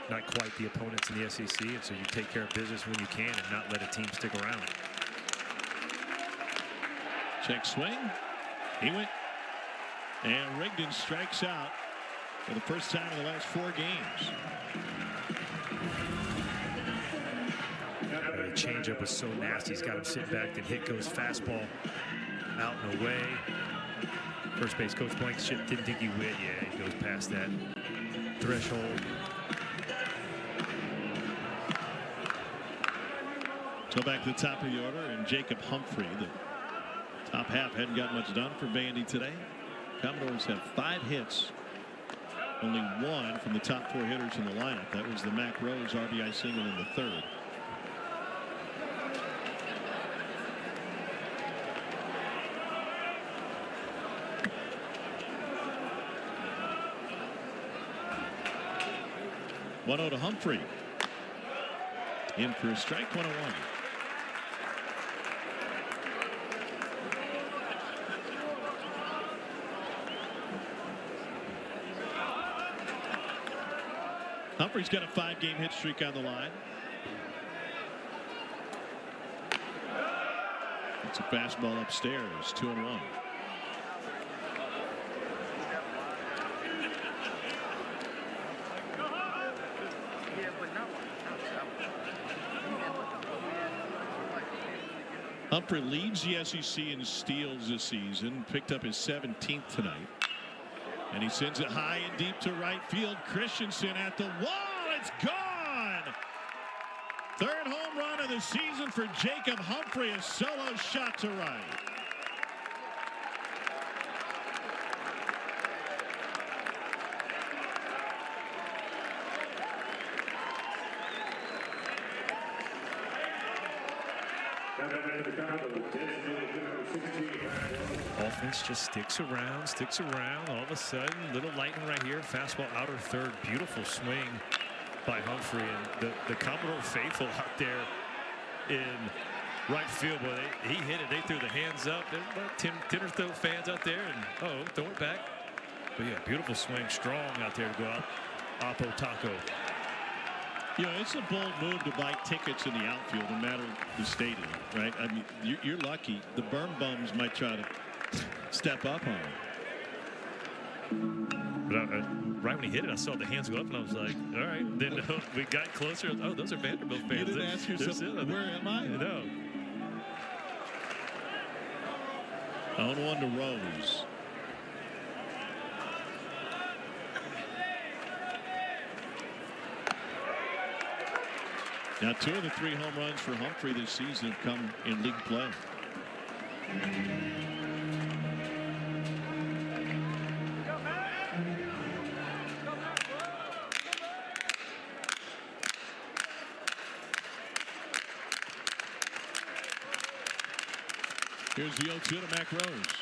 Speaker 2: not quite the opponents in the SEC, and so you take care of business when you can and not let a team stick around.
Speaker 1: Check swing. He went. And Rigdon strikes out for the first time in the last 4 games.
Speaker 2: The changeup was so nasty. He's got him sitting back. Then hit goes fastball out and away. First base coach Blankenship didn't think he would. Yeah, he goes past that threshold.
Speaker 1: So back to the top of the order, and Jacob Humphrey. The top half hadn't got much done for Vandy today. Commodores have 5 hits. Only 1 from the top 4 hitters in the lineup. That was the Mac Rose RBI single in the 3rd. One-0 to Humphrey. In for a strike, 1-1. Humphrey's got a 5-game hit streak on the line. It's a fastball upstairs, 2-1. Humphrey leads the SEC in steals this season. Picked up his 17th tonight. And he sends it high and deep to right field. Christensen at the wall. It's gone. 3rd home run of the season for Jacob Humphrey. A solo shot to right.
Speaker 2: Offense just sticks around. All of a sudden, little lightning right here. Fastball outer 3rd. Beautiful swing by Humphrey. And the Commodore faithful out there in right field. Boy, he hit it. They threw the hands up. There's about 10 or so fans out there. And, throw it back. But, yeah, beautiful swing. Strong out there to go out. Oppo Taco.
Speaker 1: You know, it's a bold move to buy tickets in the outfield no matter the stadium, right? I mean, you're lucky. The berm bums might try to step up on it.
Speaker 2: But right when he hit it, I saw the hands go up, and I was like, all right. Then we got closer. Oh, those are Vanderbilt fans.
Speaker 1: You didn't ask yourself, where am I?
Speaker 2: No.
Speaker 1: 0-1 to Rose. Now 2 of the 3 home runs for Humphrey this season have come in league play. Here's the 0-2 to Mac Rose.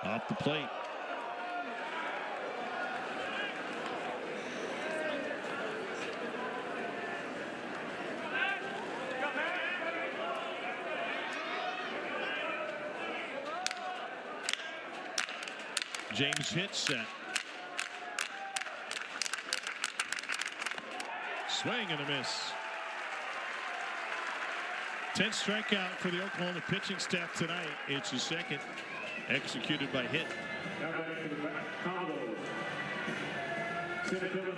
Speaker 1: Off the plate. James hits set. Swing and a miss. 10th strikeout for the Oklahoma pitching staff tonight. It's the second executed by hit.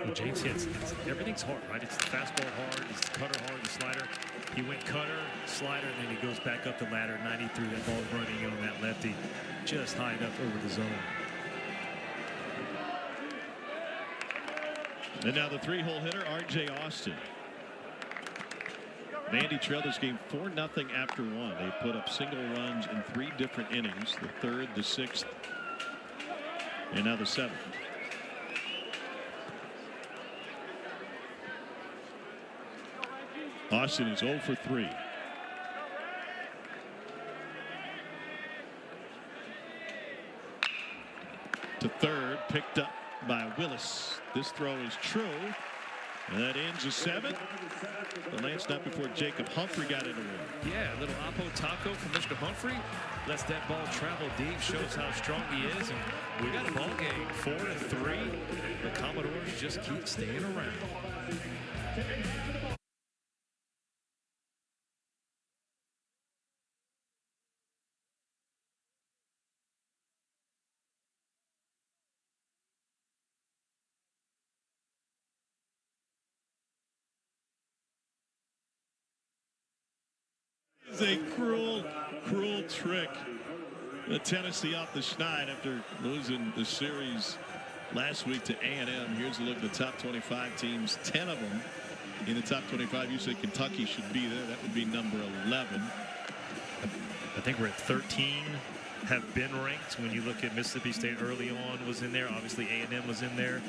Speaker 2: Well, James hits. Everything's hard, right? It's the fastball hard, it's the cutter hard, the slider. He went cutter, slider, and then he goes back up the ladder. 93. That ball running in on that lefty, just high enough over the zone.
Speaker 1: And now the 3-hole hitter, R.J. Austin. Vandy trailed this game 4-0 after 1. They put up single runs in 3 different innings. The 3rd, the 6th, and now the 7th. Austin is 0 for 3. To third, picked up by Willis. This throw is true. And that ends the 7th. The last not before Jacob Humphrey got into one.
Speaker 5: Yeah, a little Oppo Taco from Mr. Humphrey. Lets that ball travel deep, shows how strong he is. And we got a ball game, 4-3. The Commodores just keep staying around.
Speaker 1: It's a cruel trick. Tennessee off the schneid after losing the series last week to A&M. Here's a look at the top 25 teams. 10 of them in the top 25. You said Kentucky should be there. That would be number 11.
Speaker 2: I think we're at 13 have been ranked. When you look at Mississippi State early on was in there. Obviously A&M was in there.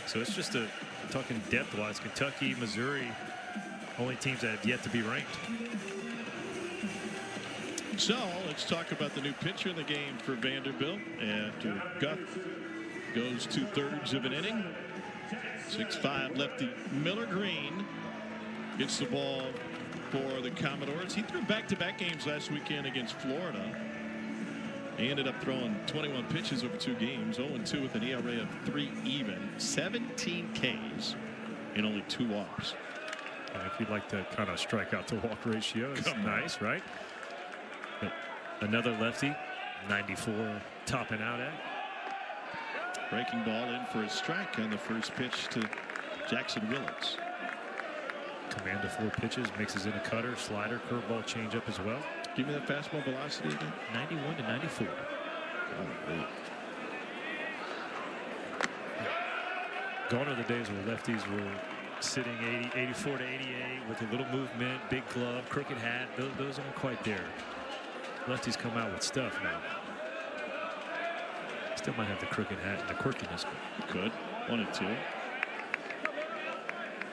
Speaker 2: So it's just talking depth-wise. Kentucky, Missouri, only teams that have yet to be ranked.
Speaker 1: So let's talk about the new pitcher in the game for Vanderbilt. After Guth goes 2/3 of an inning. 6'5" lefty Miller Green gets the ball for the Commodores. He threw back-to-back games last weekend against Florida. He ended up throwing 21 pitches over 2 games. 0-2 with an ERA of 3 even. 17 Ks and only 2 walks.
Speaker 2: If you'd like the kind of strikeout to walk ratio, it's nice, right? But another lefty, 94 topping out at.
Speaker 1: Breaking ball in for a strike on the first pitch to Jackson Willits.
Speaker 2: Command of 4 pitches, mixes in a cutter, slider, curveball, changeup as well.
Speaker 1: Give me that fastball velocity again.
Speaker 2: 91 to 94. Gone are the days where lefties were sitting 84 to 88 with a little movement, big glove, crooked hat. Those aren't quite there. Lefties come out with stuff now. Still might have the crooked hat and the quirkiness.
Speaker 1: Could. 1-2.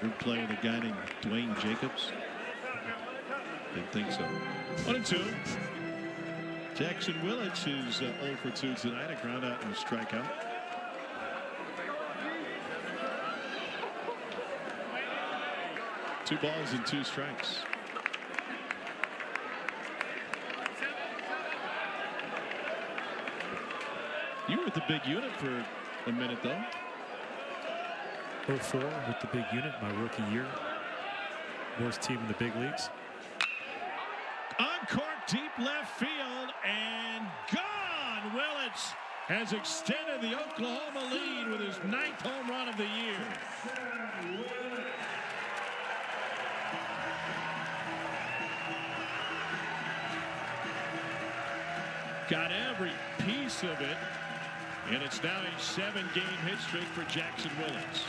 Speaker 1: Good play with a guy named Dwayne Jacobs. Didn't think so. 1-2. Jackson Willits is 0 for 2 tonight. A ground out and a strikeout. Two balls and 2 strikes. You were with the big unit for a minute, though.
Speaker 2: 04 with the big unit, my rookie year. Worst team in the big leagues.
Speaker 1: On court, deep left field, and gone. Willits has extended the Oklahoma lead with his 9th home run of the year. Got every piece of it, and it's now a 7-game hit streak for Jackson Willits.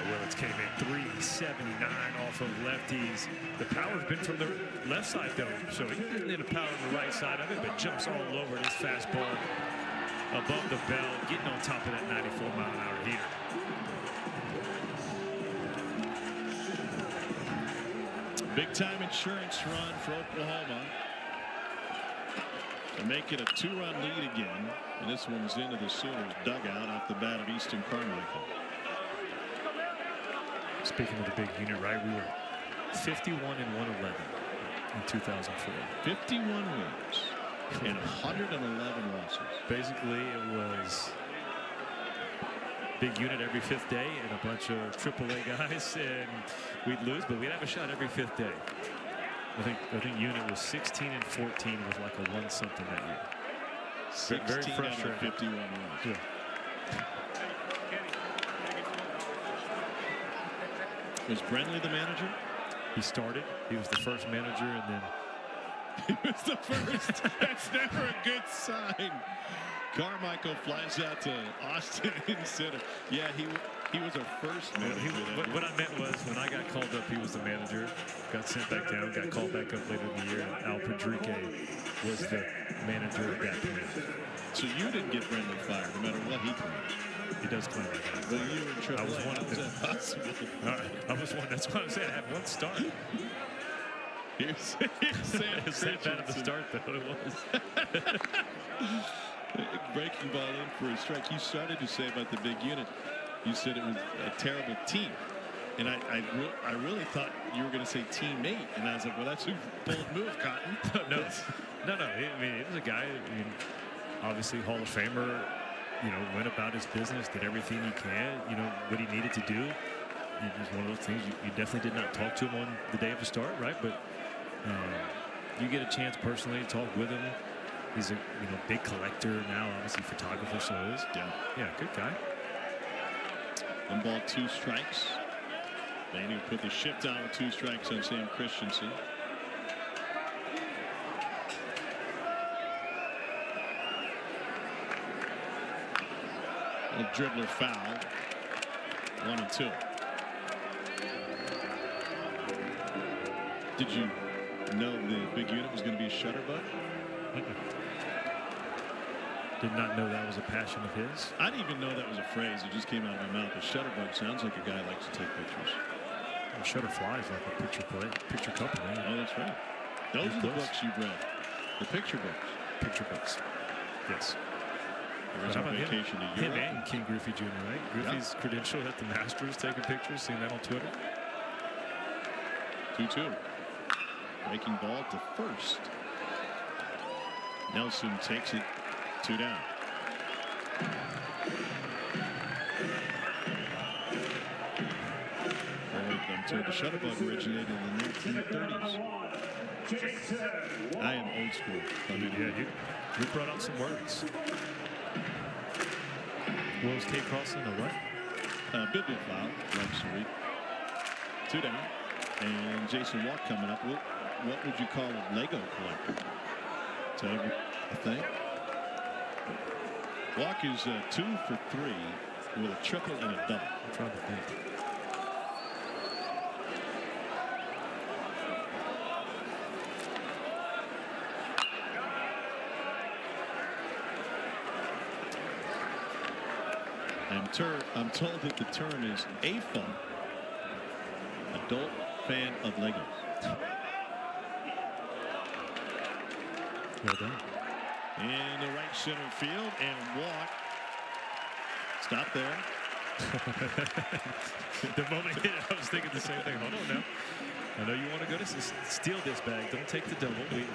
Speaker 2: Willits came in 379 off of lefties. The power's been from the left side, though, so he didn't need a power on the right side of it, but jumps all over this fastball above the belt, getting on top of that 94-mile-an-hour heater.
Speaker 1: Big-time insurance run for Oklahoma to make it a 2-run lead again, and this one's into the Sooners dugout off the bat of Easton Carmichael.
Speaker 2: Speaking of the big unit, right, we were 51 and 111. in 2004.
Speaker 1: 51 wins and 111 losses.
Speaker 2: Basically, it was big unit every 5th day and a bunch of AAA guys, and we'd lose, but we'd have a shot every 5th day. I think unit was 16 and 14 was like a 1-something that year.
Speaker 1: 16
Speaker 2: very frustrating.
Speaker 1: out of 51 wins.
Speaker 2: Yeah.
Speaker 1: Was Brentley the manager?
Speaker 2: He started. He was the first manager, and then
Speaker 1: He was the first. That's never a good sign. Carmichael flies out to Austin instead of. Yeah, he was our first manager.
Speaker 2: What I meant was when I got called up, he was the manager. Got sent back down. Got called back up later in the year. And Al Padrique was the manager at that point.
Speaker 1: So you didn't get Brentley fired, no matter what he claims.
Speaker 2: He does claim that.
Speaker 1: But you were in AAA.
Speaker 2: I was one of them. All right, I was one. That's what I'm saying. I had one start.
Speaker 1: Here's Sam
Speaker 2: It's that bad at the
Speaker 1: Christensen.
Speaker 2: start, though. It was.
Speaker 1: Breaking ball in for a strike. You started to say about the big unit. You said it was a terrible team. And I really thought you were going to say teammate. And I was like, well, that's a bold move, Cotton.
Speaker 2: No. I mean, it was a guy. I mean, obviously Hall of Famer. You know, went about his business, did everything he can. You know what he needed to do. It was one of those things you definitely did not talk to him on the day of the start, right? But you get a chance personally to talk with him. He's a big collector now, obviously photographer, so is. Yeah, good guy.
Speaker 1: 1 ball, 2 strikes. Manny put the shift on with 2 strikes on Sam Christensen. A dribbler foul. 1 and 2. Did you know the big unit was going to be a shutterbug?
Speaker 2: Did not know that was a passion of his.
Speaker 1: I didn't even know that was a phrase. It just came out of my mouth. A shutterbug sounds like a guy who likes to take pictures.
Speaker 2: Well, Shutterfly is like a picture company.
Speaker 1: Oh, that's right. Those are the books you've read. The picture books.
Speaker 2: Picture books. Yes.
Speaker 1: There was
Speaker 2: How
Speaker 1: a
Speaker 2: about
Speaker 1: vacation to
Speaker 2: him
Speaker 1: Europe.
Speaker 2: and King Griffey Jr., right? Griffey's credentialed at the Masters, taking pictures, seeing that on Twitter.
Speaker 1: 2-2. Breaking ball to first. Nelson takes it 2 down. I'm told the shutterbug originated in the 1930s. I am old school. I mean,
Speaker 2: Yeah, you brought out some words. What was Kate Carlson or what?
Speaker 1: Big foul. Likes the week. 2 down. And Jason Walk coming up. What would you call a Lego collector? Is that a thing? Walk is 2 for 3 with a triple and a double.
Speaker 2: I'm trying to think.
Speaker 1: I'm told that the term is AFA, adult fan of Legos.
Speaker 2: Well done.
Speaker 1: In the right center field, and Walk. Stop there.
Speaker 2: The moment he hit it, I was thinking the same thing. Hold on now. I know you want to go to steal this bag. Don't take the double. We're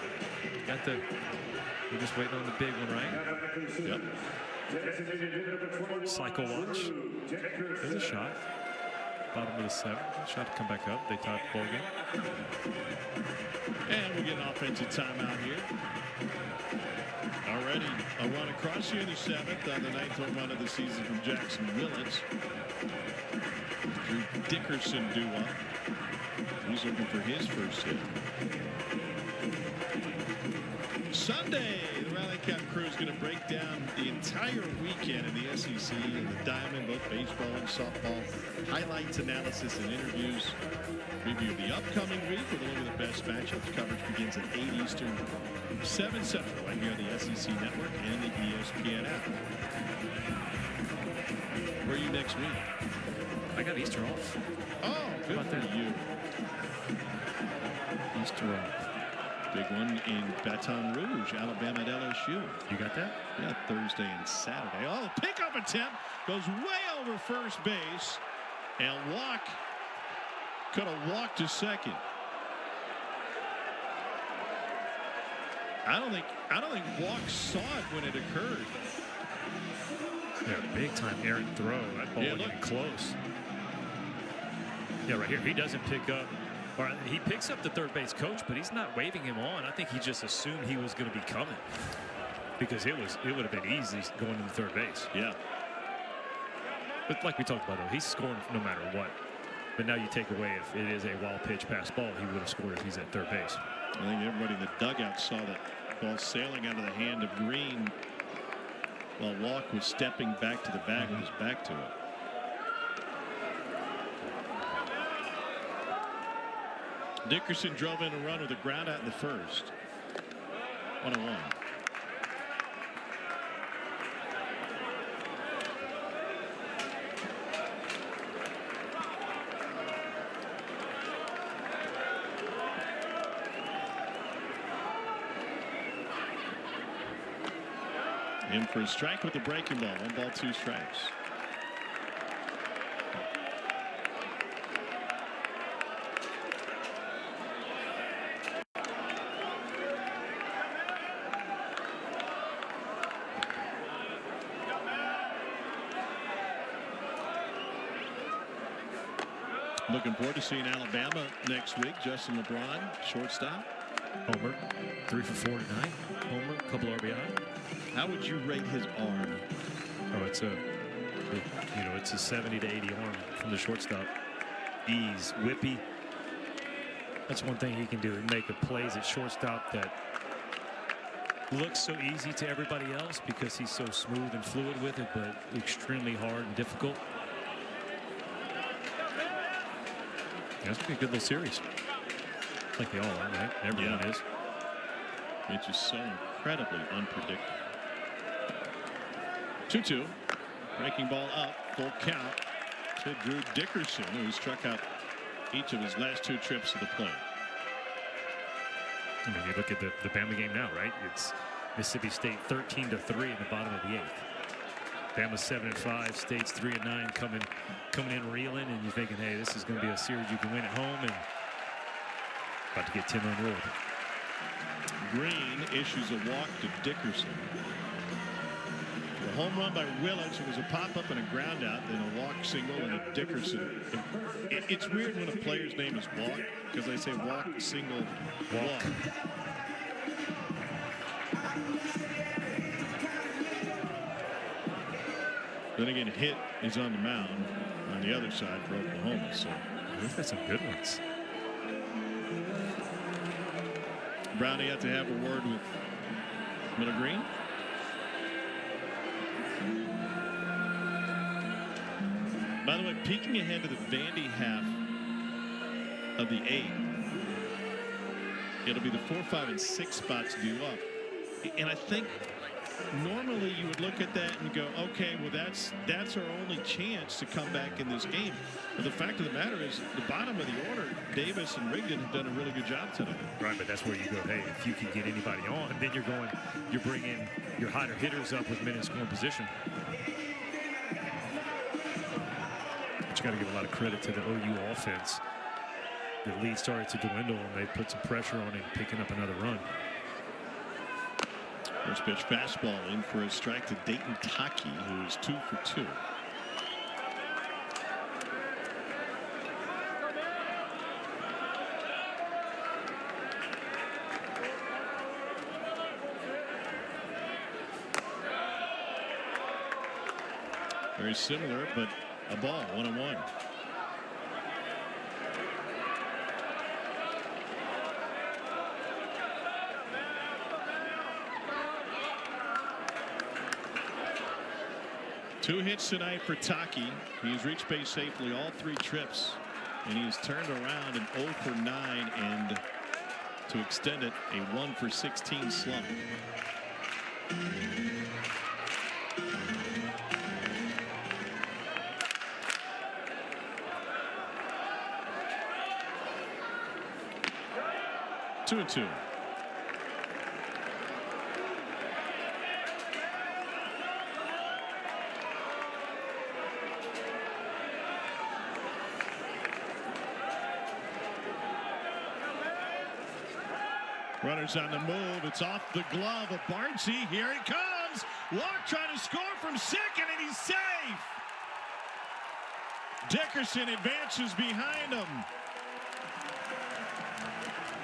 Speaker 2: just waiting on the big one, right?
Speaker 1: Yep.
Speaker 2: Cycle watch. There's a shot. Bottom of the 7th. Shot to come back up. They tied the ball game.
Speaker 1: And we get an offensive timeout here. Already a run across here in the 7th on the 9th home run of the season from Jackson Willits. Drew Dickerson duo. He's looking for his first hit. Sunday, the Rally Cap crew is going to break down the entire weekend in the SEC and the Diamond, both baseball and softball. Highlights, analysis, and interviews. Review the upcoming week with a look at the best matchups. Coverage begins at 8 Eastern, 7 Central, right here on the SEC Network and the ESPN app. Where are you next week?
Speaker 2: I got Easter off.
Speaker 1: Oh, good
Speaker 2: How about
Speaker 1: for
Speaker 2: that?
Speaker 1: you.
Speaker 2: Easter off.
Speaker 1: Big one in Baton Rouge, Alabama at LSU.
Speaker 2: You got that?
Speaker 1: Yeah, Thursday and Saturday. Oh, pickup attempt goes way over first base, and Walk could have walked to second. I don't think Walk saw it when it occurred.
Speaker 2: Yeah, big time errant throw. That ball wasn't even close. Yeah, right here. He doesn't pick up. Or he picks up the third base coach, but he's not waving him on. I think he just assumed he was going to be coming because it would have been easy going into third base.
Speaker 1: Yeah.
Speaker 2: But like we talked about, though, he's scoring no matter what. But now you take away if it is a wild pitch pass ball, he would have scored if he's at third base.
Speaker 1: I think everybody in the dugout saw that ball sailing out of the hand of Green while Walk was stepping back to the bag with his back to it. Dickerson drove in a run with a ground out in the first. 1-1. In for a strike with the breaking ball. 1 ball, 2 strikes. Looking forward to seeing Alabama next week. Justin LeBron, shortstop.
Speaker 2: Homer, 3 for 4 tonight. Homer, a couple RBI.
Speaker 1: How would you rate his arm?
Speaker 2: Oh, it's a 70 to 80 arm from the shortstop. Ease, whippy. That's one thing he can do. Make the plays at shortstop that looks so easy to everybody else because he's so smooth and fluid with it, but extremely hard and difficult. That's gonna be a good little series. Like they all are, right? Everyone is.
Speaker 1: It's just so incredibly unpredictable. 2-2. Breaking ball up. Full count to Drew Dickerson, who struck out each of his last 2 trips to the plate.
Speaker 2: I mean, you look at the Bama game now, right? It's Mississippi State 13-3 in the bottom of the 8th. Bama 7-5, State's 3-9, coming in reeling, and you're thinking, hey, this is going to be a series you can win at home, and about to get 10 unrolled.
Speaker 1: Green issues a walk to Dickerson. A home run by Willits. It was a pop-up and a ground out, then a walk single and a Dickerson. It's weird when a player's name is Walk because they say walk, single, walk. Then again, Hit is on the mound on the other side for Oklahoma. So
Speaker 2: we've had some good ones.
Speaker 1: Brownie had to have a word with Miller Green. By the way, peeking ahead to the Vandy half of the 8, it'll be the 4, 5, and 6 spots due up. And I think normally you would look at that and go, okay, well, that's our only chance to come back in this game. But the fact of the matter is the bottom of the order, Davis and Rigdon have done a really good job tonight.
Speaker 2: Right, but that's where you go, hey, if you can get anybody on, then you're bringing your hotter hitters up with men in scoring position. But you got to give a lot of credit to the OU offense. The lead started to dwindle, and they put some pressure on it, picking up another run.
Speaker 1: First pitch fastball in for a strike to Dayton Taki, who is 2 for 2. Very similar, but a ball, 1-1. Two hits tonight for Taki. He's reached base safely all 3 trips, and he's turned around an 0 for 9 and to extend it a 1 for 16 slump. Two and 2. Runners on the move. It's off the glove of Bardsey. Here he comes. Walk trying to score from second, and he's safe. Dickerson advances behind him.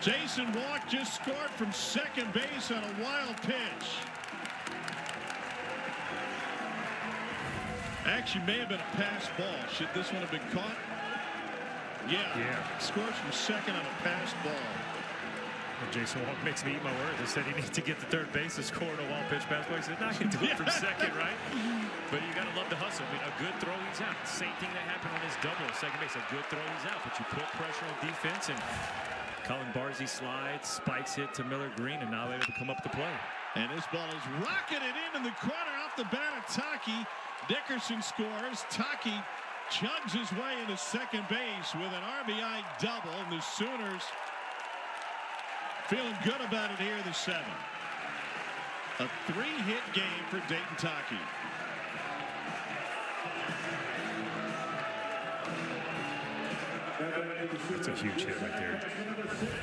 Speaker 1: Jason Walk just scored from second base on a wild pitch. Actually, may have been a pass ball. Should this one have been caught? Yeah. Scores from second on a pass ball.
Speaker 2: Well, Jason Walk makes me eat my words. I said he needs to get to third base and score a wild pitch pass ball. He said, no, I can do it from second, right? But you got to love the hustle. I mean, a good throw, he's out. Same thing that happened on his double. Second base, a good throw, he's out. But you put pressure on defense, and Colin Bardsey slides, spikes it to Miller Green, and now able to come up the play.
Speaker 1: And this ball is rocketed in the corner off the bat of Taki. Dickerson scores. Taki chugs his way into second base with an RBI double, and the Sooners feeling good about it here in the seventh. A 3-hit game for Dayton Taki.
Speaker 2: That's a huge hit right there.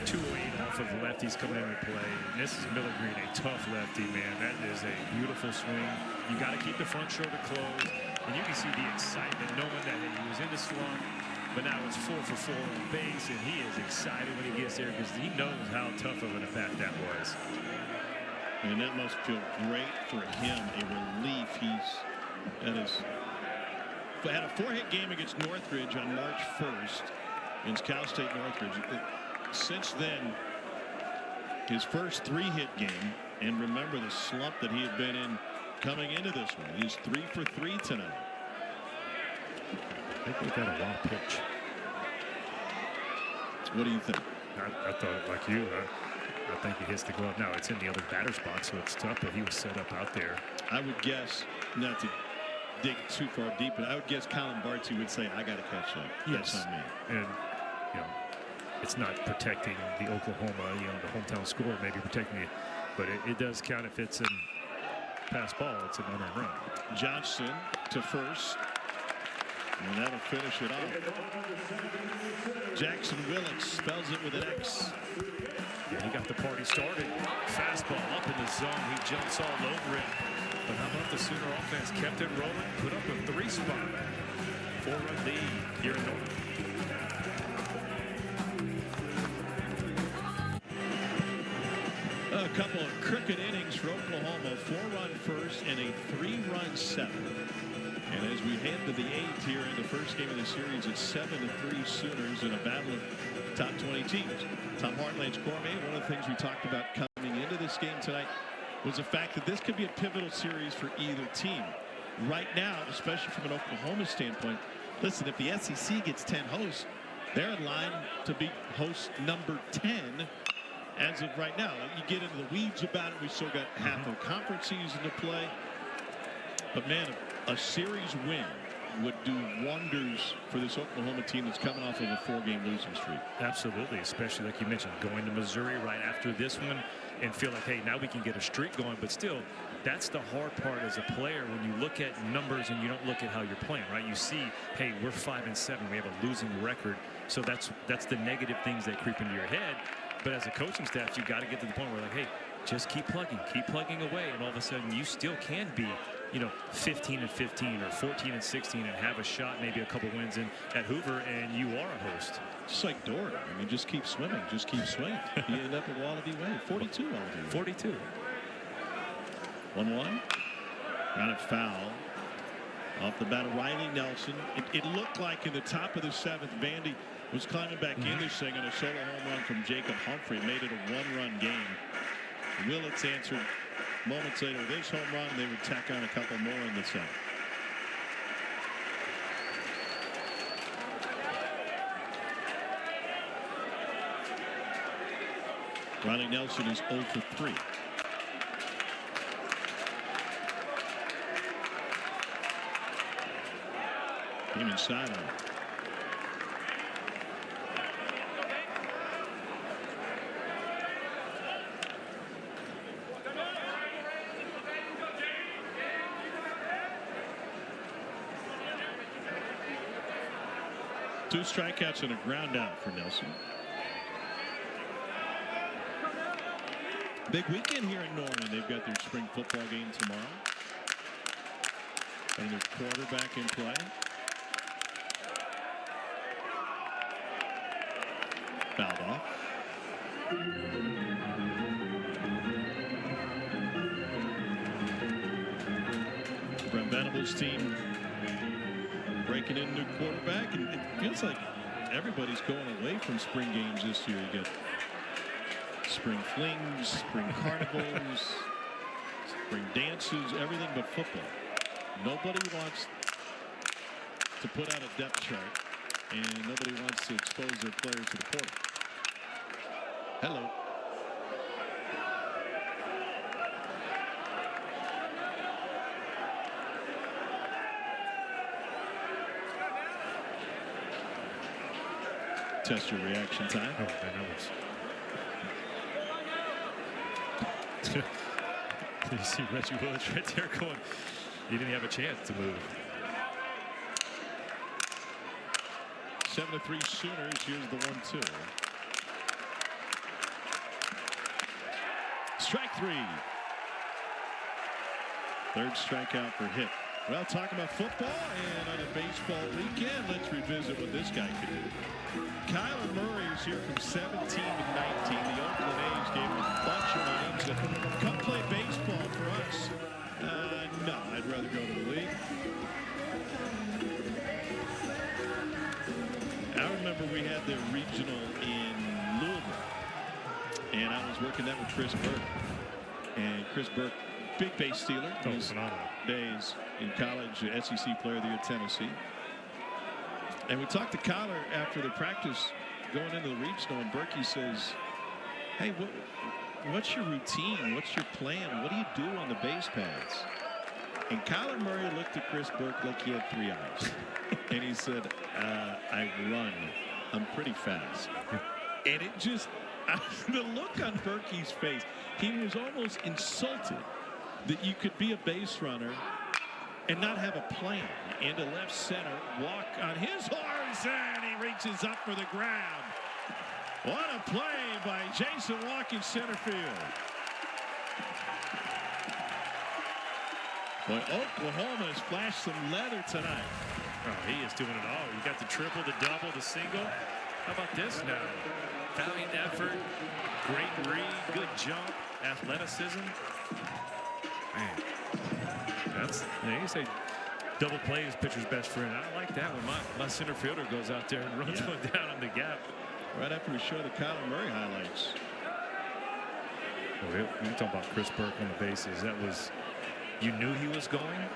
Speaker 2: 208 off of the lefties coming into play. And this is Miller Green, a tough lefty, man. That is a beautiful swing. You got to keep the front shoulder closed. And you can see the excitement knowing that he was in the slump. But now it's 4 for 4 on base, and he is excited when he gets there because he knows how tough of an at-bat that was.
Speaker 1: And that must feel great for him, a relief. Had a 4-hit game against Northridge on March 1st against Cal State Northridge. Since then, his first 3-hit game, and remember the slump that he had been in coming into this one. He's 3 for 3 tonight.
Speaker 2: I think we got a wild pitch.
Speaker 1: What do you think?
Speaker 2: I thought, like you, I think he hits the glove. Now it's in the other batter spot, so it's tough, but he was set up out there.
Speaker 1: I would guess, not to dig too far deep, but I would guess Colin Bardsey would say, I got to catch that.
Speaker 2: Yes.
Speaker 1: That's on me.
Speaker 2: And, you know, it's not protecting the Oklahoma, the hometown score, maybe protecting it, but it does count if it's a pass ball. It's an unearned run.
Speaker 1: Johnson to first. And that'll finish it off. Jackson Willits spells it with an X.
Speaker 2: Yeah, he got the party started. Fastball up in the zone. He jumps all over it. But how about the Sooner offense? Kept it rolling. Put up a 3-spot. 4-run lead here in North.
Speaker 1: A couple of crooked innings for Oklahoma. 4-run first and a 3-run seventh. And as we head to the 8th here in the first game of the series, it's 7-3 Sooners in a battle of top 20 teams. Tom Hartland's Cormier, one of the things we talked about coming into this game tonight was the fact that this could be a pivotal series for either team. Right now, especially from an Oklahoma standpoint, listen, if the SEC gets 10 hosts, they're in line to be host number 10 as of right now. You get into the weeds about it. We still got half of conference season to play. But man, a series win would do wonders for this Oklahoma team that's coming off of a 4-game losing streak.
Speaker 2: Absolutely, especially like you mentioned, going to Missouri right after this one and feel like, hey, now we can get a streak going. But still, that's the hard part as a player when you look at numbers and you don't look at how you're playing, right? You see, hey, we're 5-7, we have a losing record. So that's the negative things that creep into your head. But as a coaching staff, you got to get to the point where, like, hey, just keep plugging away, and all of a sudden you still can be, 15-15 or 14-16 and have a shot, maybe a couple wins in at Hoover, and you are a host.
Speaker 1: Just like Doherty. I mean, just keep swimming. Just keep swinging. You end up at Wallaby Way. 42 Wallaby Way.
Speaker 2: 42.
Speaker 1: 1-1. Grounded foul. Off the bat of Riley Nelson. It looked like in the top of the 7th, Vandy was climbing back in this thing on a solo home run from Jacob Humphrey. Made it a 1-run game. Willits answered moments later with his home run. They would tack on a couple more in the 7th. Riley Nelson is 0 for 3. Came inside on it. Two strikeouts and a ground out for Nelson. Big weekend here in Norman. They've got their spring football game tomorrow. And their quarterback in play. Fouled off. Brent Venables' team breaking in new quarterback, and it feels like everybody's going away from spring games this year. You get spring flings, spring carnivals, spring dances, everything but football. Nobody wants to put out a depth chart, and nobody wants to expose their players to the portal. Hello. Test your reaction time.
Speaker 2: Oh, man, that was. You see Reggie Willis right there going. He didn't have a chance to move.
Speaker 1: 7-3 Sooners. Here's the 1-2. Strike three. Third strikeout for Hit. Well, talking about football and on a baseball weekend, let's revisit what this guy could do. Kyler Murray is here from 17 to 19. The Oakland A's gave him a bunch of money. He said, come play baseball for us. No, I'd rather go to the league. I remember we had the regional in Louisville, and I was working that with Chris Burke. And Chris Burke, big base stealer. His days in college, SEC Player of the Year, Tennessee. And we talked to Kyler after the practice going into the regional, and Berkey says, hey, what's your routine? What's your plan? What do you do on the base paths? And Kyler Murray looked at Chris Burke like he had three eyes. And he said, I run. I'm pretty fast. And it just, the look on Berkey's face, he was almost insulted that you could be a base runner and not have a plan. Into left center, walk on his horse, and he reaches up for the grab. What a play by Jason Walk in center field. Boy, Oklahoma has flashed some leather tonight.
Speaker 2: Oh, he is doing it all. You got the triple, the double, the single. How about this now? Valiant effort, great read, good jump, athleticism. Man, that's, you say double play is pitcher's best friend. I like that when my center fielder goes out there and runs one down in the gap.
Speaker 1: Right after we show the Kyler Murray highlights.
Speaker 2: Well, you're talking about Chris Burke on the bases. That was, you knew he was going,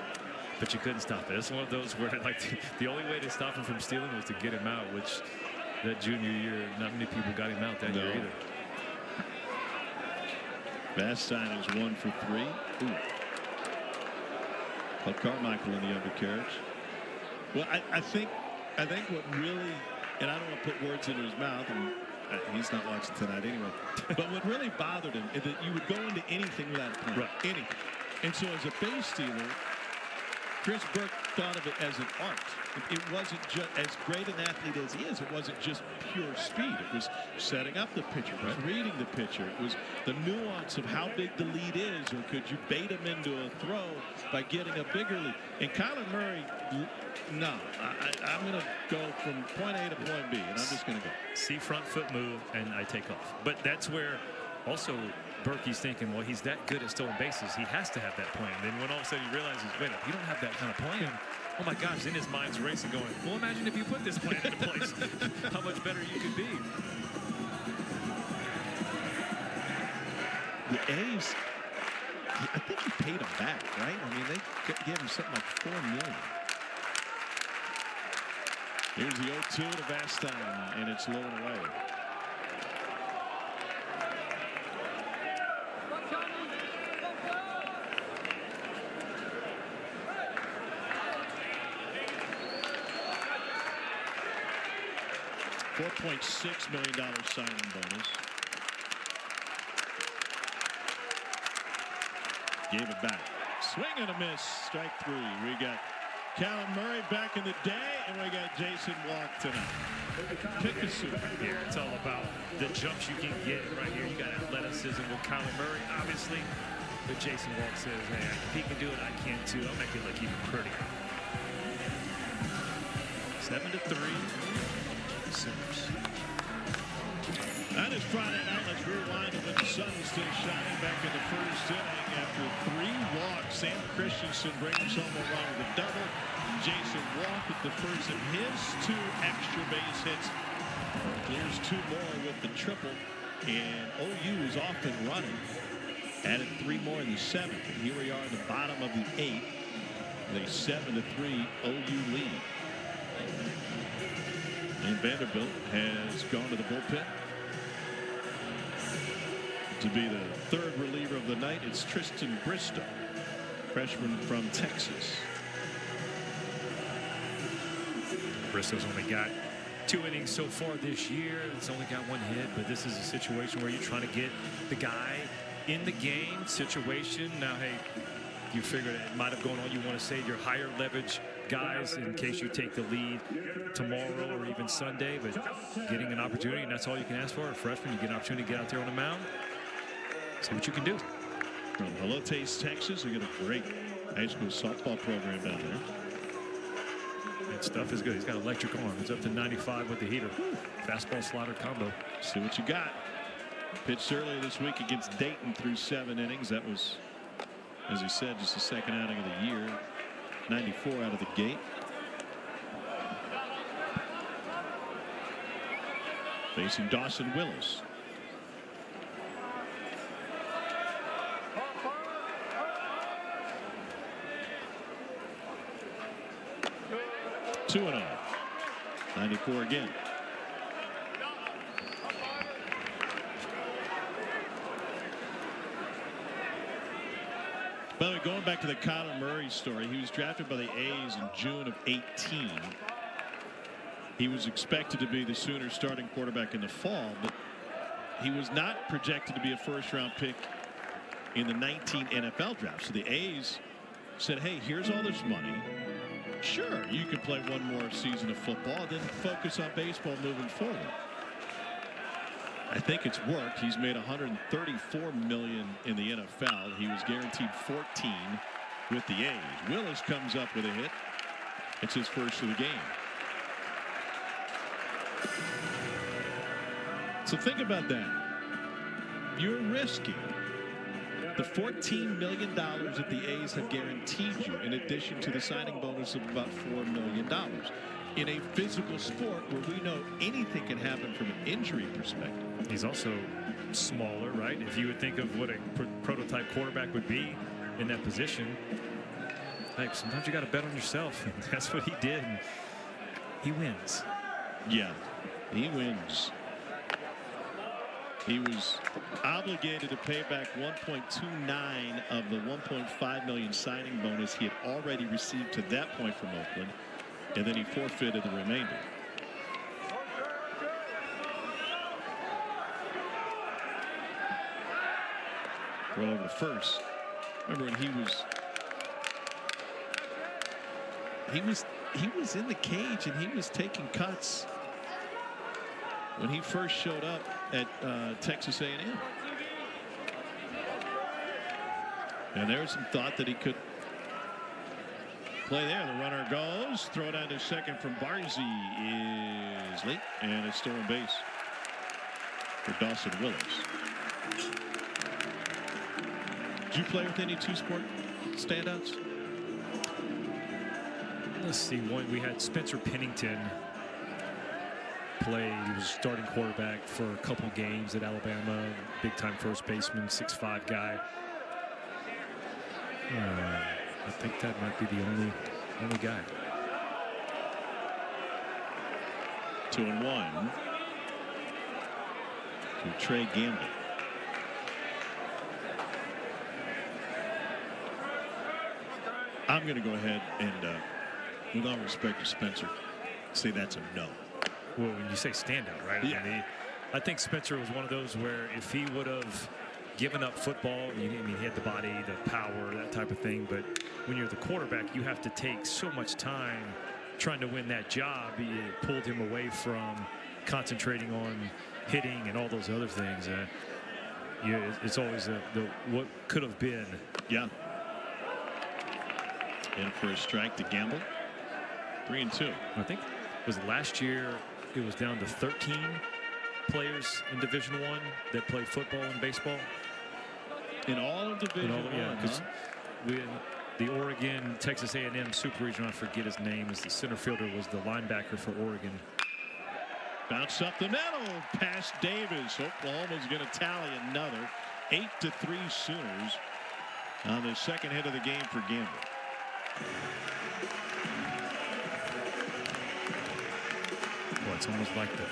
Speaker 2: but you couldn't stop it. It's one of those where like the only way to stop him from stealing was to get him out, which that junior year, not many people got him out that year either.
Speaker 1: Vastine is 1 for 3. Ooh. But Carmichael in the undercarriage. Well, I think what really, and I don't want to put words into his mouth, and he's not watching tonight anyway. But what really bothered him is that you would go into anything without a plan.
Speaker 2: Right.
Speaker 1: Anything. And so as a base stealer, Chris Burke thought of it as an art. It wasn't just, as great an athlete as he is, it wasn't just pure speed. It was setting up the pitcher, it was reading the pitcher. It was the nuance of how big the lead is, or could you bait him into a throw by getting a bigger lead. And Kyler Murray, no, I'm going to go from point A to point B, and I'm just going to go.
Speaker 2: See front foot move, and I take off. But that's where also Berkey's thinking, well, he's that good at stolen bases. He has to have that plan. Then when all of a sudden he realizes, wait, if you don't have that kind of plan, oh my gosh, then his mind's racing going, well, imagine if you put this plan into place, how much better you could be.
Speaker 1: The A's, I think he paid him back, right? I mean, they gave him something like $4 million. Here's the 0-2 to Vastine, and it's low and away. $4.6 million signing bonus. Gave it back. Swing and a miss. Strike three. We got Callum Murray back in the day, and we got Jason Walk tonight. Pick a super.
Speaker 2: Yeah, it's all about the jumps you can get right here. You got athleticism with Callum Murray, obviously. But Jason Walk says, man, if he can do it, I can too. I'll make it look even prettier. 7-3. Sooners.
Speaker 1: On this Friday night, let's rewind to when the sun is still shining back in the first inning. After 3 walks, Sam Christensen brings home a run with a double. Jason Walk with the first of his 2 extra base hits. Clears 2 more with the triple. And OU is off and running. Added 3 more in the 7th. And here we are in the bottom of the 8th. With a 7-3 OU lead. And Vanderbilt has gone to the bullpen. To be the 3rd reliever of the night, it's Tristan Bristow, freshman from Texas.
Speaker 2: Bristow's only got 2 innings so far this year. It's only got 1 hit, but this is a situation where you're trying to get the guy in the game situation. Now, hey, you figure that it might have gone on. You want to save your higher leverage guys in case you take the lead tomorrow or even Sunday, but getting an opportunity, and that's all you can ask for. A freshman, you get an opportunity to get out there on the mound. See what you can do.
Speaker 1: From Helotes, Texas, they got a great high school softball program down there.
Speaker 2: That stuff is good. He's got electric arm. It's up to 95 with the heater. Fastball slider combo.
Speaker 1: See what you got. Pitched earlier this week against Dayton through 7 innings. That was, as he said, just the 2nd outing of the year. 94 out of the gate. Facing Dawson Willis. Two and 0. 94 again. By the way, going back to the Kyler Murray story, he was drafted by the A's in June of 18. He was expected to be the Sooners starting quarterback in the fall, but he was not projected to be a 1st-round pick in the 19 NFL draft. So the A's said, hey, here's all this money. Sure, you could play 1 more season of football, then focus on baseball moving forward. I think it's worked. He's made $134 million in the NFL. He was guaranteed 14 with the A's. Willis comes up with a hit. It's his first of the game. So think about that. You're risking the $14 million that the A's have guaranteed you, in addition to the signing bonus of about $4 million. In a physical sport where we know anything can happen from an injury perspective.
Speaker 2: He's also smaller, right? If you would think of what a prototype quarterback would be in that position, like sometimes you got to bet on yourself. And that's what he did. And he wins.
Speaker 1: Yeah, he wins. He was obligated to pay back 1.29 of the 1.5 million signing bonus he had already received to that point from Oakland, and then he forfeited the remainder. Throw over to first. Remember when he was in the cage and he was taking cuts when he first showed up at Texas A&M. And there was some thought that he could play there. The runner goes. Throw down to second from Barzy is late, and it's stolen base for Dawson Willis. Did you play with any 2-sport standouts?
Speaker 2: Let's see. One, we had Spencer Pennington played. He was starting quarterback for a couple games at Alabama. Big time first baseman, 6'5" guy. I think that might be the only guy.
Speaker 1: 2-1 to Trey Gamble. I'm going to go ahead and, with all respect to Spencer, say that's a no.
Speaker 2: Well, when you say standout, right?
Speaker 1: Yeah.
Speaker 2: I think Spencer was one of those where if he would have giving up football. I mean, he had the body, the power, that type of thing. But when you're the quarterback, you have to take so much time trying to win that job. It pulled him away from concentrating on hitting and all those other things. Yeah, it's always the what could have been.
Speaker 1: Yeah. And for a strike to Gamble. 3-2.
Speaker 2: I think it was last year. It was down to 13 players in Division I that played football and baseball.
Speaker 1: In all of Division I,
Speaker 2: yeah, because the Oregon Texas A&M Super Regional, I forget his name, is the center fielder, was the linebacker for Oregon.
Speaker 1: Bounce up the middle, past Davis. Oklahoma's going to tally another 8-3 Sooners on the second hit of the game for Gamble.
Speaker 2: Well, it's almost like the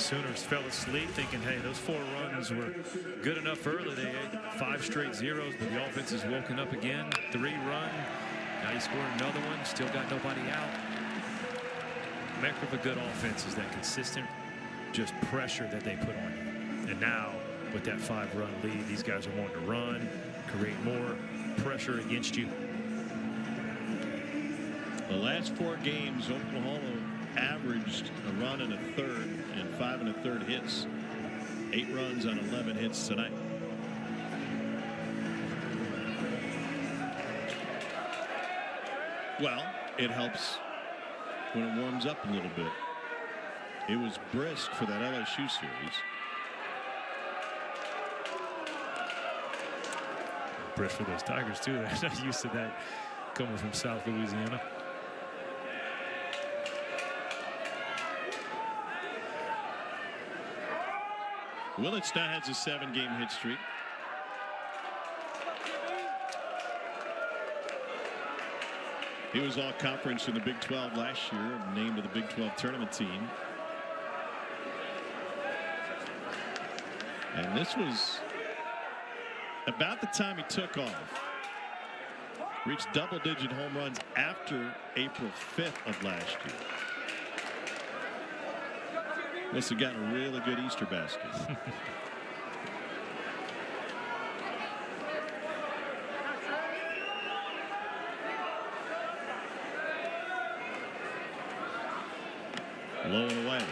Speaker 2: Sooners fell asleep thinking, hey, those 4 runs were good enough early. They had 5 straight zeros, but the offense has woken up again. 3-run. Now you scored another one. Still got nobody out. Mark of a good offense is that consistent just pressure that they put on you. And now with that 5-run lead, these guys are wanting to run, create more pressure against you.
Speaker 1: The last 4 games, Oklahoma averaged a run and a third and 5 1/3 hits. 8 runs on 11 hits tonight. Well, it helps when it warms up a little bit. It was brisk for that LSU series.
Speaker 2: Brisk for those Tigers too. They're not used to that coming from South Louisiana.
Speaker 1: Willits now has a 7-game hit streak. He was all conference in the Big 12 last year, named to the Big 12 tournament team. And this was about the time he took off. Reached double-digit home runs after April 5th of last year. Must have gotten a really good Easter basket. Low and away.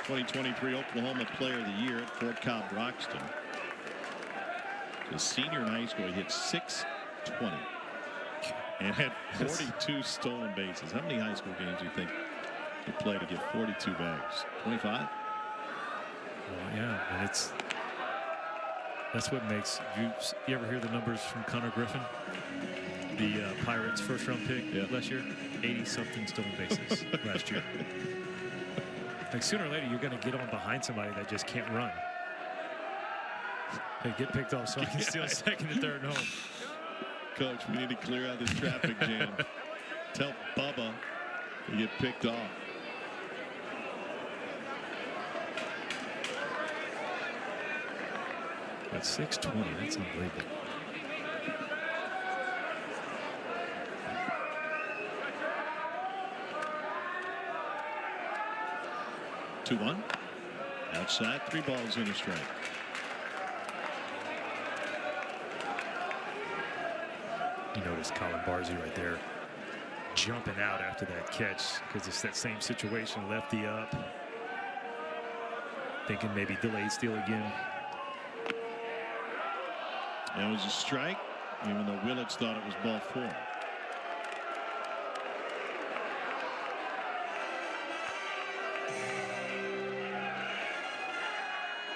Speaker 1: 2023 Oklahoma Player of the Year at Fort Cobb Broxton. The senior in high school, he hit .620 and had 42 stolen bases. How many high school games do you think he played to get 42 bags? 25?
Speaker 2: Well, yeah, and that's what makes you ever hear the numbers from Connor Griffin, the Pirates first-round pick last year? 80-something stolen bases last year. Like sooner or later, you're going to get on behind somebody that just can't run. They get picked off so I can steal second and third home.
Speaker 1: Coach, we need to clear out this traffic jam. Tell Bubba to get picked off.
Speaker 2: At 620, that's unbelievable.
Speaker 1: Two one. Outside, 3 balls in a strike.
Speaker 2: You notice Colin Barzey right there jumping out after that catch because it's that same situation. Lefty up, thinking maybe delayed steal again.
Speaker 1: It was a strike, even though Willits thought it was ball 4.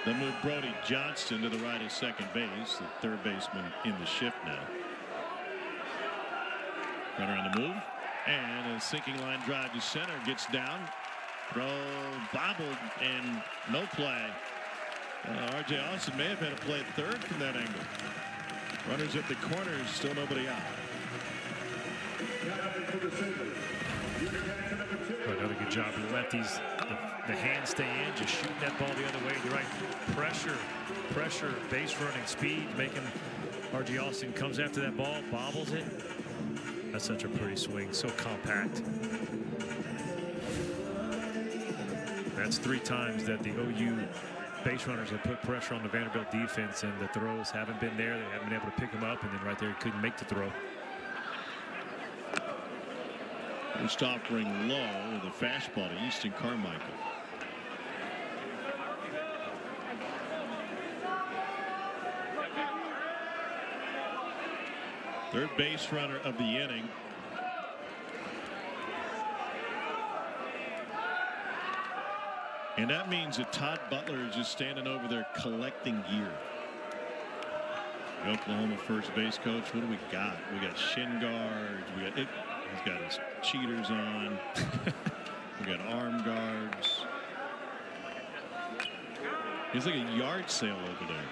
Speaker 1: They move Brody Johnston to the right of second base, the third baseman in the shift now. Runner on the move, and a sinking line drive to center, gets down, throw bobbled, and no play. R.J. Austin may have had a play at third from that angle. Runners at the corners, still nobody out.
Speaker 2: Another good job of the lefties. The hands stay in, just shooting that ball the other way. The right pressure, base running speed, making R.J. Austin comes after that ball, bobbles it. That's such a pretty swing, so compact. That's 3 times that the OU base runners that put pressure on the Vanderbilt defense, and the throws haven't been there. They haven't been able to pick them up, and then right there he couldn't make the throw.
Speaker 1: First offering low with a fastball to Easton Carmichael. Third base runner of the inning. And that means that Todd Butler is just standing over there collecting gear. The Oklahoma first base coach, what do we got? We got shin guards. We got it. He's got his cheaters on. We got arm guards. He's like a yard sale over there.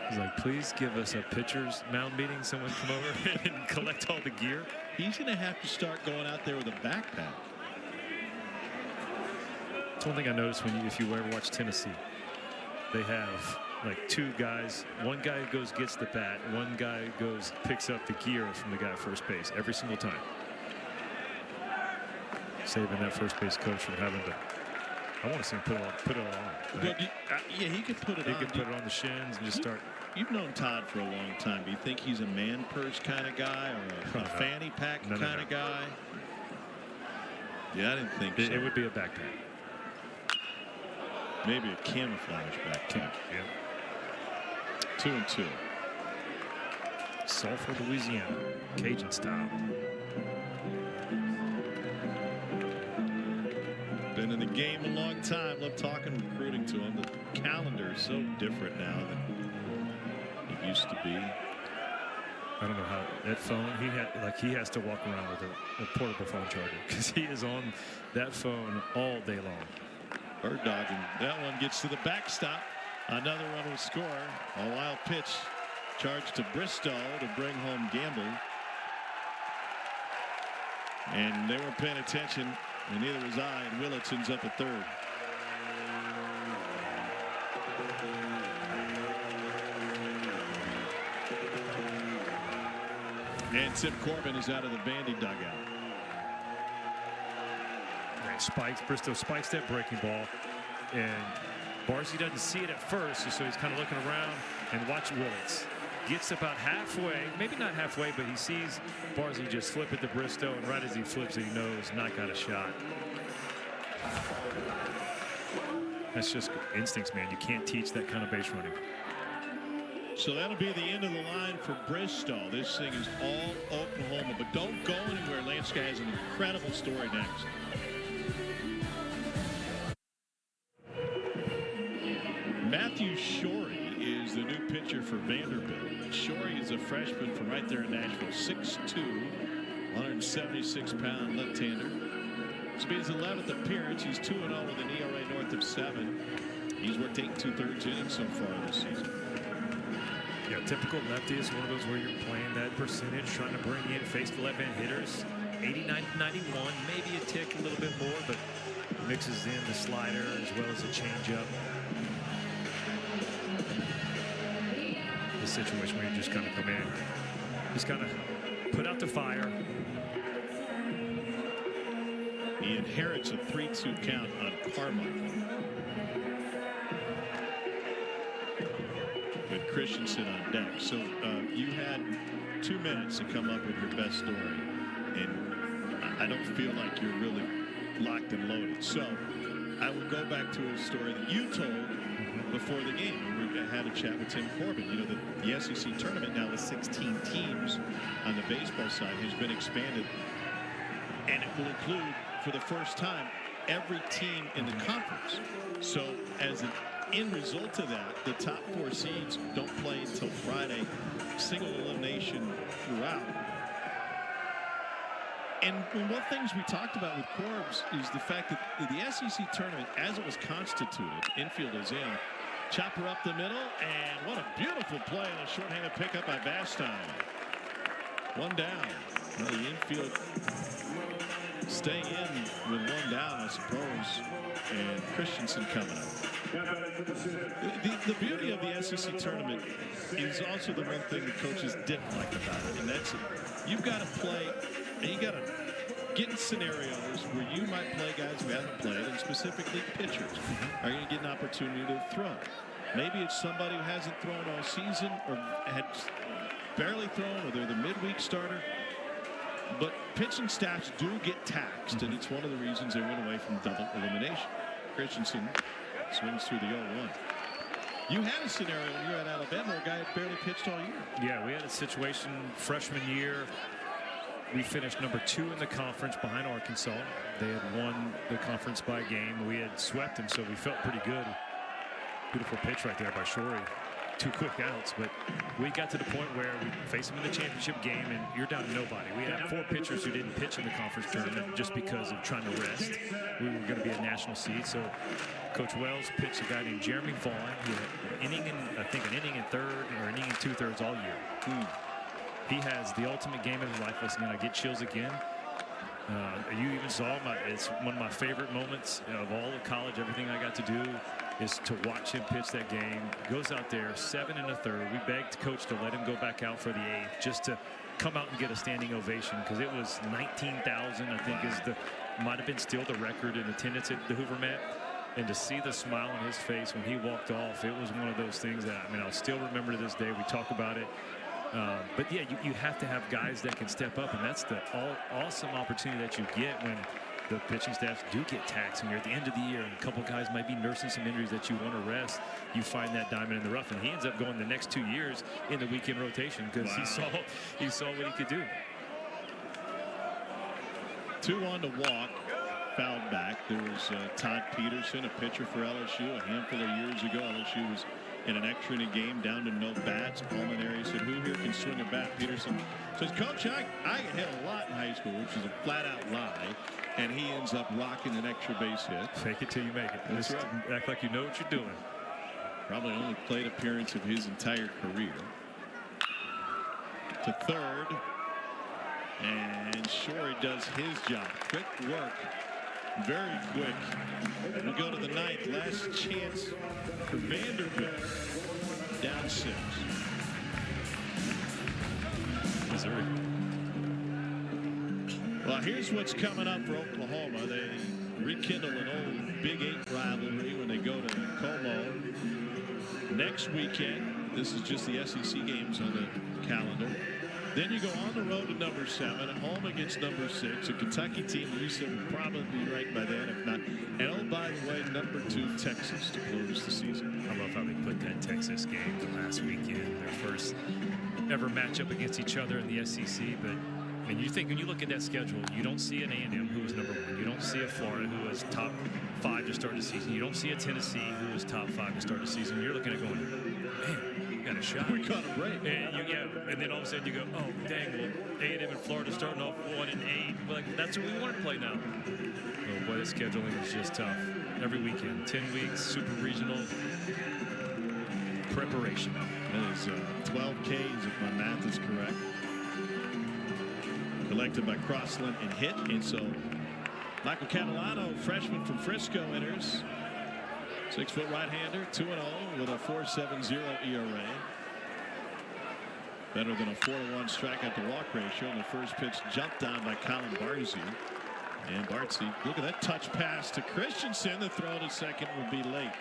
Speaker 2: He's like, please give us a pitcher's mound meeting. Someone come over and collect all the gear.
Speaker 1: He's going to have to start going out there with a backpack.
Speaker 2: That's one thing I noticed if you ever watch Tennessee. They have like two guys. One guy goes gets the bat. One guy goes picks up the gear from the guy at first base every single time. Saving that first base coach from having to. I want to see him put it all on. Right?
Speaker 1: Yeah, he could put it on.
Speaker 2: He could put it on the shins and just start.
Speaker 1: You've known Todd for a long time. Do you think he's a man purse kind of guy or a fanny pack kind of guy? Yeah, I didn't think so.
Speaker 2: It would be a backpack.
Speaker 1: Maybe a camouflage backpack.
Speaker 2: Yeah.
Speaker 1: 2-2.
Speaker 2: Sulphur, Louisiana, Cajun style.
Speaker 1: Been in the game a long time. Love talking recruiting to him. The calendar is so different now than it used to be.
Speaker 2: I don't know how that phone he has to walk around with a portable phone charger because he is on that phone all day long.
Speaker 1: Bird dogging. That one gets to the backstop. Another run will score. A wild pitch charged to Bristow to bring home Gamble. And they weren't paying attention, and neither was I, and Willettson's up at third. And Tim Corbin is out of the Vandy dugout.
Speaker 2: Bristow spikes that breaking ball, and Barzy doesn't see it at first, so he's kind of looking around, and watch Willets. Gets about halfway, maybe not halfway, but he sees Barzy just flip it to Bristow, and right as he flips it, he knows not got a shot. That's just instincts, man. You can't teach that kind of base running.
Speaker 1: So that'll be the end of the line for Bristow. This thing is all Oklahoma, but don't go anywhere. Lance Guy has an incredible story next. Matthew Shorey is the new pitcher for Vanderbilt. Shorey is a freshman from right there in Nashville. 6'2", 176-pound left-hander. This will be his 11th appearance. He's 2-0 with an ERA north of 7. He's worked 8 2/3 innings so far this season.
Speaker 2: Yeah, typical lefty is one of those where you're playing that percentage, trying to bring in faced left-hand hitters. 89 to 91, maybe a tick a little bit more, but mixes in the slider as well as a changeup. The situation where you just kind of come in, just kind of put out the fire.
Speaker 1: He inherits a 3-2 count on Carmichael. With Christensen on deck. So you had 2 minutes to come up with your best story, and I don't feel like you're really locked and loaded. So I will go back to a story that you told before the game. We had a chat with Tim Corbin. You know, the SEC tournament now with 16 teams on the baseball side has been expanded, and it will include, for the first time, every team in the conference. So as an end result of that, the top 4 seeds don't play until Friday. Single elimination throughout. And one of the things we talked about with Corbs is the fact that the SEC tournament, as it was constituted, infield is in, chopper up the middle, and what a beautiful play on a shorthanded pickup by Vastine. 1 down. Well, the infield staying in with 1 down, I suppose, and Christensen coming up. The beauty of the SEC tournament is also the one thing the coaches didn't like about it, and that's you've got to play, and you got to get in scenarios where you might play guys who haven't played, and specifically pitchers are going to get an opportunity to throw. Maybe it's somebody who hasn't thrown all season or had barely thrown, or they're the midweek starter. But pitching staffs do get taxed, and it's one of the reasons they went away from double elimination. Christensen swings through the 0-1. You had a scenario when you were at Alabama where a guy had barely pitched all year.
Speaker 2: Yeah, we had a situation freshman year. We finished number 2 in the conference behind Arkansas. They had won the conference by a game. We had swept them, so we felt pretty good. Beautiful pitch right there by Shorey. 2 quick outs, but we got to the point where we faced them in the championship game, and you're down to nobody. We had 4 pitchers who didn't pitch in the conference tournament just because of trying to rest. We were going to be a national seed, so Coach Wells pitched a guy named Jeremy Vaughn. He had an inning and I think an inning and third or an inning and 2/3 all year. He has the ultimate game of his life. Listen, I get chills again. You even saw it's one of my favorite moments of all of college. Everything I got to do is to watch him pitch that game. He goes out there 7 1/3. We begged Coach to let him go back out for the 8th just to come out and get a standing ovation, because it was 19,000 I think might have been still the record in attendance at the Hoover Met. And to see the smile on his face when he walked off, it was one of those things that, I mean, I'll still remember to this day. We talk about it. But yeah, you have to have guys that can step up, and that's the awesome opportunity that you get when the pitching staffs do get taxed. And you're at the end of the year, and a couple guys might be nursing some injuries that you want to rest. You find that diamond in the rough, and he ends up going the next 2 years in the weekend rotation because he saw what he could do.
Speaker 1: 2-1 to walk. Fouled back. There was Todd Peterson, a pitcher for LSU a handful of years ago. LSU was in an extra inning game down to no bats. Pulmonary said, who here can swing a bat? Peterson says, Coach, I hit a lot in high school, which is a flat out lie. And he ends up rocking an extra base hit.
Speaker 2: Fake it till you make it.
Speaker 1: That's
Speaker 2: Just
Speaker 1: right.
Speaker 2: Act like you know what you're doing.
Speaker 1: Probably only plate appearance of his entire career. To third. And Shorey does his job. Quick work. Very quick. We go to the 9th. Last chance for Vanderbilt. Down 6.
Speaker 2: Missouri.
Speaker 1: Well, here's what's coming up for Oklahoma. They rekindle an old Big 8 rivalry when they go to Como next weekend. This is just the SEC games on the calendar. Then you go on the road to number 7, at home against number 6, a Kentucky team you said will probably be ranked by then, if not. And oh, by the way, number 2 Texas to close the season.
Speaker 2: I love how they put that Texas game the last weekend, their first ever matchup against each other in the SEC. But I mean, when you look at that schedule, you don't see an A&M who was number 1. You don't see a Florida who was top 5 to start the season. You don't see a Tennessee who was top 5 to start the season. You're looking at going, man, we got a shot.
Speaker 1: We caught a break.
Speaker 2: And then all of a sudden you go, oh, dang, well, A&M and Florida starting off 1-8. Like, that's what we want to play now. Oh, boy, the scheduling is just tough. Every weekend, 10 weeks, super regional preparation.
Speaker 1: That is 12 Ks, if my math is correct. Collected by Crossland and hit. And so Michael Catalano, freshman from Frisco, enters. 6-foot right-hander, 2-0 with a 4.70 ERA. Better than a 4-1 strikeout to walk ratio. And the first pitch jumped on by Colin Barzy. And Bartsey, look at that touch pass to Christensen. The throw to second will be late.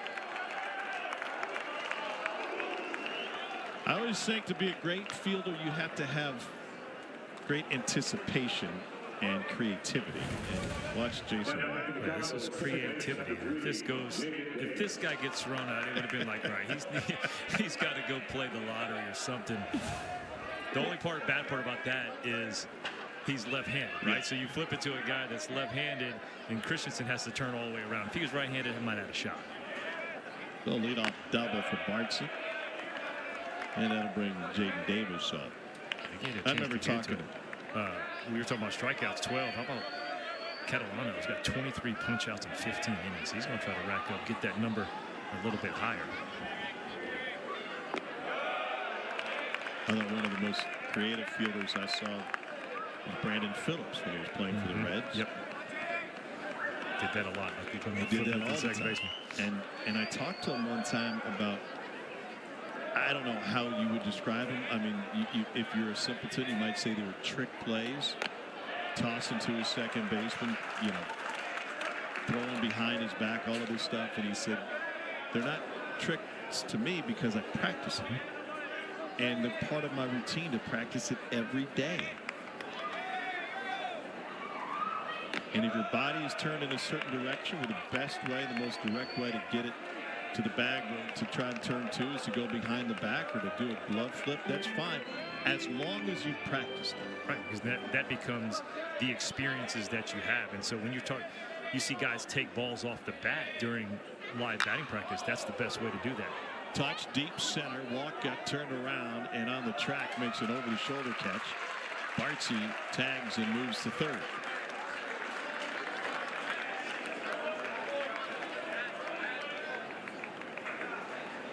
Speaker 1: I always think to be a great fielder, you have to have great anticipation and creativity. And watch Jason.
Speaker 2: Yeah, this is creativity. If this guy gets thrown out, it would have been like, right, he's got to go play the lottery or something. The only bad part about that is he's left-handed, right? So you flip it to a guy that's left-handed, and Christensen has to turn all the way around. If he was right-handed, he might have a shot.
Speaker 1: They'll lead off double for Bartsey. And that'll bring Jaden Davis up. I remember talking.
Speaker 2: We were talking about strikeouts, 12. How about Catalano? He's got 23 punch-outs in 15 innings. He's going to try to rack up, get that number a little bit higher.
Speaker 1: I thought one of the most creative fielders I saw was Brandon Phillips when he was playing for the Reds.
Speaker 2: Yep. Did that a lot.
Speaker 1: He did that all the time. And I talked to him one time about, I don't know how you would describe him. I mean, if you're a simpleton, you might say they were trick plays. tossing to his second baseman, you know, throwing behind his back, all of this stuff. And he said, they're not tricks to me because I practice them. And they're part of my routine to practice it every day. And if your body is turned in a certain direction, well, the best way, the most direct way to get it to the bag to try and turn to is to go behind the back or to do a glove flip. That's fine, as long as you've practiced it.
Speaker 2: Right, because that becomes the experiences that you have. And so when you see guys take balls off the bat during live batting practice, that's the best way to do that.
Speaker 1: Touch deep center, walk got turned around, and on the track makes an over-the-shoulder catch. Bartsey tags and moves to third.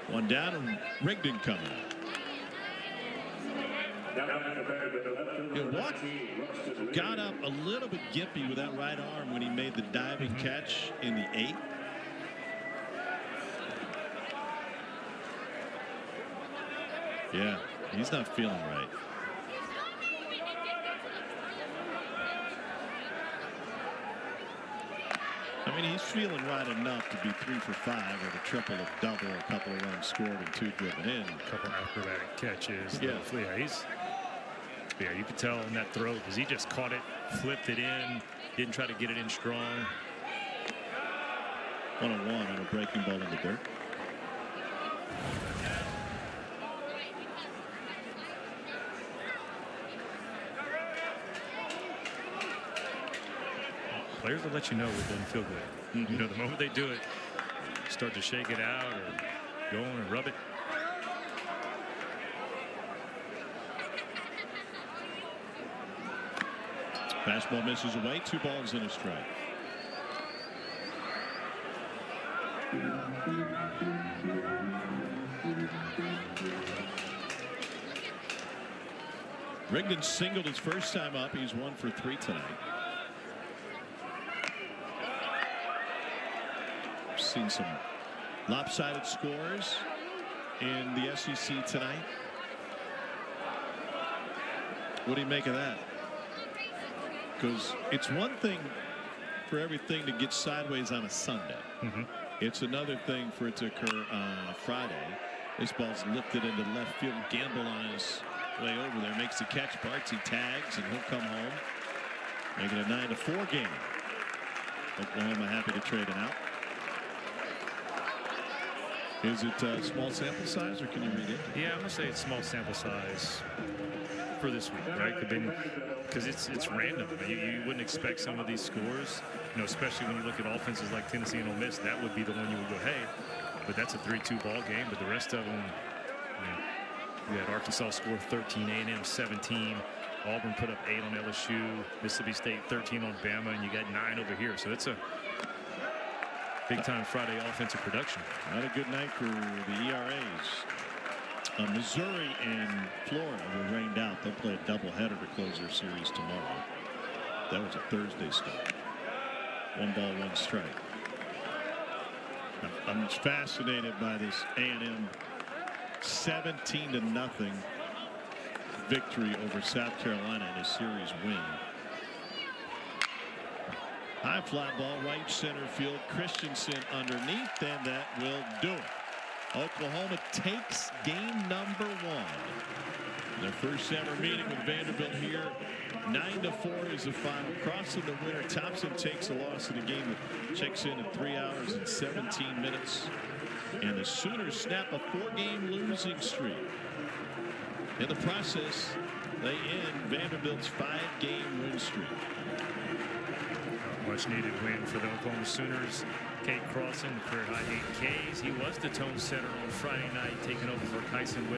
Speaker 1: One down, and Rigdon coming up. Walk got up a little bit gimpy with that right arm when he made the diving catch in the 8th. Yeah, he's not feeling right. I mean, he's feeling right enough to be 3 for 5 with a triple, a double, a couple of runs scored, and 2 driven in.
Speaker 2: A couple acrobatic catches.
Speaker 1: Yeah,
Speaker 2: yeah, you could tell in that throw because he just caught it, flipped it in, didn't try to get it in strong.
Speaker 1: 1-1 on a breaking ball in the dirt.
Speaker 2: Players will let you know it doesn't feel good. You know, the moment they do it, start to shake it out or go on and rub it.
Speaker 1: Fastball misses away. 2 balls and a strike. Rigdon singled his first time up. He's 1 for 3 tonight. Seen some lopsided scores in the SEC tonight. What do you make of that? Because it's one thing for everything to get sideways on a Sunday. It's another thing for it to occur on a Friday. This ball's lifted into left field. Gamble on his way over there, makes the catch. Bartsey tags, and he'll come home, make it a 9-4 game. Oklahoma happy to trade it out. Is it a small sample size, or can you read it?
Speaker 2: Yeah, I'm gonna say it's small sample size for this week, right? Because it's random. You wouldn't expect some of these scores, you know, especially when you look at offenses like Tennessee and Ole Miss. That would be the one you would go, hey, but that's a 3-2 ball game. But the rest of them, you had Arkansas score 13, A&M 17, Auburn put up 8 on LSU, Mississippi State 13 on Bama, and you got 9 over here. So it's a big-time Friday offensive production.
Speaker 1: Not a good night for the ERAs. Missouri and Florida were rained out. They'll play a doubleheader to close their series tomorrow. That was a Thursday start. 1 ball, 1 strike. I'm just fascinated by this A&M 17-0 victory over South Carolina in a series win. High fly ball, right center field. Christensen underneath, and that will do it. Oklahoma takes game number 1. Their first ever meeting with Vanderbilt here. 9-4 is the final. Crossing the winner. Thompson takes the loss in a game that checks in at 3 hours and 17 minutes. And the Sooners snap a 4-game losing streak. In the process, they end Vanderbilt's 5-game win streak.
Speaker 2: Much needed win for the Oklahoma Sooners. Kate Crossen, career high 8 Ks. He was the tone setter on Friday night, taking over for Kyson.